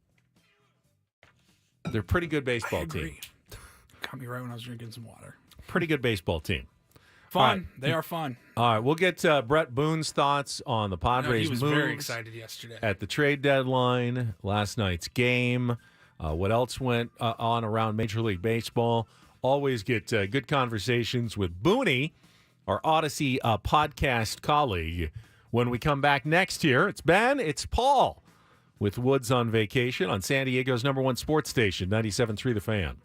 They're a pretty good baseball team. Caught me right when I was drinking some water. Pretty good baseball team. Fun. All right. They are fun. All right, we'll get Bret Boone's thoughts on the Padres' he was moves very excited yesterday. at the trade deadline, last night's game, what else went on around Major League Baseball. Always get good conversations with Boone, our Odyssey podcast colleague. When we come back next year, it's Ben, it's Paul, with Woods on vacation on San Diego's #1 sports station, 97.3 The Fan.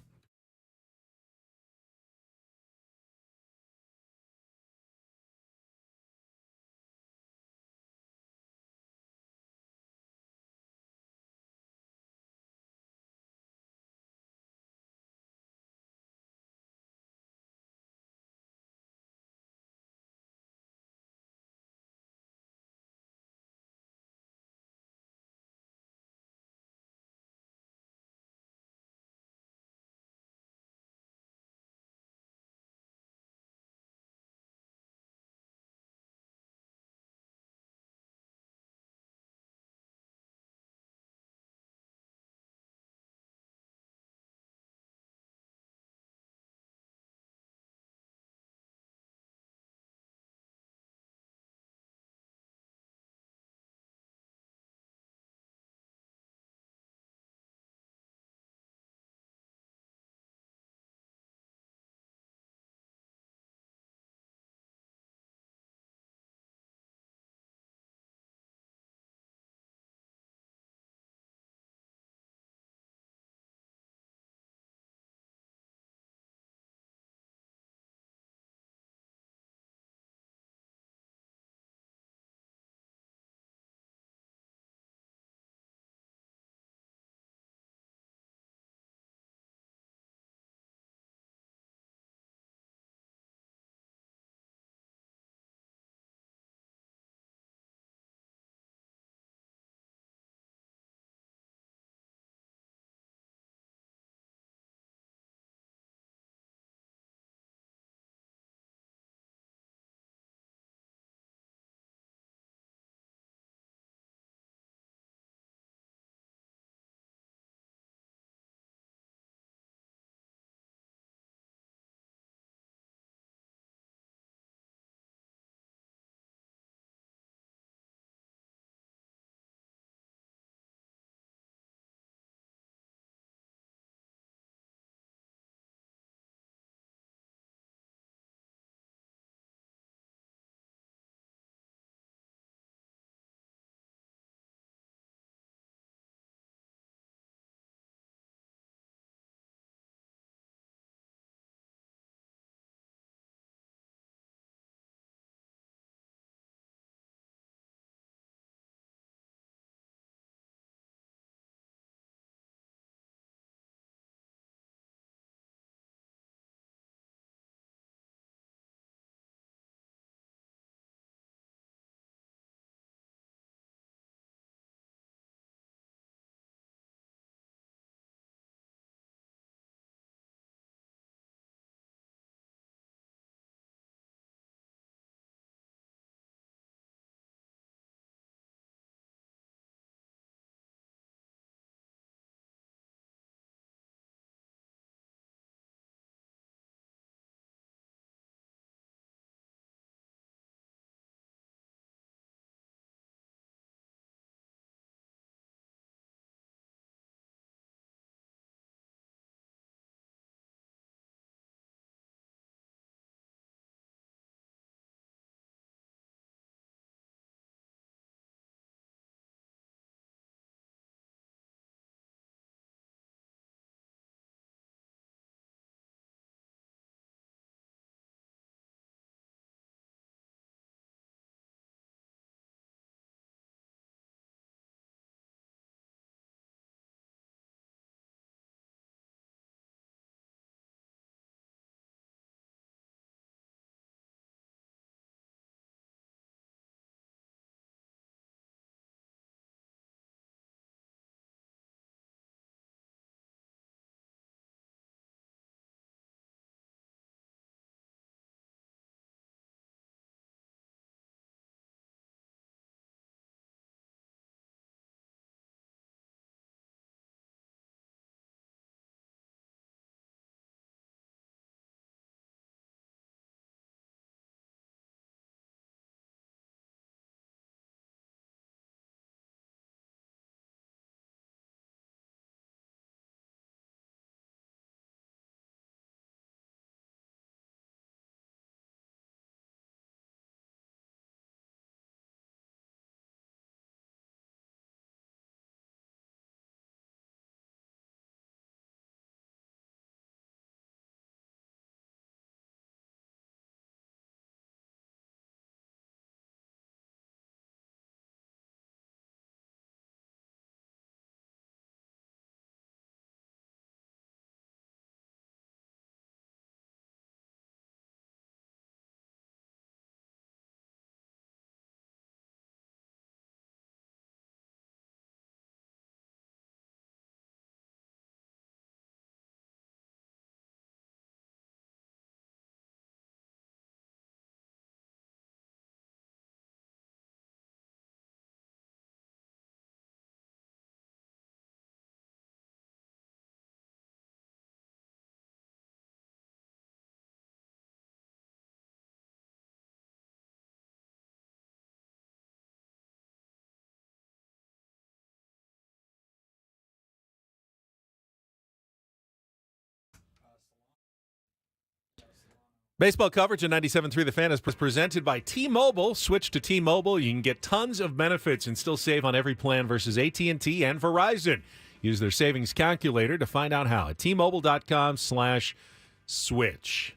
Baseball coverage of 97.3 The Fan is presented by T-Mobile. Switch to T-Mobile. You can get tons of benefits and still save on every plan versus AT&T and Verizon. Use their savings calculator to find out how at T-Mobile.com/switch.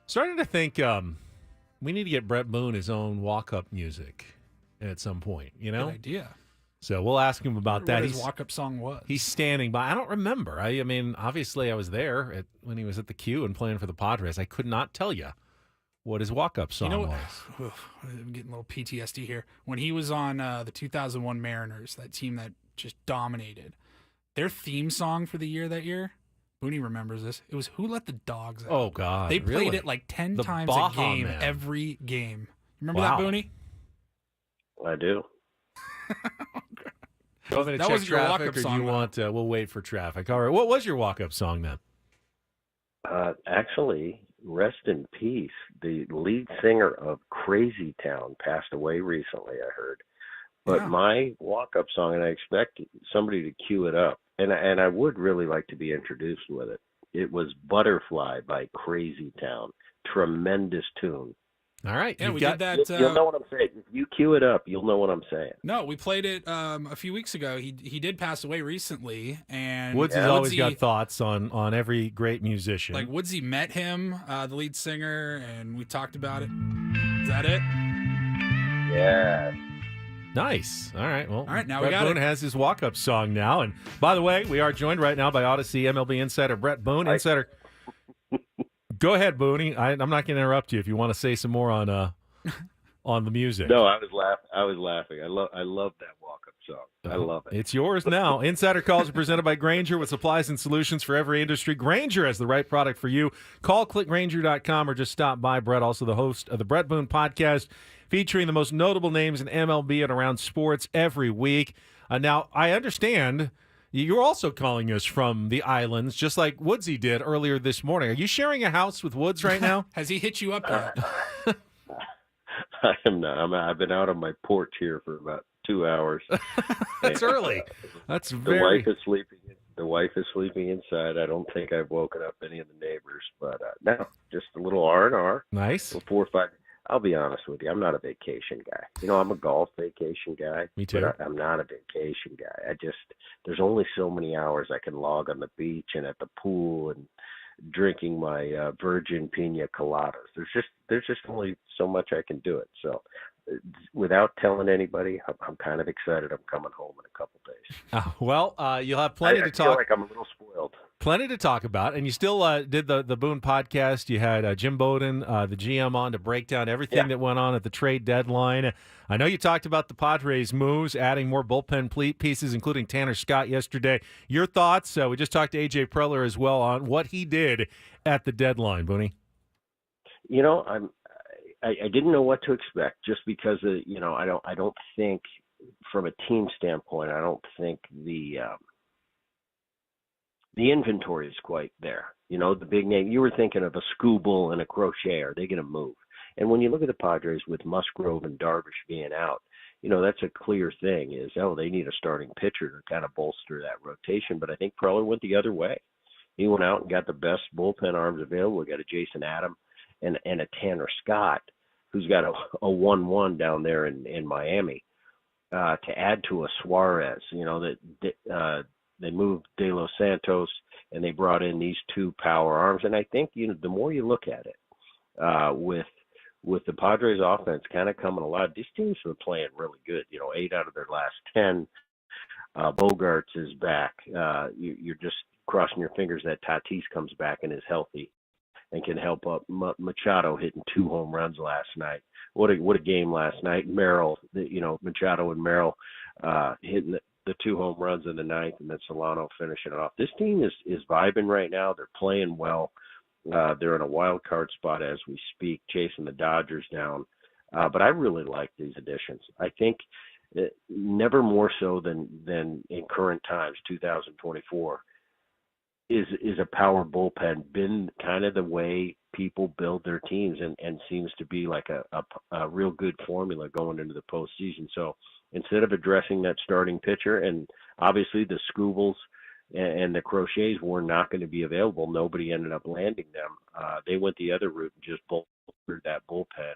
Starting to think we need to get Bret Boone his own walk-up music at some point, you know? Good idea. So we'll ask him about that. What his walk-up song was. He's standing by. I don't remember. I mean, obviously I was there when he was at the Q and playing for the Padres. I could not tell you what his walk-up song was. I'm getting a little PTSD here. When he was on the 2001 Mariners, that team that just dominated, their theme song for the year that year, Booney remembers this, it was Who Let the Dogs Out. Oh, God. They played really? it like 10 the times Baja a game, Man. every game. Remember Wow. that, Booney? I do. Go ahead and That check was your traffic, walk-up or do song, you though. want? We'll wait for traffic. All right. What was your walk-up song then? Actually, rest in peace. The lead singer of Crazy Town passed away recently, I heard. But Yeah. my walk-up song, and I expect somebody to cue it up, and I would really like to be introduced with it. It was Butterfly by Crazy Town. Tremendous tune. All right. Yeah, we did that. You'll know what I'm saying. If you cue it up, you'll know what I'm saying. No, we played it a few weeks ago. He did pass away recently, and Woods has always got Woodsy- thoughts on every great musician. Like Woodsy met him, the lead singer, and we talked about it. Is that it? Yeah. Nice. All right. Well, All right, now we Bret got Boone it. has his walk-up song now. And by the way, we are joined right now by Odyssey MLB insider Bret Boone. Insider, go ahead, Booney. I'm not going to interrupt you if you want to say some more on the music. No, I was laughing. I love that walk-up song. I love it. It's yours now. Insider calls are presented by Grainger with supplies and solutions for every industry. Grainger has the right product for you. Call clickgrainger.com or just stop by. Bret, also the host of the Bret Boone podcast, featuring the most notable names in MLB and around sports every week. Now, I understand you're also calling us from the islands, just like Woodsy did earlier this morning. Are you sharing a house with Woods right now? Has he hit you up yet? I am not. I've been out on my porch here for about 2 hours. That's early. That's The very. wife is sleeping. The wife is sleeping inside. I don't think I've woken up any of the neighbors, but no, just a little R&R. Nice. 4 or 5. I'll be honest with you. I'm not a vacation guy. You know, I'm a golf vacation guy. Me too. But I'm not a vacation guy. There's only so many hours I can log on the beach and at the pool and drinking my virgin pina coladas. There's just only so much I can do it. So without telling anybody, I'm kind of excited. I'm coming home in a couple days. Well, you'll have plenty to I feel talk. like I'm a little spoiled. Plenty to talk about, and you still did the Boone podcast. You had Jim Bowden, the GM, on to break down everything that went on at the trade deadline. I know you talked about the Padres' moves, adding more bullpen pieces, including Tanner Scott yesterday. Your thoughts? We just talked to A.J. Preller as well on what he did at the deadline, Booney. You know, I didn't know what to expect just because I don't think from a team standpoint, I don't think the inventory is quite there. You know, the big name, you were thinking of a Scooble and a Crochet. Are they going to move? And when you look at the Padres with Musgrove and Darvish being out, you know, that's a clear thing is, they need a starting pitcher to kind of bolster that rotation. But I think Preller went the other way. He went out and got the best bullpen arms available. We got a Jason Adam and a Tanner Scott, who's got a 1-1 down there in Miami, to add to a Suarez. You know, that they moved De Los Santos and they brought in these two power arms. And I think, the more you look at it, with the Padres offense kind of coming alive, these teams are playing really good. 8 out of their last 10. Bogarts is back. You're just crossing your fingers that Tatis comes back and is healthy and can help up. Machado hitting 2 home runs last night. What a game last night. Merrill, Machado and Merrill hitting the 2 home runs in the 9th, and then Solano finishing it off. This team is vibing right now. They're playing well. They're in a wild card spot as we speak, chasing the Dodgers down. But I really like these additions. I think never more so than in current times, 2024, is a power bullpen been kind of the way people build their teams and seems to be like a real good formula going into the postseason. So instead of addressing that starting pitcher, and obviously the Scoobles and the Crochets were not going to be available. Nobody ended up landing them. They went the other route and just bolstered that bullpen,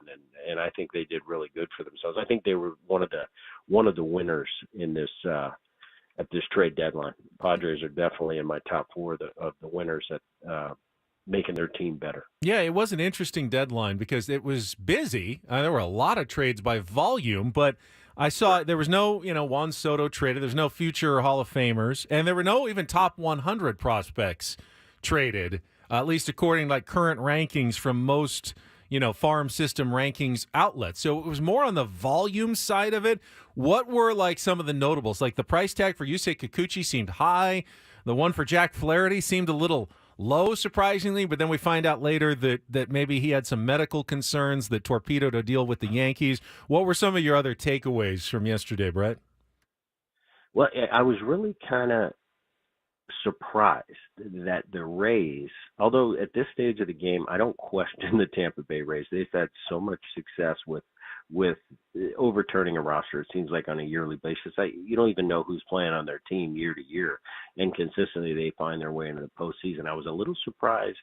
and I think they did really good for themselves. I think they were one of the winners in this at this trade deadline. Padres are definitely in my top 4 of the winners at making their team better. Yeah, it was an interesting deadline because it was busy. There were a lot of trades by volume, but I saw there was no, Juan Soto traded. There's no future Hall of Famers, and there were no even top 100 prospects traded, at least according to current rankings from most, farm system rankings outlets. So it was more on the volume side of it. What were some of the notables? The price tag for Yusei Kikuchi seemed high. The one for Jack Flaherty seemed a little low, surprisingly, but then we find out later that maybe he had some medical concerns that torpedoed a deal with the Yankees. What were some of your other takeaways from yesterday, Brett? Well, I was really kind of surprised that the Rays, although at this stage of the game, I don't question the Tampa Bay Rays. They've had so much success with overturning a roster, it seems like, on a yearly basis. You don't even know who's playing on their team year to year, and consistently they find their way into the postseason. I was a little surprised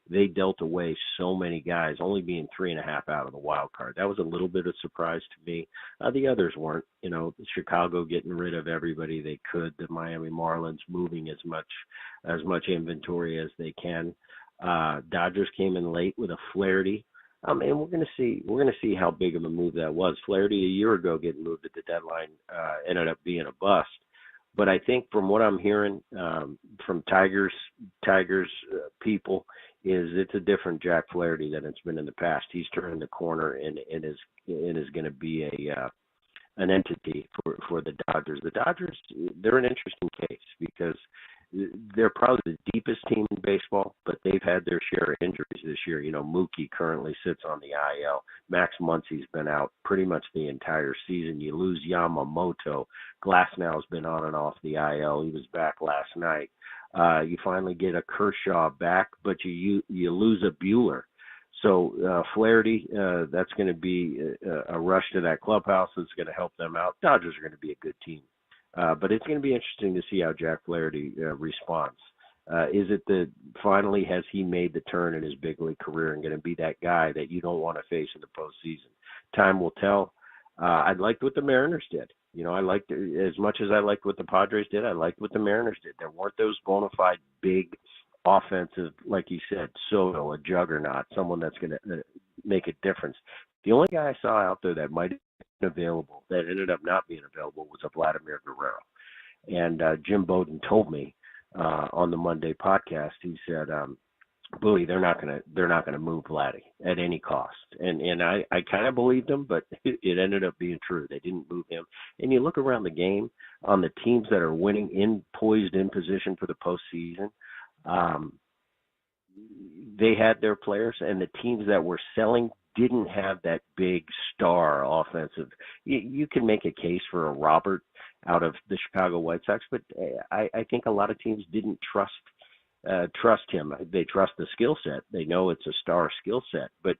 they dealt away so many guys, only being 3.5 out of the wild card. That was a little bit of surprise to me. The others weren't. Chicago getting rid of everybody they could. The Miami Marlins moving as much inventory as they can. Dodgers came in late with a Flaherty. And we're going to see how big of a move that was. Flaherty a year ago getting moved at the deadline ended up being a bust. But I think from what I'm hearing from Tigers people is it's a different Jack Flaherty than it's been in the past. He's turned the corner and is going to be an entity for the Dodgers. The Dodgers, they're an interesting case because they're probably the deepest team in baseball, but they've had their share of injuries this year. Mookie currently sits on the IL. Max Muncy's been out pretty much the entire season. You lose Yamamoto. Glasnow's been on and off the IL. He was back last night. You finally get a Kershaw back, but you lose a Buehler. So Flaherty, that's going to be a rush to that clubhouse that's going to help them out. Dodgers are going to be a good team. But it's going to be interesting to see how Jack Flaherty responds. Is it that finally has he made the turn in his big league career and going to be that guy that you don't want to face in the postseason? Time will tell. I liked what the Mariners did. I liked as much as I liked what the Padres did. I liked what the Mariners did. There weren't those bona fide big offensive, like you said, Soto, a juggernaut, someone that's going to make a difference. The only guy I saw out there that might have been available, that ended up not being available, was a Vladimir Guerrero. And Jim Bowden told me on the Monday podcast, he said, Bowie, they're not gonna move Vladdy at any cost. And I kind of believed him, but it ended up being true. They didn't move him. And you look around the game on the teams that are winning, poised in position for the postseason, they had their players, and the teams that were selling didn't have that big star offensive. You can make a case for a Robert out of the Chicago White Sox, but I think a lot of teams didn't trust him. They trust the skill set. They know it's a star skill set, but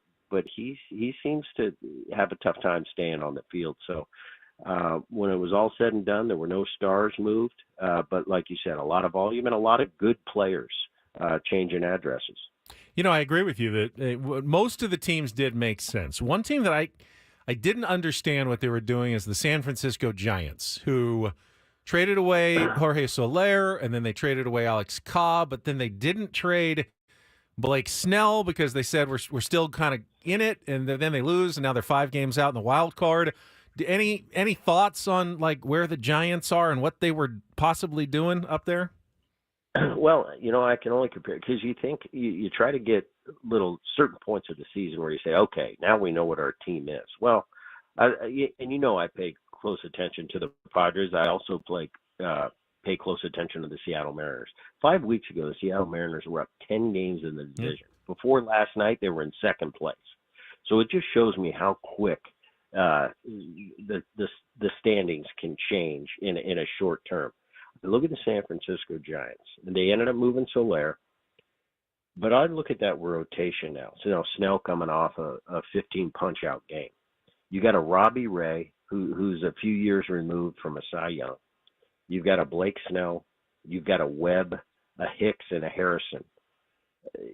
he seems to have a tough time staying on the field. So when it was all said and done, there were no stars moved, but like you said, a lot of volume and a lot of good players changing addresses. I agree with you that most of the teams did make sense. One team that I didn't understand what they were doing is the San Francisco Giants, who traded away Jorge Soler, and then they traded away Alex Cobb, but then they didn't trade Blake Snell because they said we're still kind of in it, and then they lose, and now they're 5 games out in the wild card. Any thoughts on where the Giants are and what they were possibly doing up there? Well, I can only compare because you think you try to get little certain points of the season where you say, okay, now we know what our team is. Well, I pay close attention to the Padres. I also pay close attention to the Seattle Mariners. 5 weeks ago, the Seattle Mariners were up 10 games in the division. Before last night, they were in second place. So it just shows me how quick the standings can change in a short term. Look at the San Francisco Giants. And they ended up moving Soler. But I look at that rotation now. So Snell coming off a 15 punch-out game. You got a Robbie Ray, who's a few years removed from a Cy Young. You've got a Blake Snell, You've got a Webb, a Hicks, and a Harrison.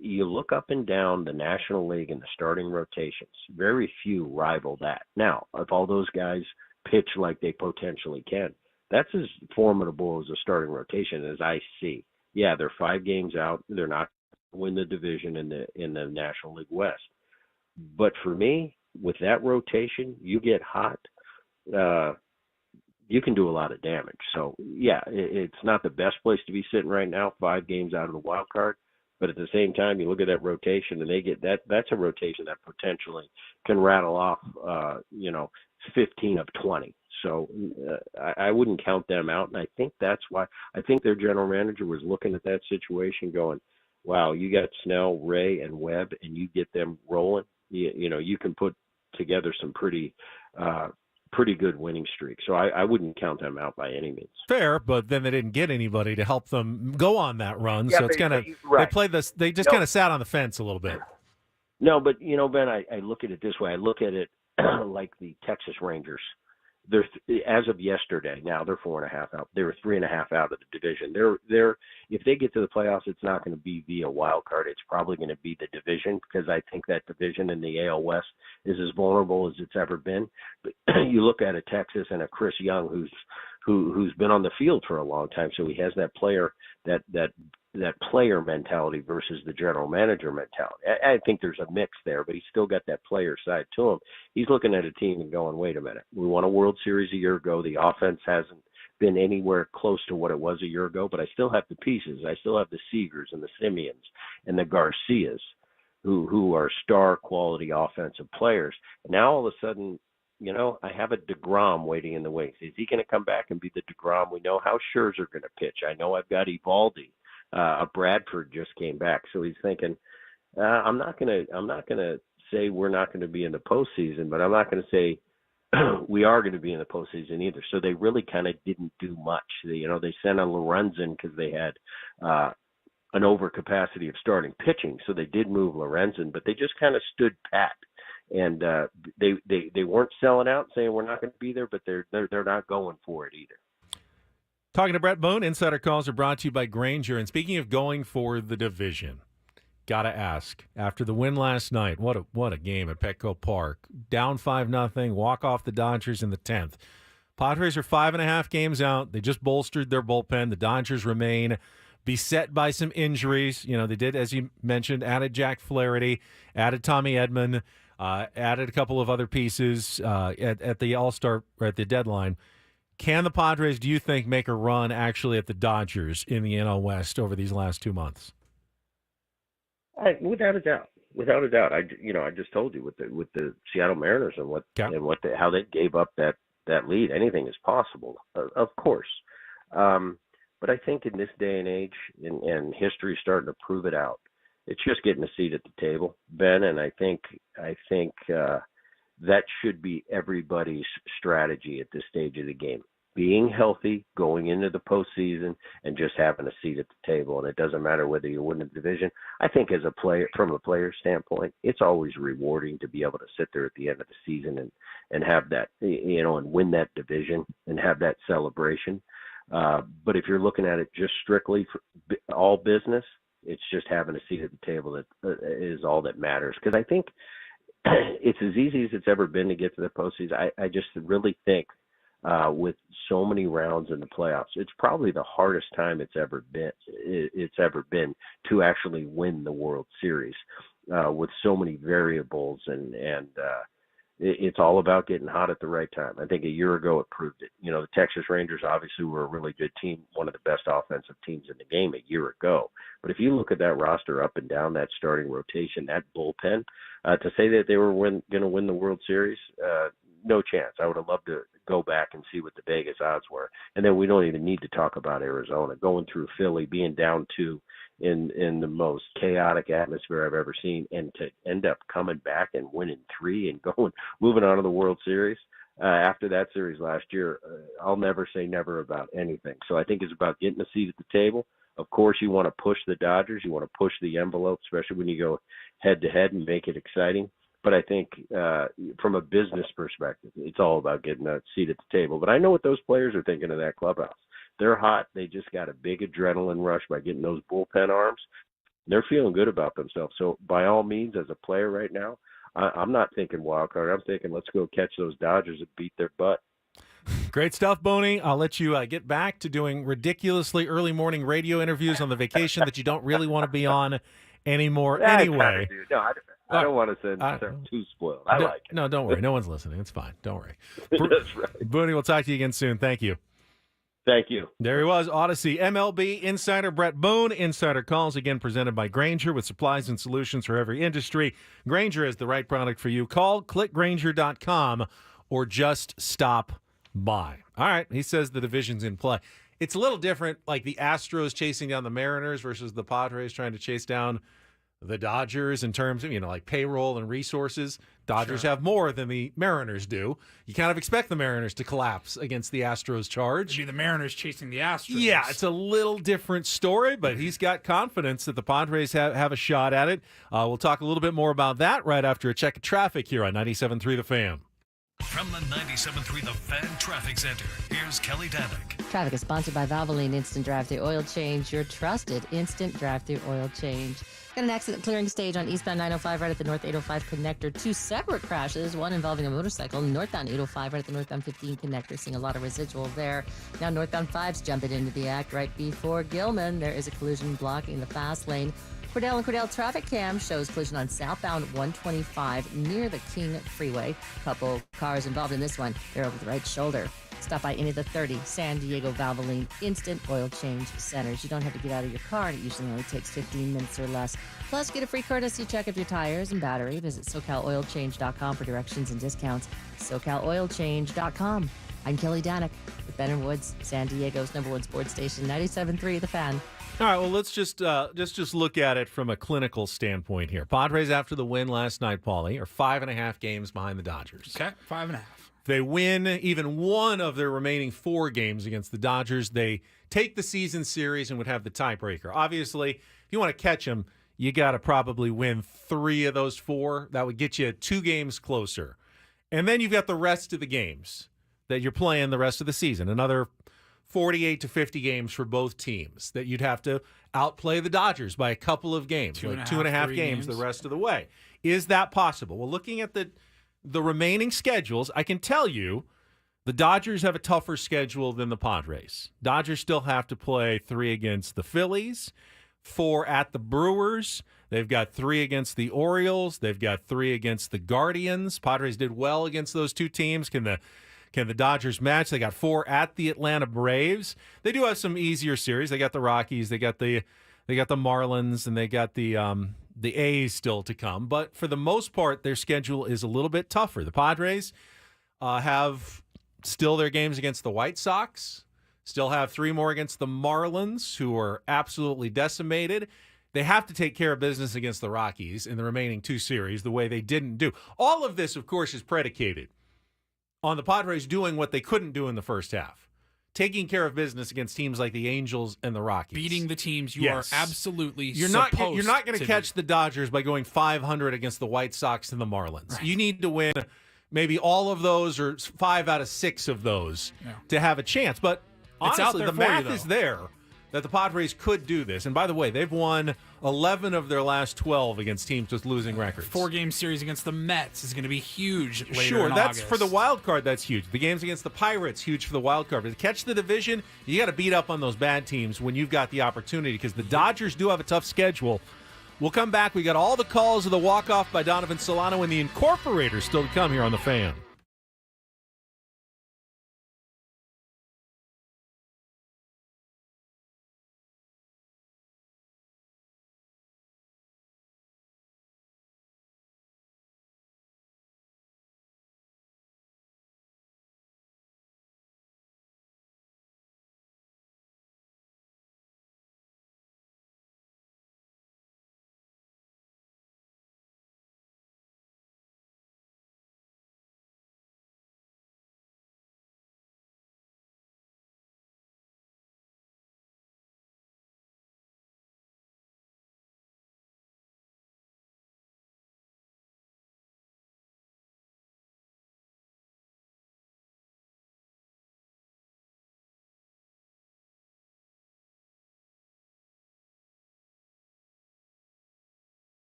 You look up and down the National League and the starting rotations. Very few rival that. Now, if all those guys pitch like they potentially can, that's as formidable as a starting rotation as I see. Yeah, they're 5 games out. They're not going to win the division in the National League West. But for me, with that rotation, you get hot, you can do a lot of damage. So, yeah, it's not the best place to be sitting right now, 5 games out of the wild card. But at the same time, you look at that rotation, and they get that's a rotation that potentially can rattle off, 15 of 20. So I wouldn't count them out. And I think that's why I think their general manager was looking at that situation going, wow, you got Snell, Ray, and Webb, and you get them rolling. You can put together some pretty good winning streak. So I wouldn't count them out by any means. Fair, but then they didn't get anybody to help them go on that run. Yeah, so it's kind of right. they played this. They just kind of sat on the fence a little bit. No, but Ben, I look at it this way. I look at it like the Texas Rangers. They're as of yesterday. Now they're 4.5 out. They were 3.5 out of the division. They're if they get to the playoffs, it's not going to be via wild card. It's probably going to be the division, because I think that division in the AL West is as vulnerable as it's ever been. But you look at a Texas and a Chris Young who's been on the field for a long time, so he has that player player mentality versus the general manager mentality. I think there's a mix there, but he's still got that player side to him. He's looking at a team and going, wait a minute, we won a World Series a year ago. The offense hasn't been anywhere close to what it was a year ago, but I still have the pieces. I still have the Seagers and the Simeons and the Garcias who are star quality offensive players. Now all of a sudden, I have a DeGrom waiting in the wings. Is he going to come back and be the DeGrom? We know how Scherzer going to pitch. I know I've got Eovaldi. Bradford just came back, so he's thinking, I'm not gonna say we're not going to be in the postseason, but I'm not going to say we are going to be in the postseason either. So they really kind of didn't do much. They sent on Lorenzen because they had an overcapacity of starting pitching, so they did move Lorenzen, but they just kind of stood pat. And they weren't selling out, saying we're not going to be there, but they're not going for it either. Talking to Bret Boone, Insider Calls are brought to you by Grainger. And speaking of going for the division, got to ask, after the win last night, what a game at Petco Park. Down 5-0, walk off the Dodgers in the 10th. Padres are 5.5 games out. They just bolstered their bullpen. The Dodgers remain beset by some injuries. They did, as you mentioned, added Jack Flaherty, added Tommy Edman, added a couple of other pieces at the All-Star, or at the deadline. Can the Padres, do you think, make a run actually at the Dodgers in the NL West over these last 2 months? Without a doubt. I just told you with the Seattle Mariners and how they gave up that lead. Anything is possible, of course. But I think in this day and age, and history is starting to prove it out, it's just getting a seat at the table, Ben. And I think that should be everybody's strategy at this stage of the game. Being healthy, going into the postseason, and just having a seat at the table. And it doesn't matter whether you win the division. I think as a player, from a player standpoint, it's always rewarding to be able to sit there at the end of the season and have that, and win that division and have that celebration. But if you're looking at it just strictly for all business, it's just having a seat at the table that is all that matters. Because I think it's as easy as it's ever been to get to the postseason. I just really think with so many rounds in the playoffs, it's probably the hardest time it's ever been to actually win the World Series with so many variables and it's all about getting hot at the right time. I think a year ago it proved it. The Texas Rangers obviously were a really good team, one of the best offensive teams in the game a year ago. But if you look at that roster up and down, that starting rotation, that bullpen, to say that they were going to win the World Series, no chance. I would have loved to go back and see what the Vegas odds were. And then we don't even need to talk about Arizona. Going through Philly, being down 2 in the most chaotic atmosphere I've ever seen, and to end up coming back and winning 3 and moving on to the World Series after that series last year, I'll never say never about anything. So I think it's about getting a seat at the table. Of course, you want to push the Dodgers. You want to push the envelope, especially when you go head-to-head and make it exciting. But I think from a business perspective, it's all about getting a seat at the table. But I know what those players are thinking of that clubhouse. They're hot. They just got a big adrenaline rush by getting those bullpen arms. They're feeling good about themselves. So by all means, as a player right now, I'm not thinking wild card. I'm thinking let's go catch those Dodgers and beat their butt. Great stuff, Boney. I'll let you get back to doing ridiculously early morning radio interviews on the vacation that you don't really want to be on anymore anyway. No, I don't want to sound too spoiled. I like it. No, don't worry. No one's listening. It's fine. Don't worry. That's right. Boney, we'll talk to you again soon. Thank you. Thank you. There he was, Odyssey MLB insider Bret Boone. Insider Calls, again, presented by Grainger with supplies and solutions for every industry. Grainger is the right product for you. Call, click Grainger.com, or just stop by. All right, he says the division's in play. It's a little different, like the Astros chasing down the Mariners versus the Padres trying to chase down the Dodgers in terms of, like payroll and resources. Dodgers have more than the Mariners do. You kind of expect the Mariners to collapse against the Astros charge. It'd be the Mariners chasing the Astros. Yeah, it's a little different story, but he's got confidence that the Padres have a shot at it. We'll talk a little bit more about that right after a check of traffic here on 97.3 The Fan. From the 97.3 The Fan Traffic Center, here's Kelly Danick. Traffic is sponsored by Valvoline Instant Drive-Thru Oil Change, your trusted instant drive-thru oil change. Got an accident clearing stage on eastbound 905 right at the North 805 connector. Two separate crashes, one involving a motorcycle, northbound 805 right at the northbound 15 connector. Seeing a lot of residual there. Now northbound 5's jumping into the act right before Gilman. There is a collision blocking the fast lane. Cordell and Cordell traffic cam shows collision on southbound 125 near the King Freeway. Couple cars involved in this one. They're over the right shoulder. Stop by any of the 30 San Diego Valvoline Instant Oil Change Centers. You don't have to get out of your car, and it usually only takes 15 minutes or less. Plus, get a free courtesy check of your tires and battery. Visit SoCalOilChange.com for directions and discounts. SoCalOilChange.com. I'm Kelly Danick with Ben and Woods, San Diego's #1 sports station, 97.3 The Fan. All right, well, let's just look at it from a clinical standpoint here. Padres, after the win last night, Paulie, are 5.5 games behind the Dodgers. Okay, 5.5. If they win even one of their remaining 4 games against the Dodgers, they take the season series and would have the tiebreaker. Obviously, if you want to catch them, you got to probably win 3 of those 4. That would get you 2 games closer. And then you've got the rest of the games that you're playing the rest of the season. Another 48 to 50 games for both teams that you'd have to outplay the Dodgers by a couple of games, like 2.5 games the rest of the way. Is that possible? Well, looking at the remaining schedules, I can tell you the Dodgers have a tougher schedule than the Padres. Dodgers still have to play 3 against the Phillies, 4 at the Brewers. They've got 3 against the Orioles. They've got 3 against the Guardians. Padres did well against those 2 teams. Can the Dodgers match? They got 4 at the Atlanta Braves. They do have some easier series. They got the Rockies. They got the Marlins, and they got the A's still to come. But for the most part, their schedule is a little bit tougher. The Padres have still their games against the White Sox, still have 3 more against the Marlins, who are absolutely decimated. They have to take care of business against the Rockies in the remaining 2 series, the way they didn't do. All of this, of course, is predicated on the Padres doing what they couldn't do in the first half, taking care of business against teams like the Angels and the Rockies. Beating the teams you are absolutely You're not going to catch the Dodgers by going 500 against the White Sox and the Marlins. Right. You need to win maybe all of those or 5 out of 6 of those to have a chance. But honestly, the math is there that the Padres could do this. And by the way, they've won 11 of their last 12 against teams with losing records. 4-game series against the Mets is going to be huge later Sure, in that's August. for the wild card. That's huge. The games against the Pirates, huge for the wild card. But to catch the division, you got to beat up on those bad teams when you've got the opportunity, because the Dodgers do have a tough schedule. We'll come back. We got all the calls of the walk-off by Donovan Solano and the Incorporator still to come here on The Fan.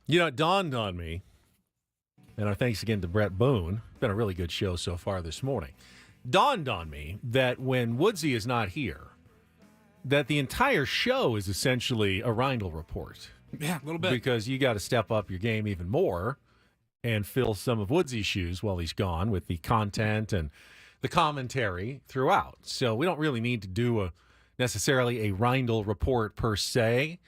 You know, it dawned on me, and our thanks again to Bret Boone. Been a really good show so far this morning. Dawned on me that when Woodsy is not here, that the entire show is essentially a Reindl report. Yeah, a little bit. Because you got to step up your game even more and fill some of Woodsy's shoes while he's gone with the content and the commentary throughout. So we don't really need to do necessarily a Reindl report per se,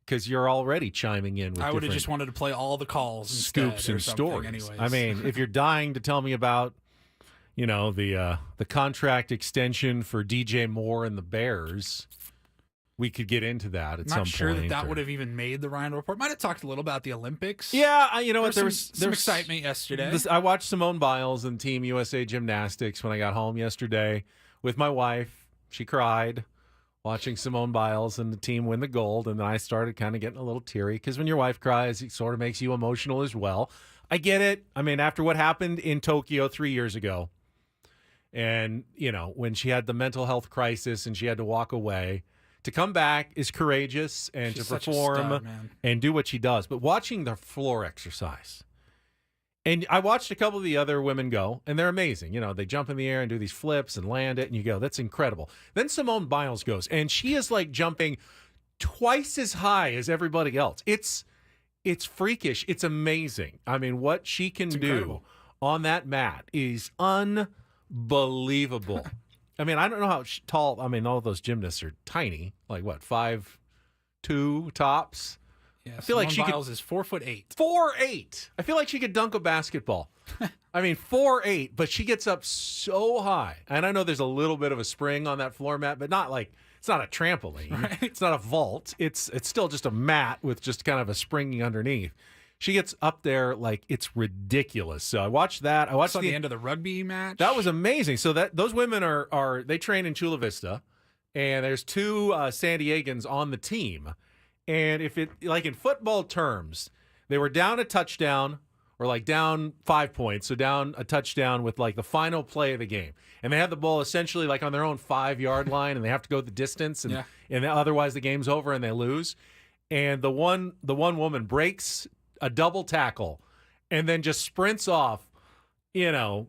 because you're already chiming in with I would have different just wanted to play all the calls scoops and stories. Anyways. I mean, if you're dying to tell me about, you know, the contract extension for DJ Moore and the Bears, we could get into that at some point. Not sure that would have even made the Ryan report. Might have talked a little about the Olympics. Yeah, you know what? There was some excitement yesterday. I watched Simone Biles and Team USA Gymnastics when I got home yesterday with my wife. She cried watching Simone Biles and the team win the gold, and then I started kind of getting a little teary because when your wife cries, it sort of makes you emotional as well. I get it. I mean, after what happened in Tokyo 3 years ago, and, you know, when she had the mental health crisis and she had to walk away, to come back is courageous and She's to perform and do what she does. But watching the floor exercise, and I watched a couple of the other women go, and they're amazing. You know, they jump in the air and do these flips and land it, and you go, that's incredible. Then Simone Biles goes, and she is like jumping twice as high as everybody else. It's freakish. It's amazing. I mean, what she can do on that mat is unbelievable. I mean, I don't know how tall. I mean, all those gymnasts are tiny, like what, 5'2" tops. Yeah, I feel like Simone she Biles is 4'8". 4'8". I feel like she could dunk a basketball. I mean, 4'8", but she gets up so high. And I know there's a little bit of a spring on that floor mat, but not like it's not a trampoline. Right. It's not a vault. It's still just a mat with just kind of a springing underneath. She gets up there like it's ridiculous. So I watched that. I watched the end of the rugby match. That was amazing. So those women are they train in Chula Vista, and there's two San Diegans on the team. And if it, like in football terms, they were down a touchdown or like down 5 points, so down a touchdown with like the final play of the game. And they have the ball essentially like on their own 5-yard line, and they have to go the distance, and otherwise the game's over and they lose. And the one woman breaks a double tackle and then just sprints off, you know,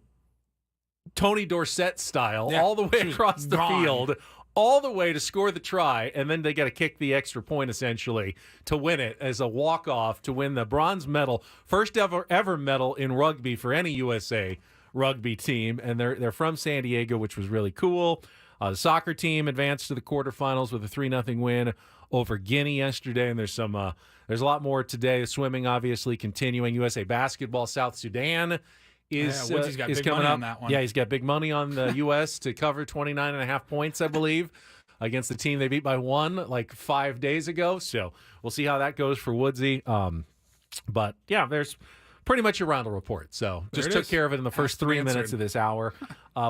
Tony Dorsett style, all the way across the field, all the way to score the try, and then they got to kick the extra point essentially to win it as a walk-off to win the bronze medal, first ever medal in rugby for any USA rugby team, and they're from San Diego, which was really cool. The soccer team advanced to the quarterfinals with a 3-0 win over Guinea yesterday, and there's a lot more today. Swimming, obviously, continuing. USA basketball, South Sudan is coming up. On that one. Yeah, he's got big money on the U.S. to cover 29.5 points, I believe, against the team they beat by 1 like 5 days ago. So we'll see how that goes for Woodsy. But, yeah, there's pretty much a Reindl report. So just took care of it in the first 3 minutes of this hour.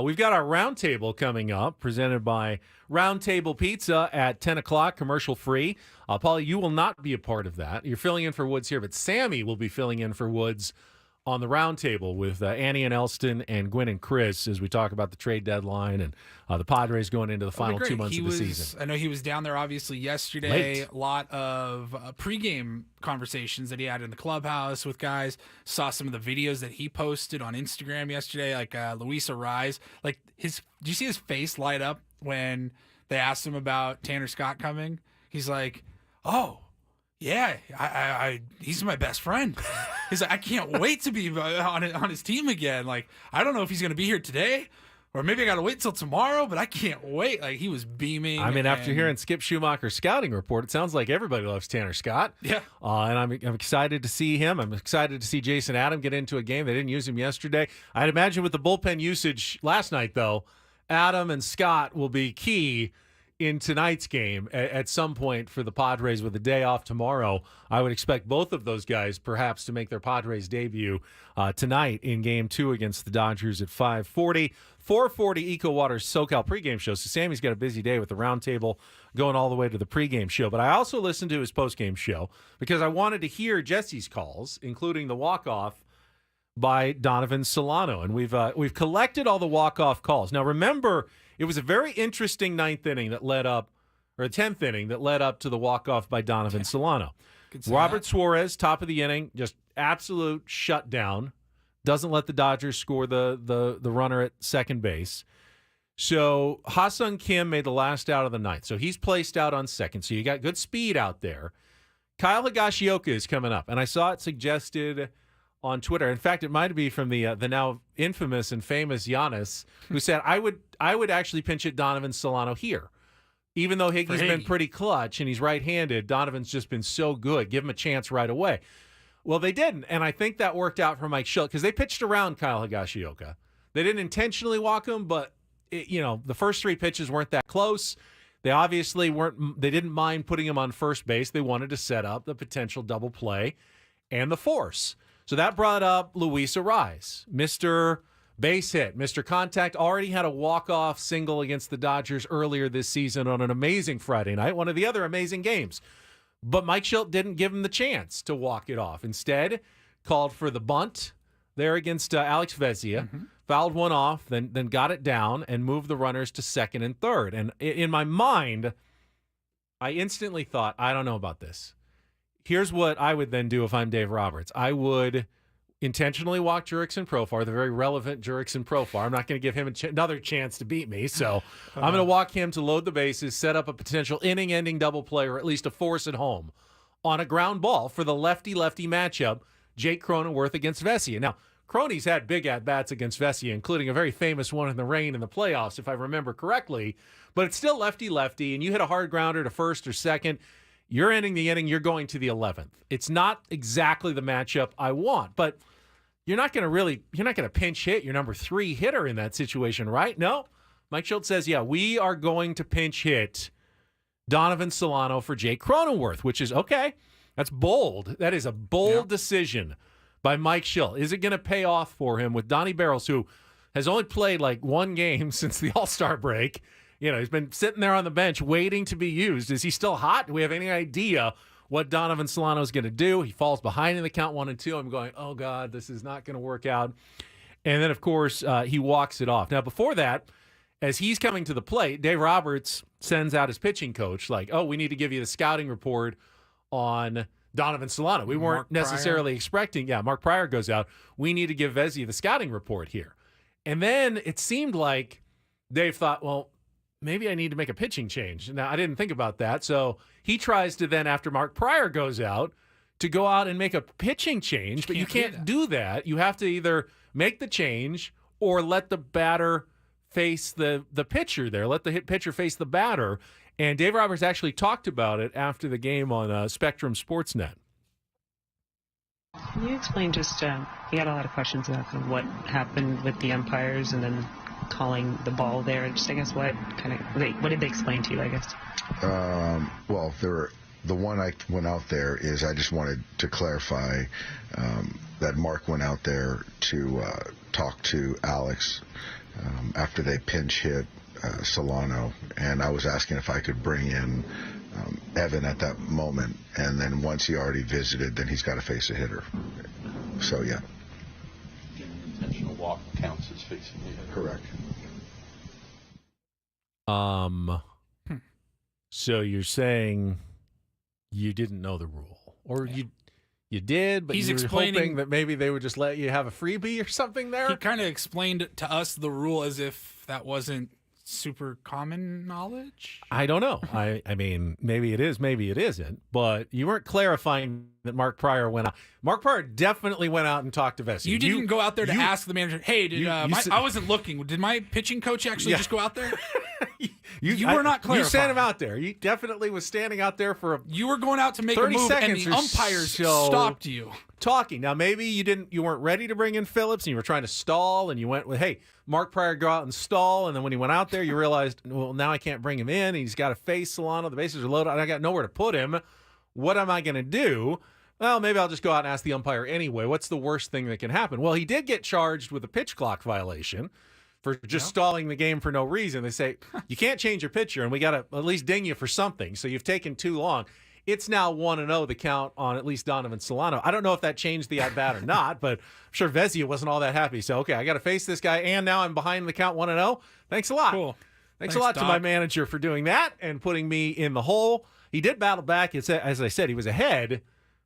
We've got our roundtable coming up, presented by Roundtable Pizza at 10 o'clock, commercial free. Paulie, you will not be a part of that. You're filling in for Woods here, but Sammy will be filling in for Woods on the roundtable with Annie and Elston and Gwen and Chris as we talk about the trade deadline and the Padres going into the final 2 months of the season. I know he was down there obviously yesterday. A lot of pregame conversations that he had in the clubhouse with guys. Saw some of the videos that he posted on Instagram yesterday, like Luis Arise. Like did you see his face light up when they asked him about Tanner Scott coming? He's like, oh, yeah, he's my best friend. He's like, I can't wait to be on his team again. Like, I don't know if he's going to be here today, or maybe I got to wait till tomorrow, but I can't wait. Like, he was beaming. I mean, after hearing Skip Schumaker's scouting report, it sounds like everybody loves Tanner Scott. Yeah. And I'm excited to see him. I'm excited to see Jason Adam get into a game. They didn't use him yesterday. I'd imagine with the bullpen usage last night, though, Adam and Scott will be key in tonight's game at some point for the Padres with a day off tomorrow. I would expect both of those guys perhaps to make their Padres debut tonight in Game 2 against the Dodgers at 5:40. 4:40 EcoWater's SoCal pregame show. So Sammy's got a busy day with the roundtable going all the way to the pregame show. But I also listened to his postgame show because I wanted to hear Jesse's calls, including the walk-off by Donovan Solano. And we've collected all the walk-off calls. Now, remember, it was a very interesting 9th inning that led up, or 10th inning that led up to the walk-off by Donovan Solano. could say Robert that. Suarez, top of the inning, just absolute shutdown. Doesn't let the Dodgers score the runner at second base. So Ha-Sung Kim made the last out of the ninth. So he's placed out on second. So you got good speed out there. Kyle Higashioka is coming up, and I saw it suggested on Twitter. In fact, it might be from the now infamous and famous Giannis, who said, I would actually pinch hit Donovan Solano here. Even though Higgy's been pretty clutch and he's right-handed, Donovan's just been so good. Give him a chance right away. Well, they didn't, and I think that worked out for Mike Shildt because they pitched around Kyle Higashioka. They didn't intentionally walk him, but the first three pitches weren't that close. They obviously weren't. They didn't mind putting him on first base. They wanted to set up the potential double play and the force. So that brought up Luis Arraez, Mr. Base hit, Mr. Contact. Already had a walk-off single against the Dodgers earlier this season on an amazing Friday night, one of the other amazing games. But Mike Shildt didn't give him the chance to walk it off. Instead, called for the bunt there against Alex Vezia, fouled one off, then got it down and moved the runners to second and third. And in my mind, I instantly thought, I don't know about this. Here's what I would then do if I'm Dave Roberts. I would intentionally walk Jurickson Profar, the very relevant Jurickson Profar. I'm not going to give him another chance to beat me, so I'm going to walk him to load the bases, set up a potential inning-ending double play or at least a force at home on a ground ball for the lefty-lefty matchup, Jake Cronenworth against Vesia. Now, Crony's had big at-bats against Vesia, including a very famous one in the rain in the playoffs, if I remember correctly, but it's still lefty-lefty, and you hit a hard grounder to first or second, you're ending the inning, you're going to the 11th. It's not exactly the matchup I want, but you're not going to pinch hit your number 3 hitter in that situation, right? No. Mike Shildt says, yeah, we are going to pinch hit Donovan Solano for Jake Cronenworth, which is okay. That's bold. That is a bold decision by Mike Shildt. Is it going to pay off for him with Donnie Barrels, who has only played like one game since the All-Star break? He's been sitting there on the bench waiting to be used. Is he still hot? Do we have any idea what Donovan Solano is going to do? He falls behind in the count 1-2. I'm going, oh, God, this is not going to work out. And then, of course, he walks it off. Now, before that, as he's coming to the plate, Dave Roberts sends out his pitching coach like, oh, we need to give you the scouting report on Donovan Solano. We weren't necessarily expecting. Yeah, Mark Pryor goes out. We need to give Vesia the scouting report here. And then it seemed like Dave thought, well, maybe I need to make a pitching change. Now, I didn't think about that. So he tries to then, after Mark Pryor goes out, to go out and make a pitching change. But you can't do that. You have to either make the change or let the batter face the pitcher there. Let the hit pitcher face the batter. And Dave Roberts actually talked about it after the game on Spectrum Sportsnet. Can you explain just, you had a lot of questions about what happened with the umpires and then calling the ball there. Just, I guess, what did they explain to you, I guess? Well, the one I went out there is I just wanted to clarify that Mark went out there to talk to Alex after they pinch hit Solano, and I was asking if I could bring in Evan at that moment, and then once he already visited, then he's got to face a hitter. So, yeah. Intentional walk counts as facing the hitter. Correct. So you're saying you didn't know the rule, or you did, but He's you were explaining hoping that maybe they would just let you have a freebie or something there? He kind of explained to us the rule as if that wasn't super common knowledge. I don't know. I mean, maybe it is, maybe it isn't, but you weren't clarifying that Mark Pryor went out. Mark Pryor definitely went out and talked to Vesia. You didn't go out there to ask the manager, hey, I wasn't looking. Did my pitching coach actually just go out there? You were not clarifying. You sent him out there. He definitely was standing out there for You were going out to make a 30 move, and seconds the or umpires so stopped you. talking. Now, maybe you weren't ready to bring in Phillips, and you were trying to stall, and you went with, hey, Mark Pryor, go out and stall, and then when he went out there, you realized, well, now I can't bring him in. He's got to face Solano. The bases are loaded. I got nowhere to put him. What am I going to do? Well, maybe I'll just go out and ask the umpire anyway. What's the worst thing that can happen? Well, he did get charged with a pitch clock violation for just stalling the game for no reason. They say, you can't change your pitcher, and we got to at least ding you for something. So you've taken too long. It's now 1-0, the count on at least Donovan Solano. I don't know if that changed the at-bat or not, but I'm sure Vesia wasn't all that happy. So, okay, I got to face this guy, and now I'm behind the count 1-0. Thanks a lot. Cool. Thanks a lot Doc. to my manager for doing that and putting me in the hole. He did battle back. As I said, he was ahead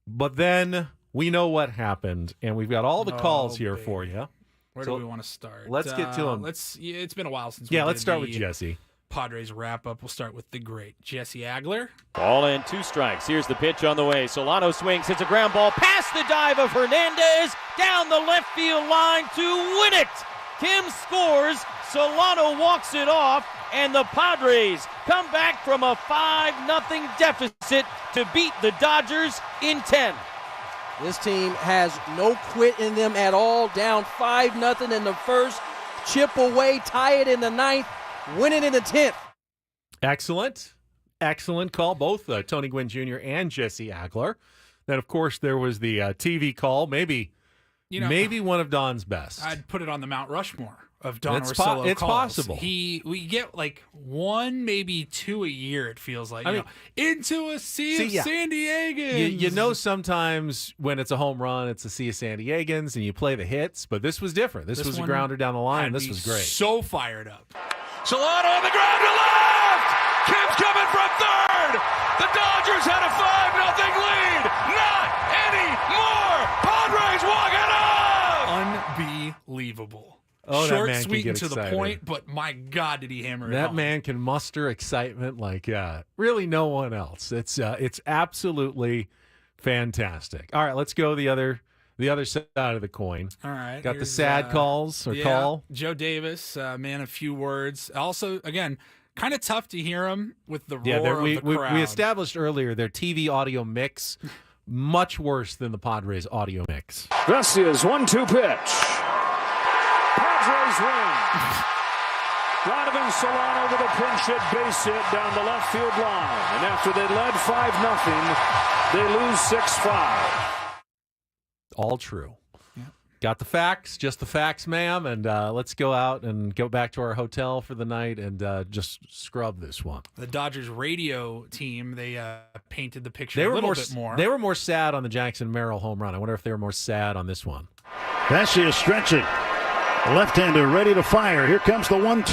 But then we know what happened, and we've got all the calls here for you. Where do we want to start? Let's get to them. It's been a while since. Yeah, let's start with Jesse. Padres wrap-up. We'll start with the great Jesse Agler. Ball and 2 strikes. Here's the pitch on the way. Solano swings, hits a ground ball past the dive of Hernandez down the left field line to win it. Kim scores. Solano walks it off, and the Padres come back from a 5-0 deficit to beat the Dodgers in 10. This team has no quit in them at all. Down 5-0 in the first. Chip away, tie it in the 9th, win it in the 10th. Excellent. Excellent call, both Tony Gwynn Jr. and Jesse Agler. Then, of course, there was the TV call, maybe one of Don's best. I'd put it on the Mount Rushmore of Don Orsillo calls. It's possible. We get like 1, maybe 2 a year, it feels like. Into a sea of San Diegans. You know sometimes when it's a home run, it's a sea of San Diegans, and you play the hits, but this was different. This was a grounder down the line. This was great. So fired up. Solano on the ground to left! Kim's coming from third! The Dodgers had a 5-0 lead! Not anymore! Padres walk it up! Unbelievable. Oh, short, that man sweet, can and get to the excited. point, but my God, did he hammer it That home. man can muster excitement like really no one else. It's absolutely fantastic. All right, let's go the other side of the coin. All right. Got the sad calls or call. Joe Davis, man of few words. Also, again, kind of tough to hear him with the roar of the crowd. We established earlier their TV audio mix much worse than the Padres audio mix. Vessia's 1-2 pitch. Padres win. Donovan Solano with a pinch hit base hit down the left field line. And after they led 5-0, they lose 6-5. All true. Yeah. Got the facts, just the facts, ma'am. And let's go out and go back to our hotel for the night and just scrub this one. The Dodgers radio team, they painted the picture a little bit more. They were more sad on the Jackson Merrill home run. I wonder if they were more sad on this one. Vesia stretching. Left-hander ready to fire. Here comes the 1-2.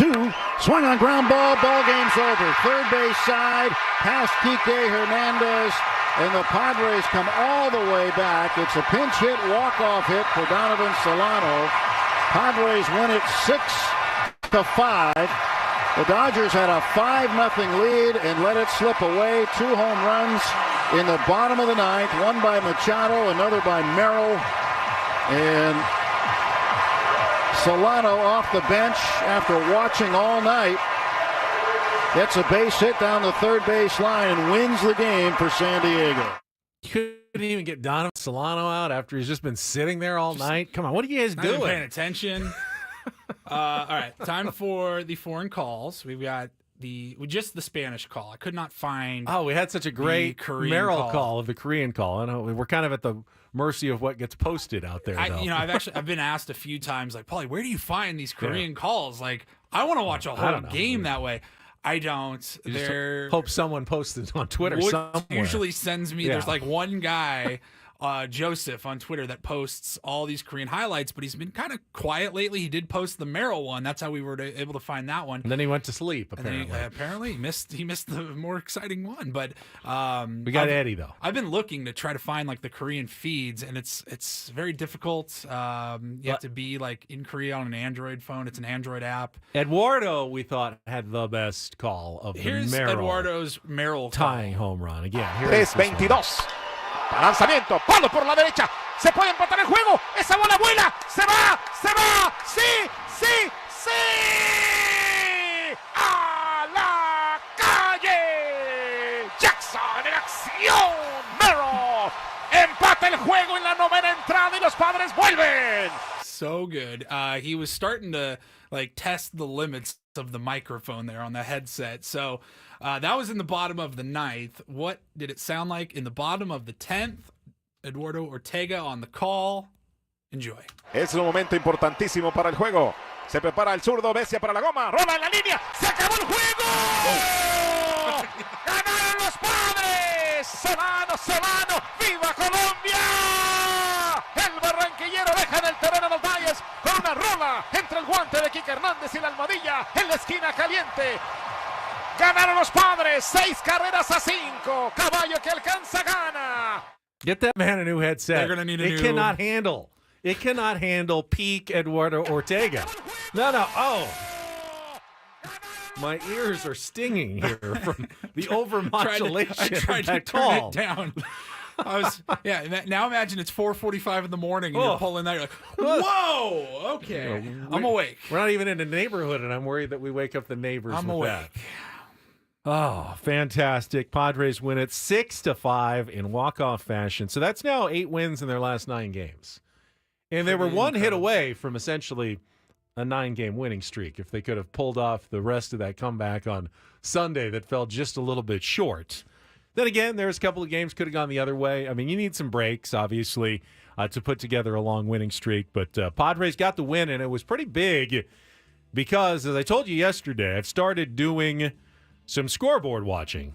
Swung on ground ball. Ball game's over. Third base side. Past Kike Hernandez. And the Padres come all the way back. It's a pinch hit, walk-off hit for Donovan Solano. Padres win it 6-5. The Dodgers had a 5-0 lead and let it slip away. 2 home runs in the bottom of the 9th. One by Machado, another by Merrill. And Solano off the bench after watching all night. Gets a base hit down the third base line and wins the game for San Diego. You couldn't even get Donovan Solano out after he's just been sitting there all night. Come on, what are you guys Not doing? even paying attention. All right, time for the foreign calls. We've got just the Spanish call. I could not find. Oh, we had such a great Merrill call of the Korean call. I know we're kind of at the mercy of what gets posted out there. I've been asked a few times, like, Paulie, where do you find these Korean calls? Like, I want to watch a whole game that way. I don't. You just hope someone posted on Twitter somewhere. Usually sends me. There's like one guy, Joseph on Twitter, that posts all these Korean highlights, but he's been kind of quiet lately. He did post the Merrill one. That's how we were able to find that one. And then he went to sleep. Apparently, apparently he missed the more exciting one. But we got Eddie though. I've been looking to try to find like the Korean feeds, and it's very difficult. You have to be like in Korea on an Android phone. It's an Android app. Eduardo, we thought, had the best call of Here's the Merrill. Eduardo's Merrill tying home run again. Here's 3-22. Lanzamiento, palo por la derecha, se puede empatar el juego, esa bola vuela, se va, sí, sí, sí, a la calle, Jackson en acción, Merrill, empata el juego en la 9ª entrada y los Padres vuelven. So good. He was starting to like test the limits of the microphone there on the headset. So that was in the bottom of the 9th. What did it sound like in the bottom of the 10th? Eduardo Ortega on the call. Enjoy. Es un momento importantísimo para el juego. Se prepara el zurdo, Vesia para la goma, rola en la línea, se acabó el juego. ¡Ganaron los Padres! Solano, ¡viva Colombia! El barranquillero deja en el terreno los Valles con una rola entre el guante de Kike Hernández y la almohadilla en la esquina caliente. Ganaron los Padres, 6 carreras a 5. Caballo que alcanza gana. Get that man a new headset. They're gonna need a It cannot handle. It cannot handle peak Eduardo Ortega. No. Oh. My ears are stinging here from the overmodulation I tried of that to turn call. it down. Now imagine it's 4:45 in the morning and you're pulling that. You're like, whoa, okay, I'm awake. We're not even in a neighborhood, and I'm worried that we wake up the neighbors I'm with awake. that. Oh, fantastic. Padres win it 6-5 in walk-off fashion. So that's now 8 wins in their last 9 games. And they were one hit away from essentially a 9-game winning streak if they could have pulled off the rest of that comeback on Sunday that fell just a little bit short. Then again, there's a couple of games could have gone the other way. I mean, you need some breaks, obviously, to put together a long winning streak. But Padres got the win, and it was pretty big because, as I told you yesterday, I've started doing some scoreboard watching.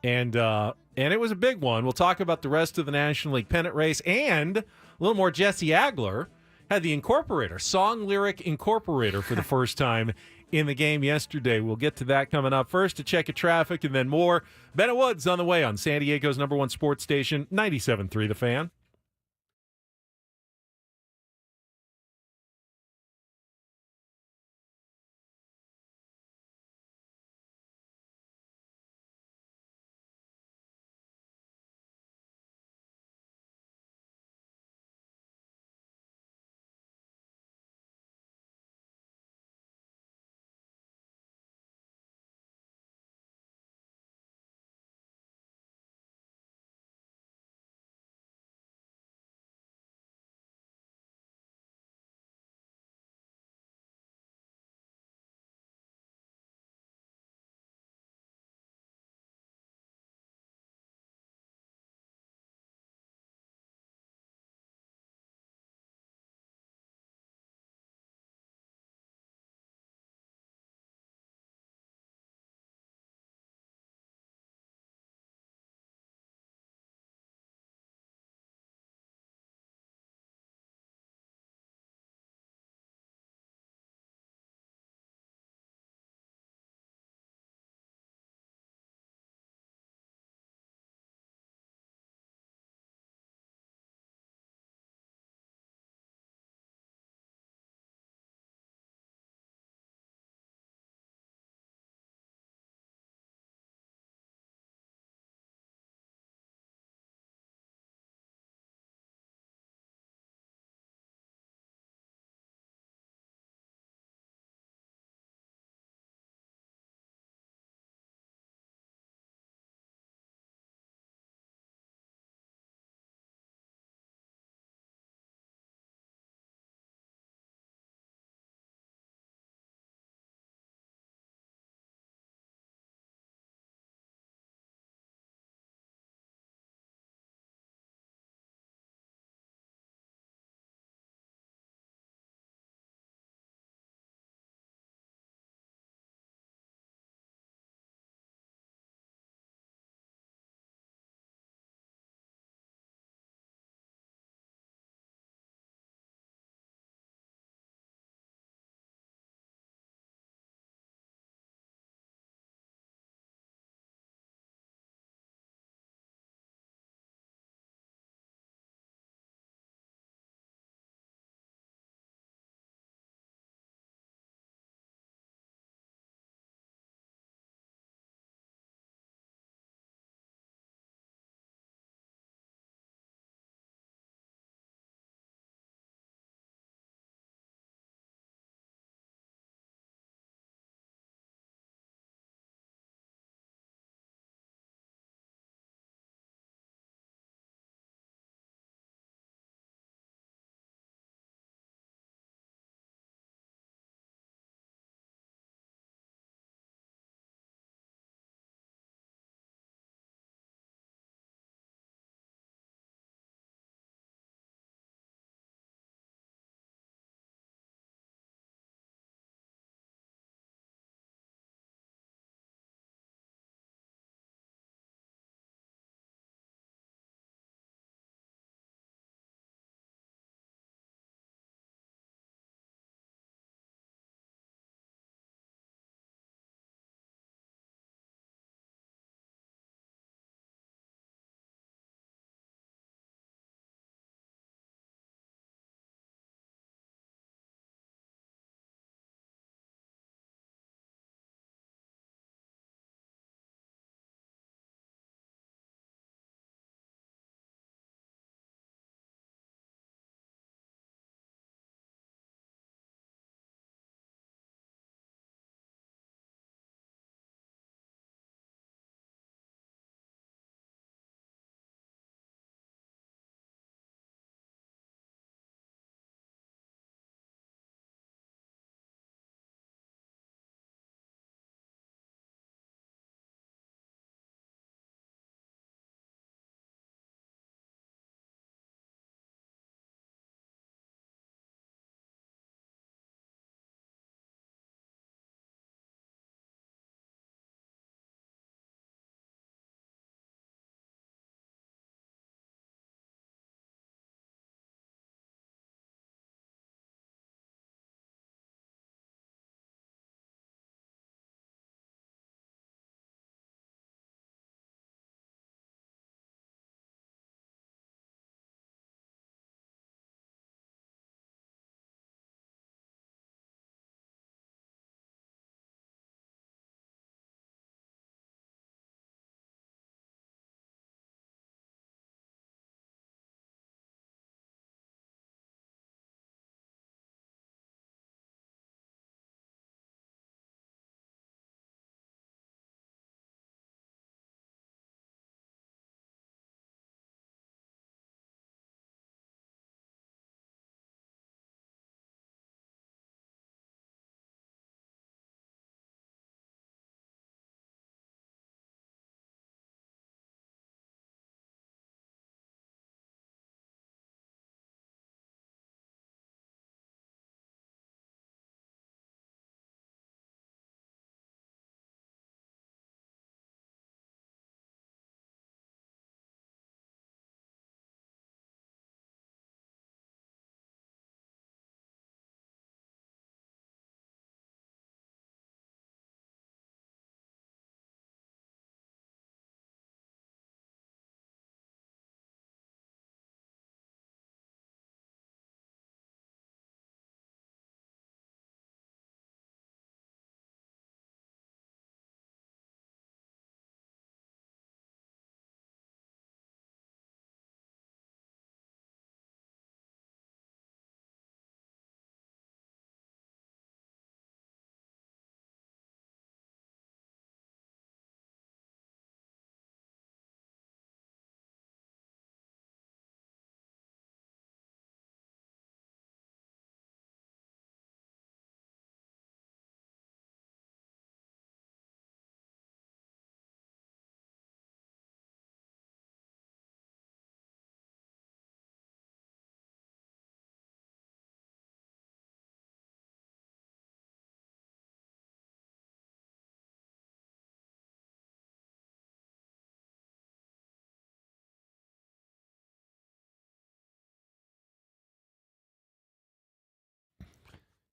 And it was a big one. We'll talk about the rest of the National League pennant race and a little more. Jesse Agler had the Incorporator, song lyric Incorporator for the first time in the game yesterday. We'll get to that coming up. First, a check of traffic and then more. Bennett Woods on the way on San Diego's #1 sports station, 97.3 The Fan.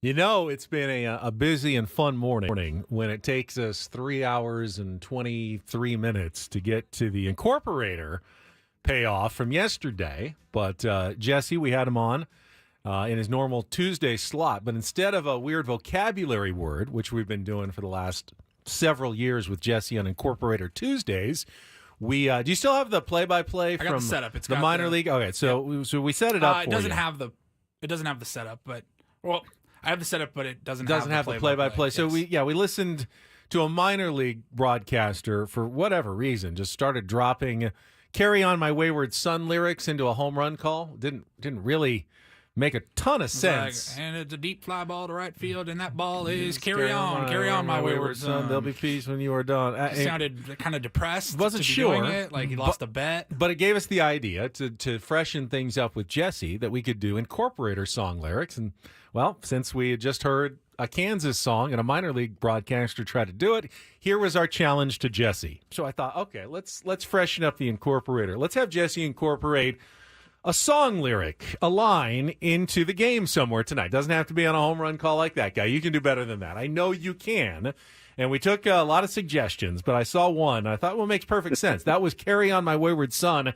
It's been a busy and fun morning when it takes us 3 hours and 23 minutes to get to the Incorporator payoff from yesterday. But Jesse, we had him on in his normal Tuesday slot. But instead of a weird vocabulary word, which we've been doing for the last several years with Jesse on Incorporator Tuesdays, we do you still have the play-by-play from the setup. It's the got minor league? Okay, so we set it up for it doesn't you. have the setup, but I have the setup, but it doesn't have the play-by-play. Yes. So we listened to a minor league broadcaster for whatever reason, just started dropping "Carry On My Wayward Son" lyrics into a home run call. Didn't really make a ton of sense. And it's a deep fly ball to right field, and that ball is carry on, my wayward son. There'll be peace when you are done. He sounded kind of depressed. Wasn't to be sure, doing it, like he lost a bet. But it gave us the idea to freshen things up with Jesse that we could do Incorporator song lyrics. And, well, since we had just heard a Kansas song and a minor league broadcaster try to do it, here was our challenge to Jesse. So I thought, okay, let's freshen up the Incorporator. Let's have Jesse incorporate a song lyric, a line into the game somewhere tonight. Doesn't have to be on a home run call like that guy. You can do better than that. I know you can. And we took a lot of suggestions, but I saw one. I thought, well, it makes perfect sense. That was "Carry On My Wayward Son"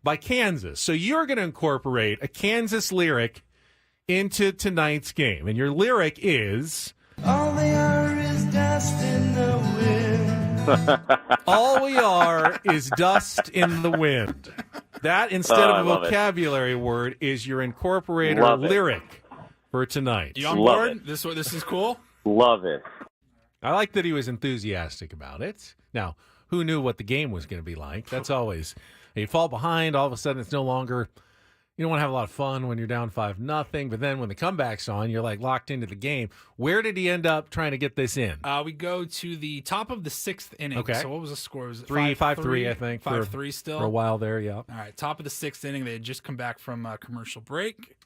by Kansas. So you're going to incorporate a Kansas lyric into tonight's game. And your lyric is... All they are is dust in the wind. All we are is dust in the wind. That, instead of a vocabulary word, is your Incorporator lyric for tonight. You on board? This is cool? Love it. I like that he was enthusiastic about it. Now, who knew what the game was going to be like? That's always... You fall behind, all of a sudden it's no longer... You don't want to have a lot of fun when you're down 5-0, but then when the comeback's on, you're like locked into the game. Where did he end up trying to get this in? We go to the top of the 6th inning. Okay. So what was the score? Was it 5-3, I think. 5-3 still? For a while there, yeah. All right, top of the 6th inning. They had just come back from commercial break.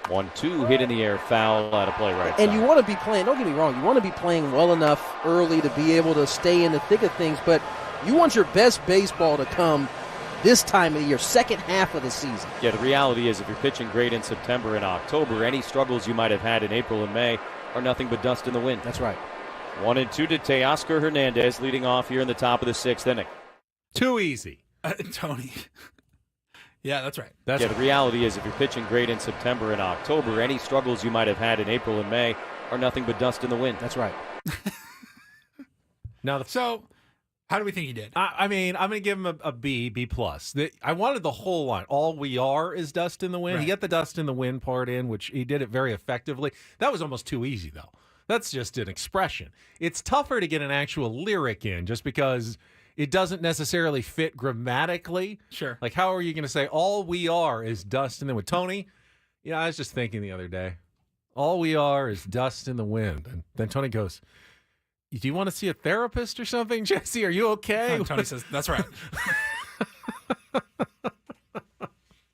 1-2, hit in the air, foul out of play right And side. you want to be playing, don't get me wrong, you want to be playing well enough early to be able to stay in the thick of things, but you want your best baseball to come this time of the year, second half of the season. Yeah, the reality is if you're pitching great in September and October, any struggles you might have had in April and May are nothing but dust in the wind. That's right. 1-2 to Teoscar Hernandez leading off here in the top of the 6th inning. Too easy. Tony. Yeah, that's right. The reality is if you're pitching great in September and October, any struggles you might have had in April and May are nothing but dust in the wind. That's right. So... How do we think he did? I mean, I'm going to give him a B+. I wanted the whole line. All we are is dust in the wind. He got the dust in the wind part in, which he did it very effectively. That was almost too easy, though. That's just an expression. It's tougher to get an actual lyric in just because it doesn't necessarily fit grammatically. Sure. Like, how are you going to say all we are is dust in the wind? Tony, I was just thinking the other day, all we are is dust in the wind. And then Tony goes... Do you want to see a therapist or something, Jesse? Are you okay? Tony says, that's right.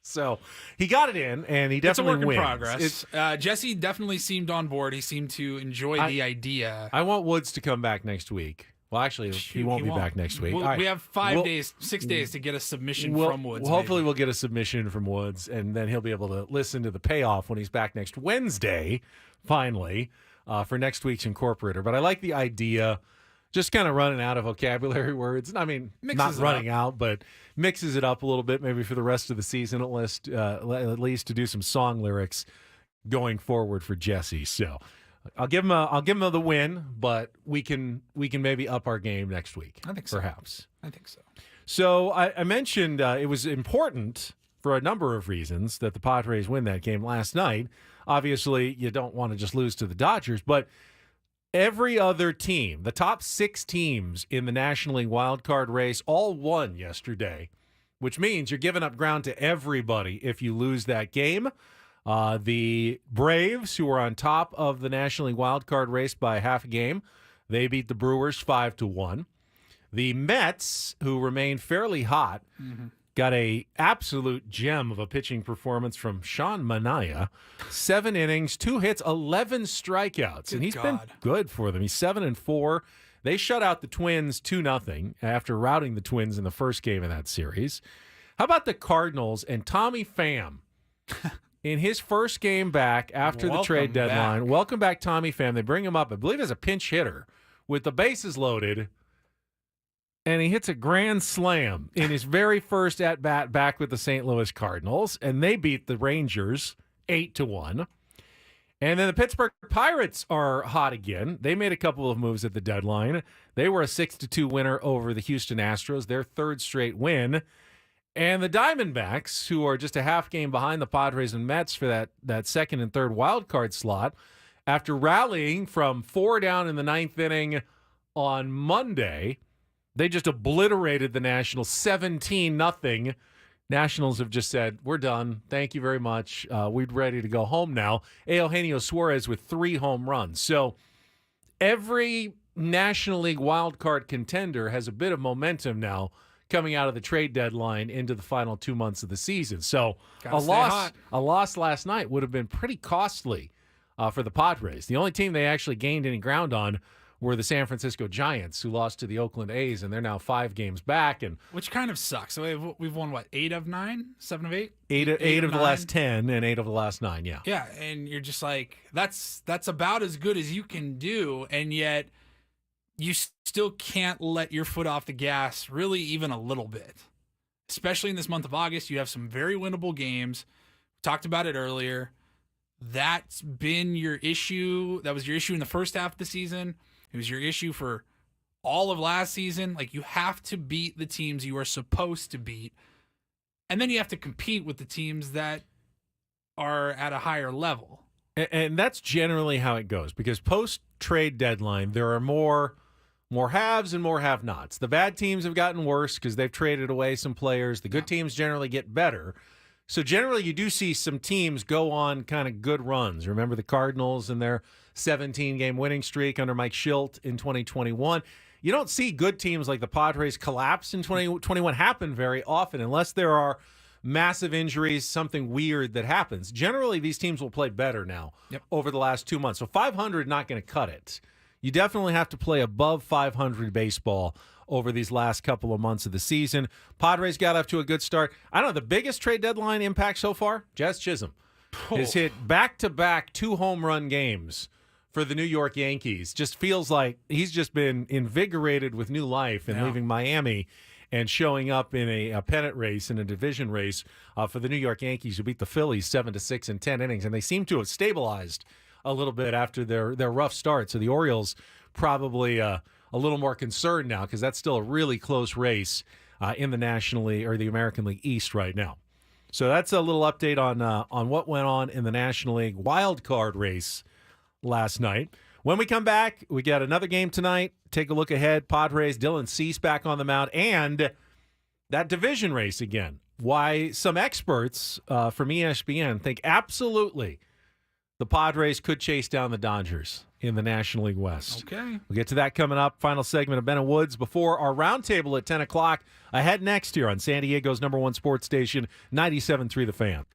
So he got it in, and he definitely wins. It's a work in progress. Jesse definitely seemed on board. He seemed to enjoy the idea. I want Woods to come back next week. Well, actually, he won't be back next week. We have 6 days to get a submission from Woods. Hopefully we'll get a submission from Woods, and then he'll be able to listen to the payoff when he's back next Wednesday, finally. For next week's Incorporator. But I like the idea, just kind of running out of vocabulary words. I mean, not running out, but mixes it up a little bit, maybe for the rest of the season at least to do some song lyrics going forward for Jesse. So I'll give him the win, but we can maybe up our game next week. I think so. Perhaps. I think so. So I mentioned it was important for a number of reasons that the Padres win that game last night. Obviously, you don't want to just lose to the Dodgers, but every other team, the top 6 teams in the National League wildcard race, all won yesterday, which means you're giving up ground to everybody if you lose that game. The Braves, who are on top of the National League wildcard race by half a game, they beat the Brewers 5-1. The Mets, who remain fairly hot, got a absolute gem of a pitching performance from Sean Manaea. 7 innings, 2 hits, 11 strikeouts. And he's been good for them. He's 7-4. They shut out the Twins 2-0 after routing the Twins in the first game of that series. How about the Cardinals and Tommy Pham? in his first game back after the trade deadline. Welcome back, Tommy Pham. They bring him up, I believe, as a pinch hitter with the bases loaded, and he hits a grand slam in his very first at-bat back with the St. Louis Cardinals, and they beat the Rangers 8-1. And then the Pittsburgh Pirates are hot again. They made a couple of moves at the deadline. They were a 6-2 winner over the Houston Astros, their third straight win. And the Diamondbacks, who are just a half game behind the Padres and Mets for that second and third wild card slot, after rallying from 4 down in the ninth inning on Monday, they just obliterated the Nationals 17-0. Nationals have just said, we're done. Thank you very much. We're ready to go home now. Eugenio Suarez with 3 home runs. So every National League wild card contender has a bit of momentum now coming out of the trade deadline into the final 2 months of the season. So a loss last night would have been pretty costly for the Padres. The only team they actually gained any ground on were the San Francisco Giants, who lost to the Oakland A's, and they're now 5 games back. And which kind of sucks. So we've won, what, 8 of 9? 7 of 8? 8 of the last 10 and 8 of the last 9, yeah. Yeah, and you're just like, that's about as good as you can do, and yet you still can't let your foot off the gas really even a little bit. Especially in this month of August, you have some very winnable games. We talked about it earlier. That's been your issue. That was your issue in the first half of the season. It was your issue for all of last season. Like, you have to beat the teams you are supposed to beat. And then you have to compete with the teams that are at a higher level. And that's generally how it goes, because post-trade deadline, there are more haves and more have-nots. The bad teams have gotten worse because they've traded away some players. The good teams generally get better. So generally you do see some teams go on kind of good runs. Remember the Cardinals and their 17-game winning streak under Mike Schilt in 2021. You don't see good teams like the Padres collapse in 2021 happen very often unless there are massive injuries, something weird that happens. Generally, these teams will play better now over the last 2 months. So 500 not going to cut it. You definitely have to play above 500 baseball over these last couple of months of the season. Padres got off to a good start. I don't know, the biggest trade deadline impact so far, Jazz Chisholm has hit back-to-back 2 home run games for the New York Yankees. Just feels like he's just been invigorated with new life and leaving Miami and showing up in a pennant race, in a division race for the New York Yankees, who beat the Phillies 7-6 in 10 innings. And they seem to have stabilized a little bit after their rough start. So the Orioles probably a little more concerned now, because that's still a really close race in the National League or the American League East right now. So that's a little update on what went on in the National League wild card race last night. When we come back, we got another game tonight. Take a look ahead. Padres, Dylan Cease back on the mound, and that division race again. Why some experts from ESPN think absolutely the Padres could chase down the Dodgers in the National League West. Okay. We'll get to that coming up. Final segment of Ben and Woods before our roundtable at 10 o'clock. Ahead next here on San Diego's #1 sports station, 97.3 The Fan.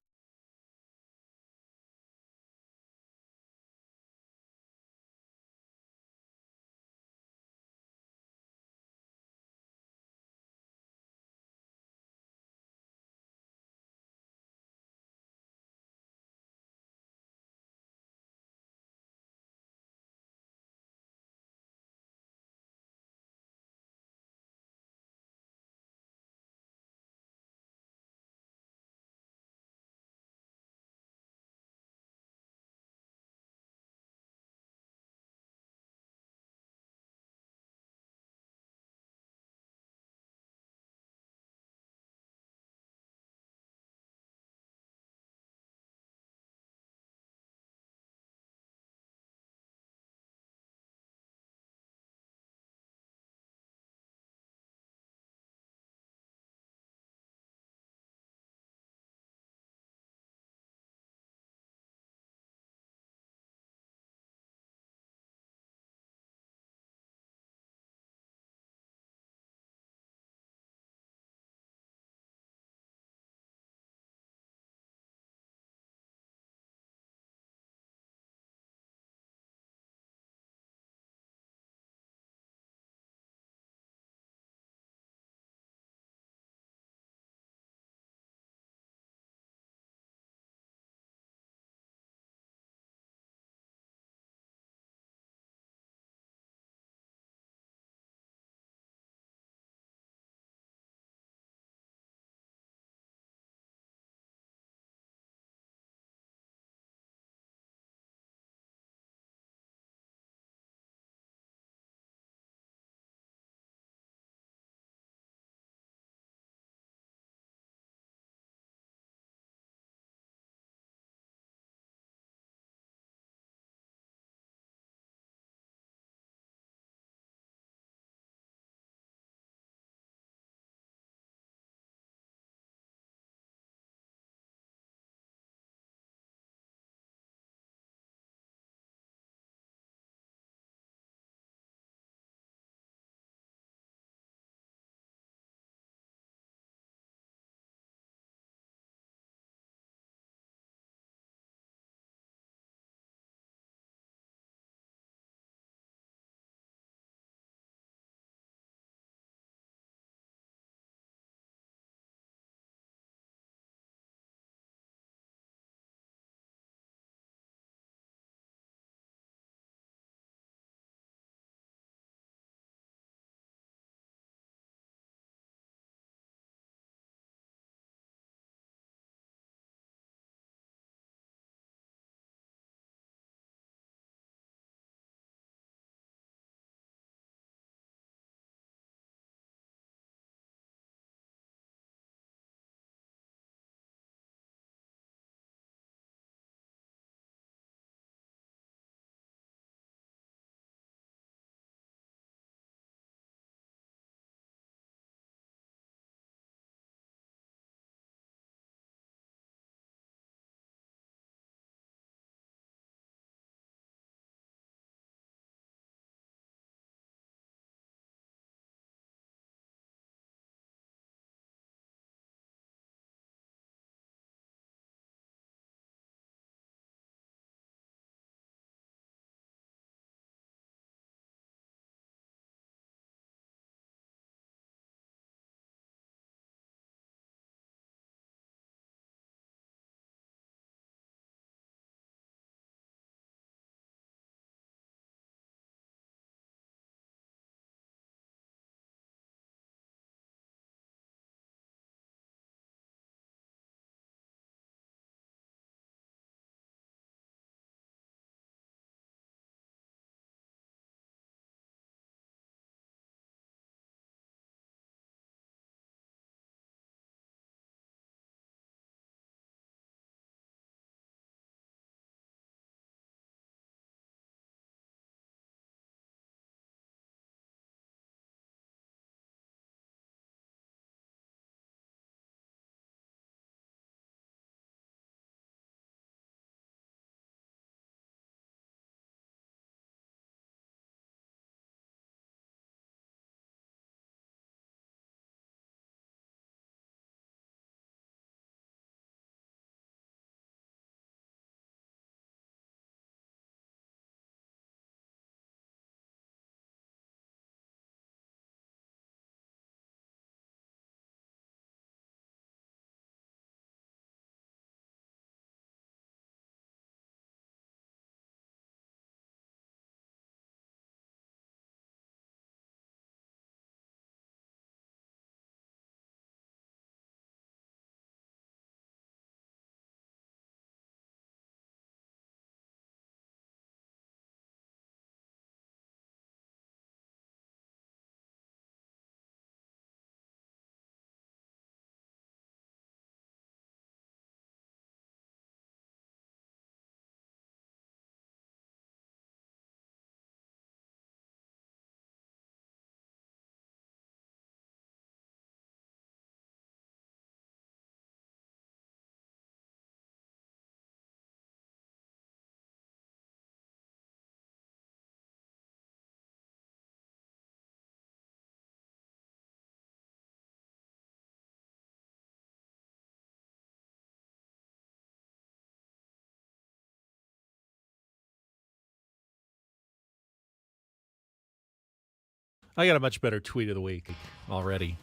I got a much better tweet of the week already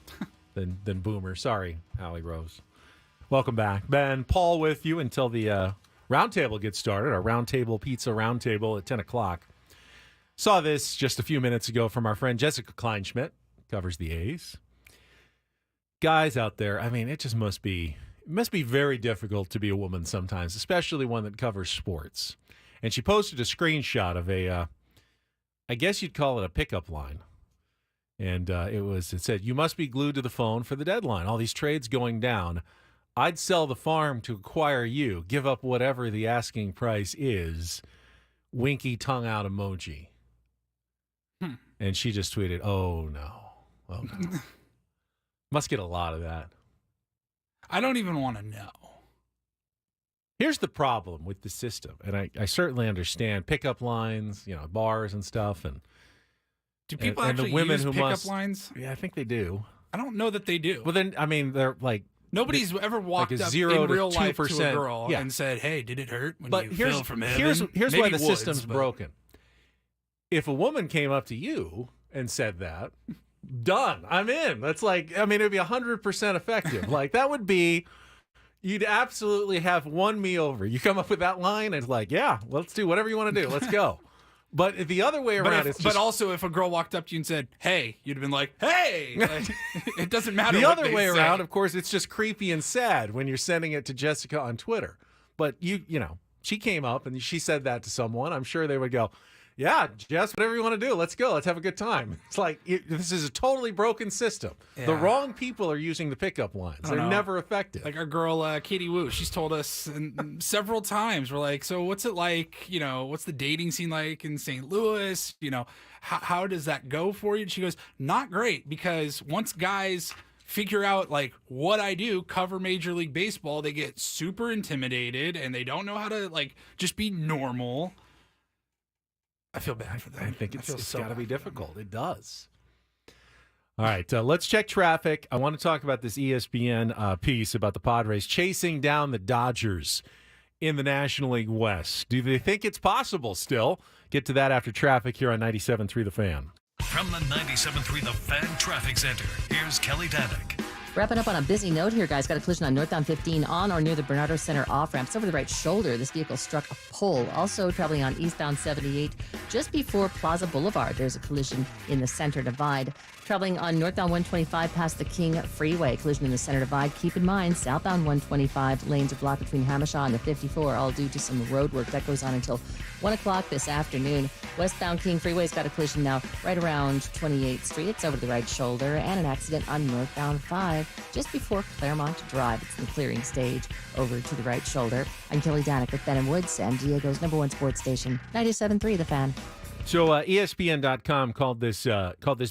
than Boomer. Sorry, Allie Rose. Welcome back. Ben, Paul with you until the roundtable gets started, our roundtable pizza roundtable at 10 o'clock. Saw this just a few minutes ago from our friend Jessica Kleinschmidt, covers the A's. Guys out there, I mean, it must be very difficult to be a woman sometimes, especially one that covers sports. And she posted a screenshot of I guess you'd call it a pickup line. And it said, "You must be glued to the phone for the deadline. All these trades going down. I'd sell the farm to acquire you. Give up whatever the asking price is. Winky tongue out emoji." And she just tweeted, "Oh no. Must get a lot of that." I don't even want to know. Here's the problem with the system, and I certainly understand pickup lines, bars and stuff, and do people and actually the women use who pickup lines? Yeah, I think they do. I don't know that they do. Well, then I mean, they're like nobody's ever walked like up 0 in real to life 2%, to a girl yeah. and said, "Hey, did it hurt when but you fell from heaven?" Here's Maybe why the woods, system's but- broken. If a woman came up to you and said that, done. I'm in. That's like, I mean, it'd be 100% effective. Like that would be. You'd absolutely have won me over. You come up with that line, and it's like, yeah, let's do whatever you want to do. Let's go. But the other way around, but also if a girl walked up to you and said, "Hey," you'd have been like, "Hey." Like, it doesn't matter. The what other they way say. around, of course, it's just creepy and sad when you're sending it to Jessica on Twitter. But she came up and she said that to someone. I'm sure they would go, "Yeah, Jess, whatever you want to do, let's go. Let's have a good time." It's like this is a totally broken system. Yeah. The wrong people are using the pickup lines. They're never effective. Like our girl Katie Wu, she's told us several times. We're like, "So what's it like? What's the dating scene like in St. Louis? How does that go for you?" And she goes, "Not great, because once guys figure out like what I do, cover Major League Baseball, they get super intimidated and they don't know how to like just be normal." I feel bad for them. I think it's so got to bad be for them. difficult. It does. All right, let's check traffic. I want to talk about this ESPN piece about the Padres chasing down the Dodgers in the National League West. Do they think it's possible still? Get to that after traffic here on 97.3 The Fan. From the 97.3 The Fan Traffic Center, here's Kelly Danick. Wrapping up on a busy note here, guys. Got a collision on northbound 15 on or near the Bernardo Center off-ramp. It's over the right shoulder. This vehicle struck a pole. Also traveling on eastbound 78 just before Plaza Boulevard. There's a collision in the center divide. Traveling on northbound 125 past the King Freeway. Collision in the center divide. Keep in mind, southbound 125 lanes are blocked between Hamishaw and the 54, all due to some road work. That goes on until 1 o'clock this afternoon. Westbound King Freeway's got a collision now right around 28th Street. It's over the right shoulder. And an accident on northbound 5 just before Claremont Drive. It's in the clearing stage over to the right shoulder. I'm Kelly Danick with Ben and Woods, San Diego's #1 sports station, 97.3 The Fan. So ESPN.com called this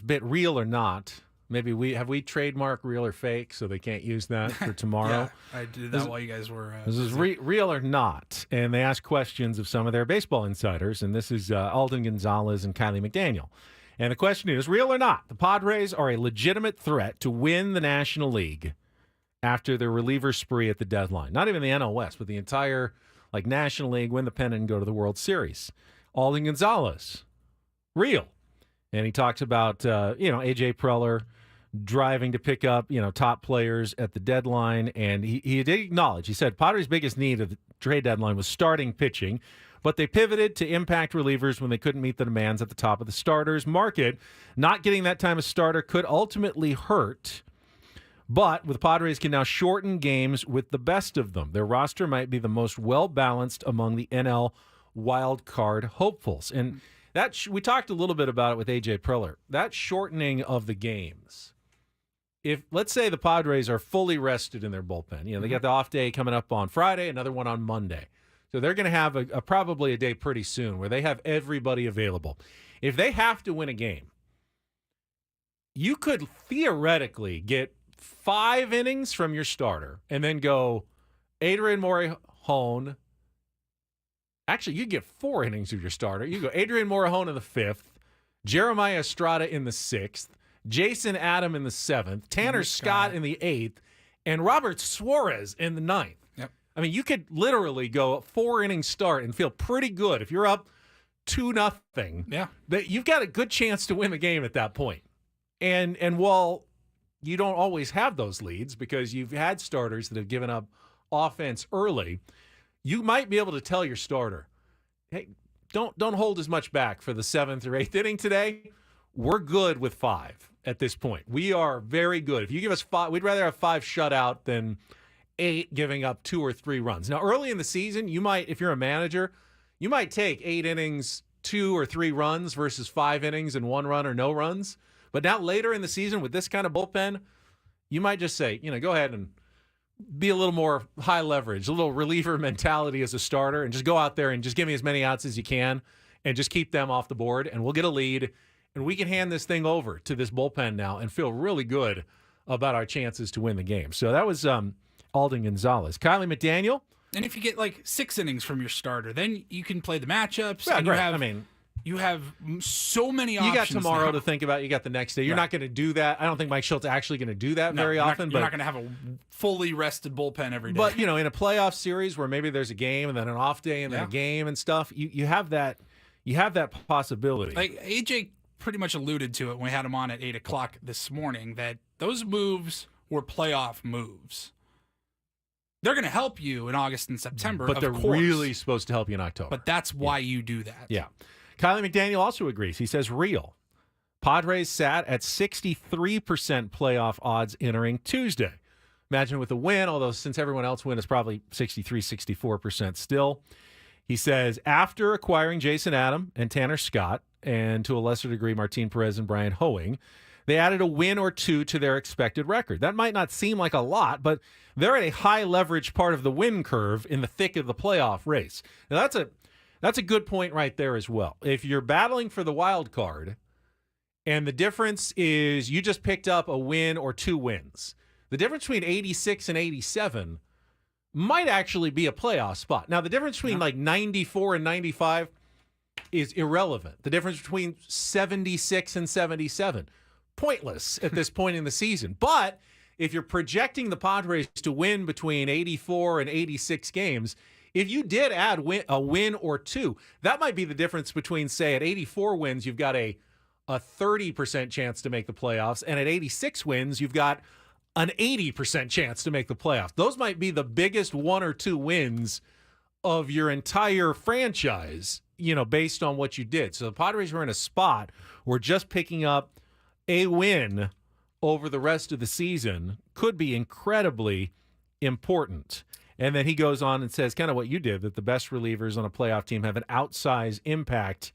bit "Real or Not." Maybe we trademarked "Real or Fake" so they can't use that for tomorrow. Yeah, I did that while you guys were. This is Real or Not, and they ask questions of some of their baseball insiders, and this is Alden Gonzalez and Kylie McDaniel. And the question is, real or not, the Padres are a legitimate threat to win the National League after their reliever spree at the deadline. Not even the NL West, but the entire National League, win the pennant and go to the World Series. Alden Gonzalez, real. And he talks about, A.J. Preller driving to pick up, top players at the deadline. And he did acknowledge, he said, Padres' biggest need of the trade deadline was starting pitching, but they pivoted to impact relievers when they couldn't meet the demands at the top of the starters market. Not getting that time a starter could ultimately hurt, but with Padres can now shorten games with the best of them. Their roster might be the most well-balanced among the NL wild card hopefuls. And that we talked a little bit about it with A.J. Preller. That shortening of the games, if let's say the Padres are fully rested in their bullpen, they got the off day coming up on Friday, another one on Monday. So they're going to have probably a day pretty soon where they have everybody available. If they have to win a game, you could theoretically get 5 innings from your starter and then go Adrian Morejon. Actually, you get 4 innings of your starter. You go Adrian Morejon in the 5th, Jeremiah Estrada in the 6th, Jason Adam in the 7th, Tanner Scott in the 8th, and Robert Suarez in the 9th. Yep. I mean, you could literally go 4-inning start and feel pretty good. If you're up 2-0, yeah, that you've got a good chance to win the game at that point. And while you don't always have those leads because you've had starters that have given up offense early, you might be able to tell your starter, hey, don't hold as much back for the 7th or 8th inning today. We're good with 5 at this point. We are very good. If you give us 5, we'd rather have 5 shutout than 8 giving up 2 or 3 runs. Now, early in the season, you might, if you're a manager, you might take 8 innings, 2 or 3 runs versus 5 innings and 1 run or no runs. But now later in the season with this kind of bullpen, you might just say, go ahead and be a little more high leverage, a little reliever mentality as a starter, and just go out there and just give me as many outs as you can and just keep them off the board, and we'll get a lead, and we can hand this thing over to this bullpen now and feel really good about our chances to win the game. So that was Alden Gonzalez. Kylie McDaniel. And if you get like 6 innings from your starter, then you can play the matchups. Yeah, and great. You have so many options. You got tomorrow now to think about. You got the next day. You're not going to do that. I don't think Mike Schultz actually going to do that very often. You're not going to have a fully rested bullpen every day. But, in a playoff series where maybe there's a game and then an off day and then a game and stuff, you have that possibility. Like AJ pretty much alluded to it when we had him on at 8 o'clock this morning, that those moves were playoff moves. They're going to help you in August and September, but they're course. Really supposed to help you in October. But that's why you do that. Yeah. Kylie McDaniel also agrees. He says, real. Padres sat at 63% playoff odds entering Tuesday. Imagine with a win, although since everyone else win, it's probably 63, 64% still. He says, after acquiring Jason Adam and Tanner Scott, and to a lesser degree, Martin Perez and Brian Hoeing, they added a win or 2 to their expected record. That might not seem like a lot, but they're at a high leverage part of the win curve in the thick of the playoff race. Now, that's a good point right there as well. If you're battling for the wild card, and the difference is you just picked up a win or 2 wins, the difference between 86 and 87 might actually be a playoff spot. Now, the difference between like 94 and 95 is irrelevant. The difference between 76 and 77, pointless at this point in the season. But if you're projecting the Padres to win between 84 and 86 games, if you did add a win or 2, that might be the difference between, say, at 84 wins, you've got a 30% chance to make the playoffs, and at 86 wins, you've got an 80% chance to make the playoffs. Those might be the biggest 1 or 2 wins of your entire franchise, based on what you did. So the Padres were in a spot where just picking up a win over the rest of the season could be incredibly important. And then he goes on and says kind of what you did, that the best relievers on a playoff team have an outsized impact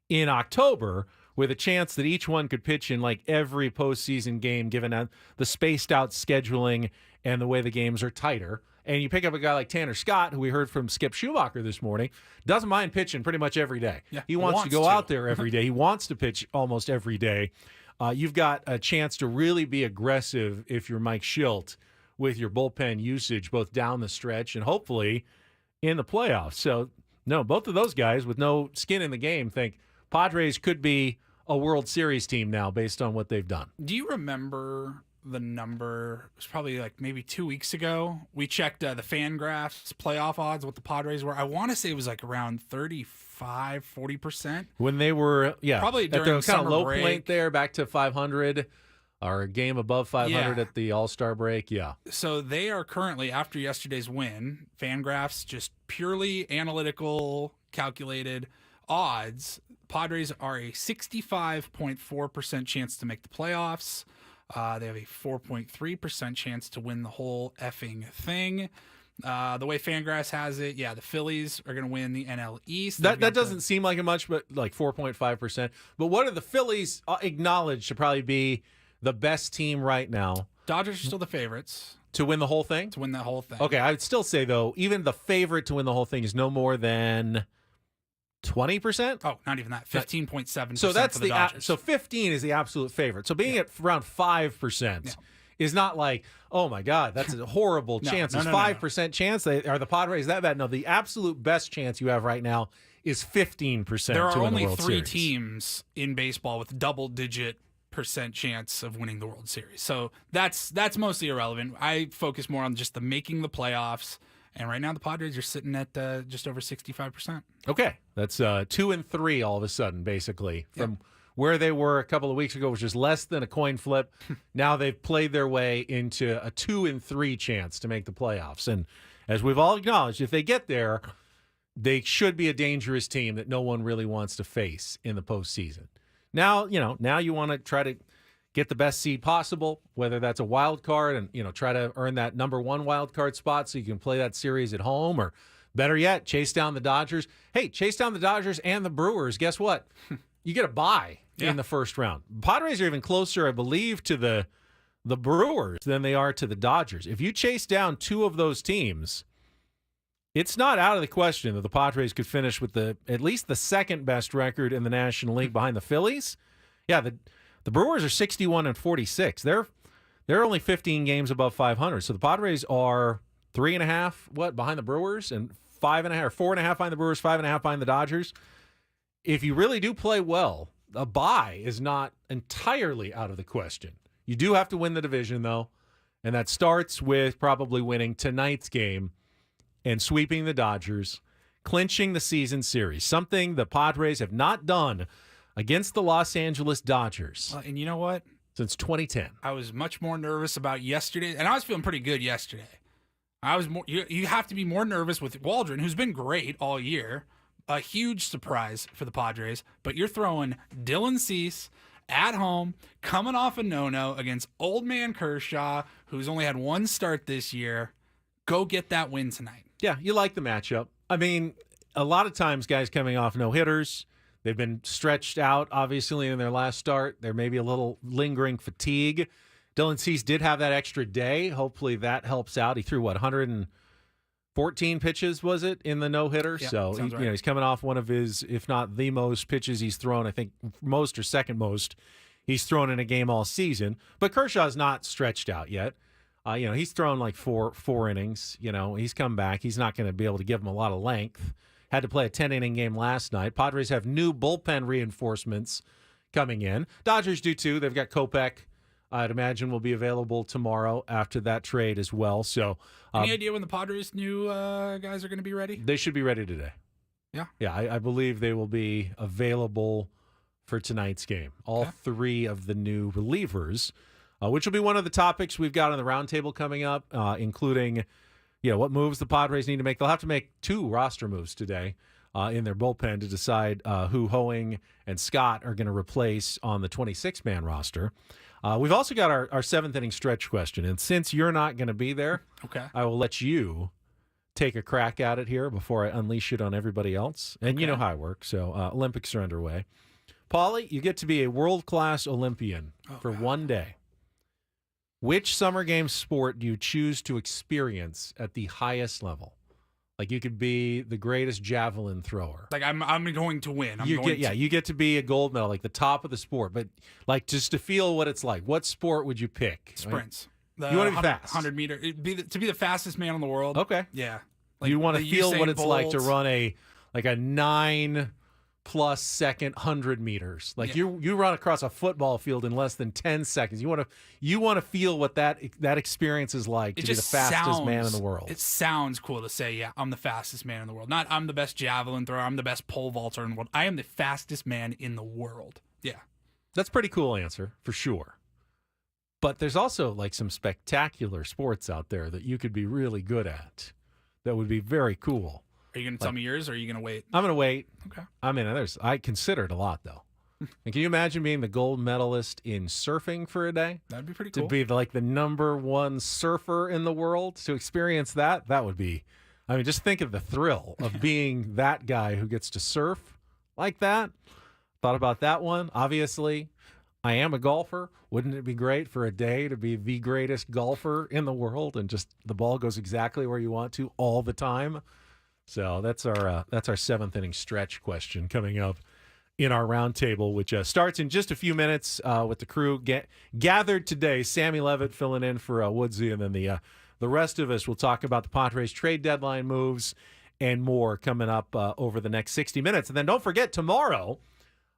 in October, with a chance that each one could pitch in like every postseason game, given the spaced out scheduling and the way the games are tighter. And you pick up a guy like Tanner Scott, who we heard from Skip Schumaker this morning, doesn't mind pitching pretty much every day. Yeah, he wants to go out there every day. He wants to pitch almost every day. You've got a chance to really be aggressive if you're Mike Schilt with your bullpen usage, both down the stretch and hopefully in the playoffs. So, no, both of those guys with no skin in the game think Padres could be a World Series team now based on what they've done. Do you remember the number? It was probably like maybe 2 weeks ago. We checked the Fangraphs playoff odds, what the Padres were. I want to say it was like around 35-40%. When they were, probably during at the kind summer of low break. point there, back to 500, or a game above 500 at the All-Star break. Yeah. So they are currently, after yesterday's win, Fangraphs, just purely analytical, calculated odds. Padres are a 65.4% chance to make the playoffs. They have a 4.3% chance to win the whole effing thing. The way Fangraphs has it, the Phillies are going to win the NL East. That doesn't seem like much, but like 4.5%. But what are the Phillies acknowledged to probably be the best team right now? Dodgers are still the favorites. To win the whole thing? To win that whole thing. Okay, I would still say, though, even the favorite to win the whole thing is no more than 20%? Oh, not even that. 15.7%. So that's for the Dodgers. So 15 is the absolute favorite. So being at around 5% is not like, oh my God, that's a horrible chance. It's 5% chance. Are the Padres that bad? No, the absolute best chance you have right now is 15%. There are to win only the World 3 Series. teams in baseball with double-digit % chance of winning the World Series. So that's mostly irrelevant. I focus more on just the making the playoffs. And right now the Padres are sitting at just over 65%. Okay, that's 2 and 3 all of a sudden, basically, from where they were a couple of weeks ago, which was less than a coin flip. Now they've played their way into a 2-3 chance to make the playoffs. And as we've all acknowledged, if they get there, they should be a dangerous team that no one really wants to face in the postseason. Now you want to try to get the best seed possible, whether that's a wild card and, try to earn that number 1 wild card spot so you can play that series at home, or better yet, chase down the Dodgers. Hey, chase down the Dodgers and the Brewers. Guess what? You get a bye in the first round. Padres are even closer, I believe, to the Brewers than they are to the Dodgers. If you chase down 2 of those teams, it's not out of the question that the Padres could finish with at least the second best record in the National League behind the Phillies. Yeah, the Brewers are 61-46. They're only 15 games above 500. So the Padres are 3.5 behind the Brewers, and 5.5 or 4.5 behind the Brewers, 5.5 behind the Dodgers. If you really do play well, a bye is not entirely out of the question. You do have to win the division, though, and that starts with probably winning tonight's game and sweeping the Dodgers, clinching the season series, something the Padres have not done against the Los Angeles Dodgers. And you know what? Since 2010. I was much more nervous about yesterday, and I was feeling pretty good yesterday. I was more. You have to be more nervous with Waldron, who's been great all year. A huge surprise for the Padres, but you're throwing Dylan Cease at home, coming off a no-no against old man Kershaw, who's only had 1 start this year. Go get that win tonight. Yeah, you like the matchup. I mean, a lot of times guys coming off no-hitters, they've been stretched out, obviously, in their last start. There may be a little lingering fatigue. Dylan Cease did have that extra day. Hopefully that helps out. He threw, 114 pitches, was it, in the no-hitter? Yeah, so, right. He's coming off one of his, if not the most pitches he's thrown, I think most or second most he's thrown in a game all season. But Kershaw's not stretched out yet. He's thrown like four innings. He's come back. He's not going to be able to give him a lot of length. Had to play a 10-inning game last night. Padres have new bullpen reinforcements coming in. Dodgers do too. They've got Kopech. I'd imagine will be available tomorrow after that trade as well. So, any idea when the Padres' new guys are going to be ready? They should be ready today. Yeah. Yeah, I believe they will be available for tonight's game. All 3 of the new relievers, which will be one of the topics we've got on the roundtable coming up, including, what moves the Padres need to make. They'll have to make 2 roster moves today in their bullpen to decide who Hoeing and Scott are going to replace on the 26-man roster. We've also got our 7th-inning stretch question, and since you're not going to be there, I will let you take a crack at it here before I unleash it on everybody else. And you know how I work, so Olympics are underway. Paulie, you get to be a world-class Olympian for one day. Which Summer Games sport do you choose to experience at the highest level? Like, you could be the greatest javelin thrower. Like, I'm going to win. You get to be a gold medal, like the top of the sport. But, like, just to feel what it's like, what sport would you pick? Sprints. You want to be fast. 100 meter. To be the fastest man in the world. Okay. Yeah. You want to feel Usain what it's like to Bolt. run a 9+ second 100 meters. Like, you run across a football field in less than 10 seconds. You want to feel what that experience is like to be the fastest man in the world. It sounds cool to say, yeah, I'm the fastest man in the world. Not I'm the best javelin thrower, I'm the best pole vaulter in the world. I am the fastest man in the world. Yeah. That's a pretty cool answer, for sure. But there's also like some spectacular sports out there that you could be really good at that would be very cool. Are you going to tell me yours, or are you going to wait? I'm going to wait. Okay. I mean, I consider it a lot, though. And can you imagine being the gold medalist in surfing for a day? That'd be pretty cool. To be the number 1 surfer in the world, to experience that would be, I mean, just think of the thrill of being that guy who gets to surf like that. Thought about that one. Obviously, I am a golfer. Wouldn't it be great for a day to be the greatest golfer in the world and just the ball goes exactly where you want to all the time? So that's our 7th-inning stretch question coming up in our roundtable, which starts in just a few minutes with the crew gathered today. Sammy Levitt filling in for Woodsy, and then the rest of us will talk about the Padres trade deadline moves and more coming up over the next 60 minutes. And then don't forget, tomorrow,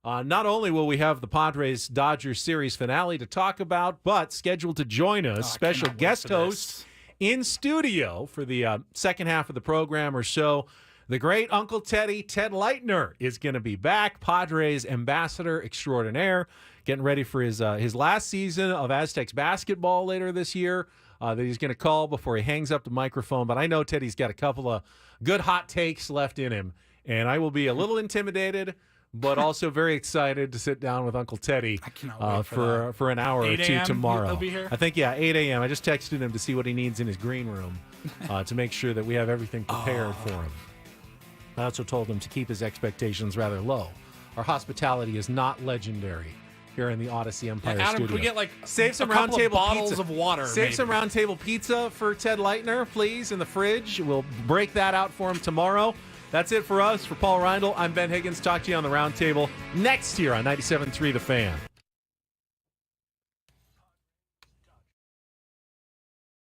not only will we have the Padres-Dodgers series finale to talk about, but scheduled to join us, special guest host in studio for the second half of the program or so. The great Uncle Teddy, Ted Leitner, is going to be back. Padres ambassador extraordinaire, getting ready for his last season of Aztecs basketball later this year that he's going to call before he hangs up the microphone. But I know Teddy's got a couple of good hot takes left in him, and I will be a little intimidated, but also very excited to sit down with Uncle Teddy for an hour or two tomorrow. He'll be here? I think, 8 a.m. I just texted him to see what he needs in his green room to make sure that we have everything prepared for him. I also told him to keep his expectations rather low. Our hospitality is not legendary here in the Odyssey Empire Adam, studio. can we get save some a couple round of table bottles pizza. of water? Save maybe. some round table pizza for Ted Leitner, please, in the fridge. We'll break that out for him tomorrow. That's it for us. For Paul Reindl, I'm Ben Higgins. Talk to you on the round table next year on 97.3 The Fan.